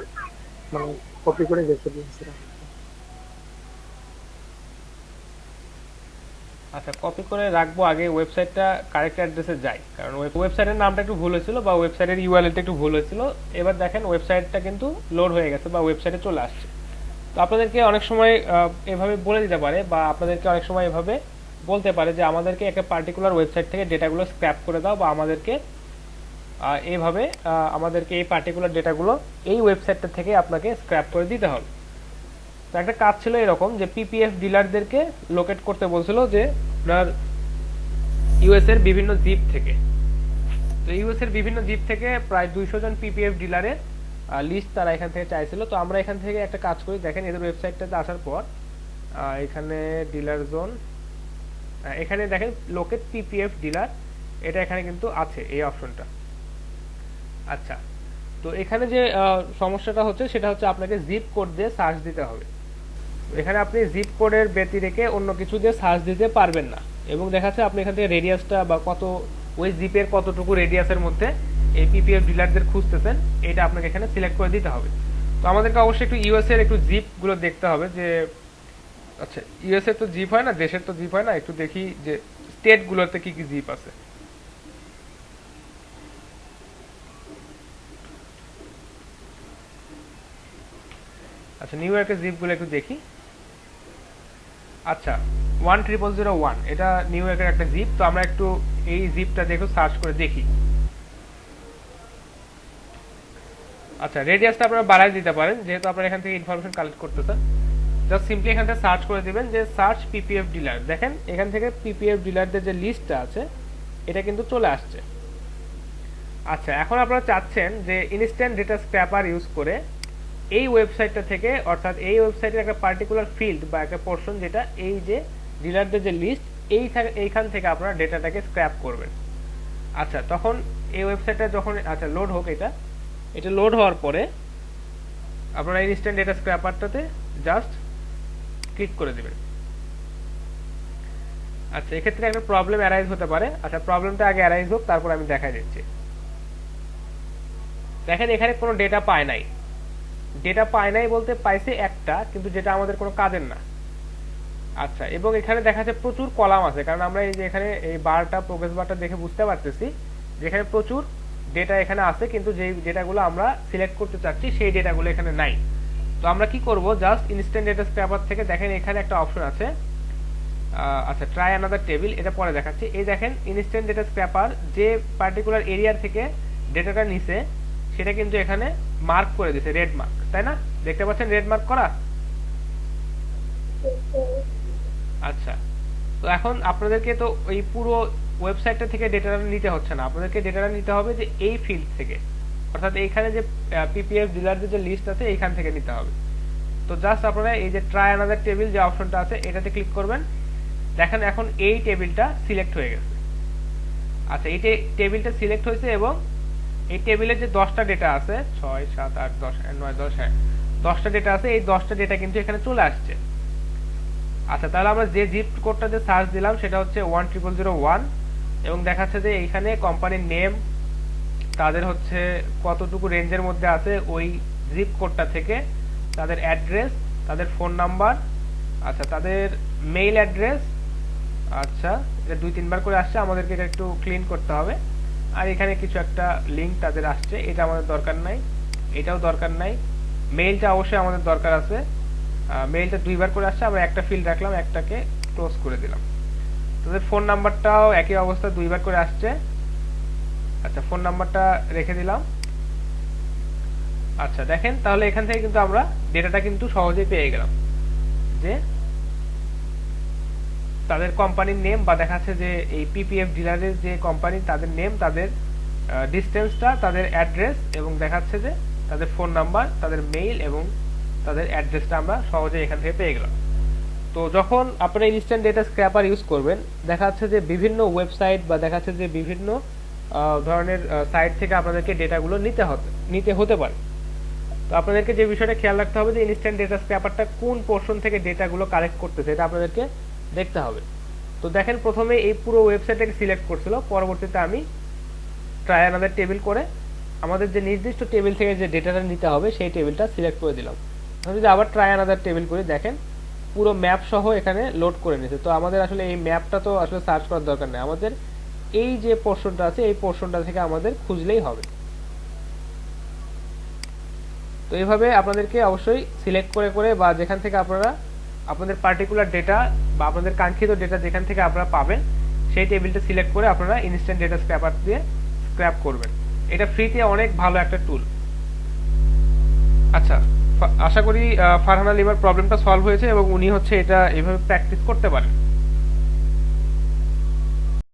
মানে কপি করে রেখে দিন স্যার। আচ্ছা, কপি করে রাখবো, আগে ওয়েবসাইটটা কারেক্ট অ্যাড্রেসে যাই, কারণ ওয়েবসাইটের নামটা একটু ভুল হয়েছিল বা ওয়েবসাইটের ইউআরএলটা একটু ভুল হয়েছিল। এবার দেখেন ওয়েবসাইটটা কিন্তু লোড হয়ে গেছে বা ওয়েবসাইটে চলে আসছে। তো আপনাদেরকে অনেক সময় এভাবে বলে দিতে পারে বা আপনাদেরকে অনেক সময় এভাবে বলতে পারে যে আমাদেরকে একটা পার্টিকুলার ওয়েবসাইট থেকে ডেটাগুলো স্ক্র্যাপ করে দাও, বা আমাদেরকে এইভাবে আমাদেরকে এই পার্টিকুলার ডেটাগুলো এই ওয়েবসাইটটা থেকে আপনাকে স্ক্র্যাপ করে দিতে হবে। তো একটা কাজ ছিল এরকম যে পিপিএফ ডিলারদেরকে লোকেট করতে বলছিল যে আপনার ইউএস এর বিভিন্ন জিপ থেকে। তো ইউএস এর বিভিন্ন জিপ থেকে প্রায় 200 জন পিপিএফ ডিলারের লিস্ট তারা এখান থেকে চাইছিল। তো আমরা এখান থেকে একটা কাজ করি, দেখেন এদের ওয়েবসাইটটাতে আসার পর এখানে ডিলার জোন, এখানে দেখেন লোকেট পিপিএফ ডিলার, এটা এখানে কিন্তু আছে এই অপশনটা। আচ্ছা, তো এখানে যে সমস্যাটা হচ্ছে সেটা হচ্ছে আপনাকে জিপ কোড দিয়ে সার্চ দিতে হবে। এখানে আপনি জিপ কোডের ব্যতি রেখে অন্য কিছু দিয়ে সার্চ দিতে পারবেন না, এবং দেখাচ্ছে আপনি এখান থেকে রেডিয়াসটা বা কত ওই জিপের কতটুকু রেডিয়াসের মধ্যে এই পিপিএফ ডিলারদের খুঁজতেছেন এটা আপনাকে এখানে সিলেক্ট করে দিতে হবে। তো আমাদেরকে অবশ্যই একটু ইউএস এর একটু জিপগুলো দেখতে হবে যে, আচ্ছা ইউএস এর তো জিপ হয় না, দেশের তো জিপ হয় না, একটু দেখি যে স্টেটগুলোতে কি কি জিপ আছে। আচ্ছা, নিউ ইয়র্কের জিপগুলো একটু দেখি। আচ্ছা, 10001 এটা নিউ ইয়র্কের একটা জিপ। তো আমরা একটু এই জিপটা দেখো সার্চ করে দেখি। আচ্ছা, রেডিয়াসটা আপনারা বাড়াই দিতে পারেন যেহেতু আপনারা এখান থেকে ইনফরমেশন কালেক্ট করতেছেন। জাস্ট সিম্পলি এখান থেকে সার্চ করে দিবেন যে সার্চ পিপিএফ ডিলার। দেখেন এখান থেকে পিপিএফ ডিলারদের যে লিস্টটা আছে এটা কিন্তু চলে আসছে। আচ্ছা, এখন আপনারা চাচ্ছেন যে ইনস্ট্যান্ট ডেটা স্ক্র্যাপার ইউজ করে এই ওয়েবসাইটটা থেকে, অর্থাৎ এই ওয়েবসাইটের একটা পার্টিকুলার ফিল্ড বা একটা পোর্শন যেটা এই যে ডিলারদের যে লিস্ট এইখান থেকে আপনারা ডেটাটাকে স্ক্র্যাপ করবেন। আচ্ছা, তখন এই ওয়েবসাইটটা যখন আচ্ছা লোড হোক, এটা লোড হওয়ার পরে আপনারা ইনস্ট্যান্ট ডেটা স্ক্র্যাপারটাতে জাস্ট ক্লিক করে দিবেন। আচ্ছা, এক্ষেত্রে একটা প্রবলেম অ্যারাইজ হতে পারে। আচ্ছা, প্রবলেমটা আগে অ্যারাইজ হোক, তারপর আমি দেখাই দিচ্ছি। দেখেন এখানে কোনো ডেটা পায় নাই। ডেটা পায় নাই বলতে পাইছে একটা, কিন্তু যেটা আমাদের কোনো কাজের না। আচ্ছা, এবং এখানে দেখা যাচ্ছে প্রচুর কলাম আছে, কারণ আমরা এই যে এখানে এই বারটা প্রোগ্রেস বারটা দেখে বুঝতে পারতেছি যেখানে প্রচুর ডেটা এখানে আছে, কিন্তু যেই ডেটাগুলো আমরা সিলেক্ট করতে চাচ্ছি সেই ডেটাগুলো এখানে নাই। তো আমরা কি করব, জাস্ট ইনস্ট্যান্ট ডেটা স্ক্র্যাপার থেকে দেখেন এখানে একটা অপশন আছে, আচ্ছা ট্রাই অ্যানাদার টেবিল, এটা পরে দেখাচ্ছি। এই দেখেন ইনস্ট্যান্ট ডেটা স্ক্র্যাপার যে পার্টিকুলার এরিয়ার থেকে ডেটাটা নিছে সেটা কিন্তু এখানে মার্ক করে দিয়েছে, রেড মার্ক, তাই না? দেখতে পাচ্ছেন রেড মার্ক করা। আচ্ছা, তো এখন আপনাদেরকে তো এই পুরো ওয়েবসাইটটা থেকে ডেটাটা নিতে হচ্ছে না, আপনাদেরকে ডেটাটা নিতে হবে যে এই ফিল্ড থেকে, অর্থাৎ এইখানে যে পিপিএফ ডিলারদের যে লিস্ট আছে এইখান থেকে নিতে হবে। তো জাস্ট আপনারা এই যে ট্রাই অ্যানাদার টেবিল যে অপশনটা আছে এটাতে ক্লিক করবেন। দেখেন এখন এই টেবিলটা সিলেক্ট হয়ে গেছে। আচ্ছা, এই টেবিলটা সিলেক্ট হয়েছে এবং এই টেবিলের যে 10টা ডেটা আছে 6 7 8 10 9 10, হ্যাঁ 10টা ডেটা আছে, এই 10টা ডেটা কিন্তু এখানে চলে আসছে। আচ্ছা, তাহলে আমরা যে জিপ কোডটাতে সার্চ দিলাম সেটা হচ্ছে 10001 এবং দেখাচ্ছে যে এইখানে কোম্পানির নেম, তাদের হচ্ছে কতটুকু রেঞ্জের মধ্যে আছে ওই জিপ কোডটা থেকে, তাদের অ্যাড্রেস, তাদের ফোন নাম্বার, আচ্ছা তাদের মেইল অ্যাড্রেস। আচ্ছা, এটা 2-3 বার করে আসছে, আমাদেরকে এটা একটু ক্লিন করতে হবে। আর এখানে কিছু একটা লিঙ্ক তাদের আসছে, এটা আমাদের দরকার নাই, এটাও দরকার নাই। মেইলটা অবশ্যই আমাদের দরকার আছে, মেইলটা 2 বার করে আসছে, আমরা একটা ফিল্ড রাখলাম, একটাকে ক্লোজ করে দিলাম। তাদের ফোন নাম্বারটাও একই অবস্থা 2 বার করে আসছে। আচ্ছা, ফোন নাম্বারটা রেখে দিলাম। আচ্ছা, দেখেন তাহলে এখান থেকে কিন্তু আমরা ডেটাটা কিন্তু সহজেই পেয়ে গেলাম যে তাদের কোম্পানির নেম, বা দেখাচ্ছে যে এই পিপিএফ ডিলারের যে কোম্পানি তাদের নেম, তাদের ডিস্টেন্সটা, তাদের অ্যাড্রেস, এবং দেখাচ্ছে যে তাদের ফোন নাম্বার, তাদের মেইল এবং তাদের অ্যাড্রেসটা আমরা সহজে এখান থেকে পেয়ে গেলাম। তো যখন আপনারা ইনস্ট্যান্ট ডেটা স্ক্র্যাপার ইউজ করবেন, দেখা যাচ্ছে যে বিভিন্ন ওয়েবসাইট বা দেখা যাচ্ছে যে বিভিন্ন ধরনের সাইট থেকে আপনাদেরকে ডেটাগুলো নিতে হতে পারে। তো আপনাদেরকে যে বিষয়টা খেয়াল রাখতে হবে যে ইনস্ট্যান্ট ডেটা স্ক্র্যাপারটা কোন পোর্শন থেকে ডেটাগুলো কালেক্ট করতেছে এটা আপনাদেরকে দেখতে হবে। তো দেখেন প্রথমে এই পুরো ওয়েবসাইটটাকে সিলেক্ট করছিল, পরবর্তীতে আমি ট্রাই অ্যানাদার টেবিল করে আমাদের যে নির্দিষ্ট টেবিল থেকে যে ডেটাটা নিতে হবে সেই টেবিলটা সিলেক্ট করে দিলাম। এখন যদি আবার ট্রাই অ্যানাদার টেবিল করি, দেখেন পুরো ম্যাপ সহ এখানে লোড করে নিয়েছে। তো আমাদের আসলে এই ম্যাপটা তো আসলে সার্চ করার দরকার নেই, আমাদের এই যে পোর্শনটা আছে এই পোর্শনটা থেকে আমাদের খুঁজলেই হবে। তো এইভাবে আপনাদেরকে অবশ্যই সিলেক্ট করে করে বা যেখান থেকে আপনারা আপনাদের পার্টিকুলার ডেটা বা আপনাদের কাঙ্ক্ষিত ডেটা যেখান থেকে আপনারা পাবেন সেই টেবিলটা সিলেক্ট করে আপনারা ইনস্ট্যান্ট ডেটা স্ক্র্যাপার দিয়ে স্ক্র্যাপ করবেন। এটা ফ্রিতে অনেক ভালো একটা টুল। আচ্ছা, আশা করি ফারহানা লিমার প্রবলেমটা সলভ হয়েছে এবং উনি হচ্ছে এটা এভাবে প্র্যাকটিস করতে পারেন।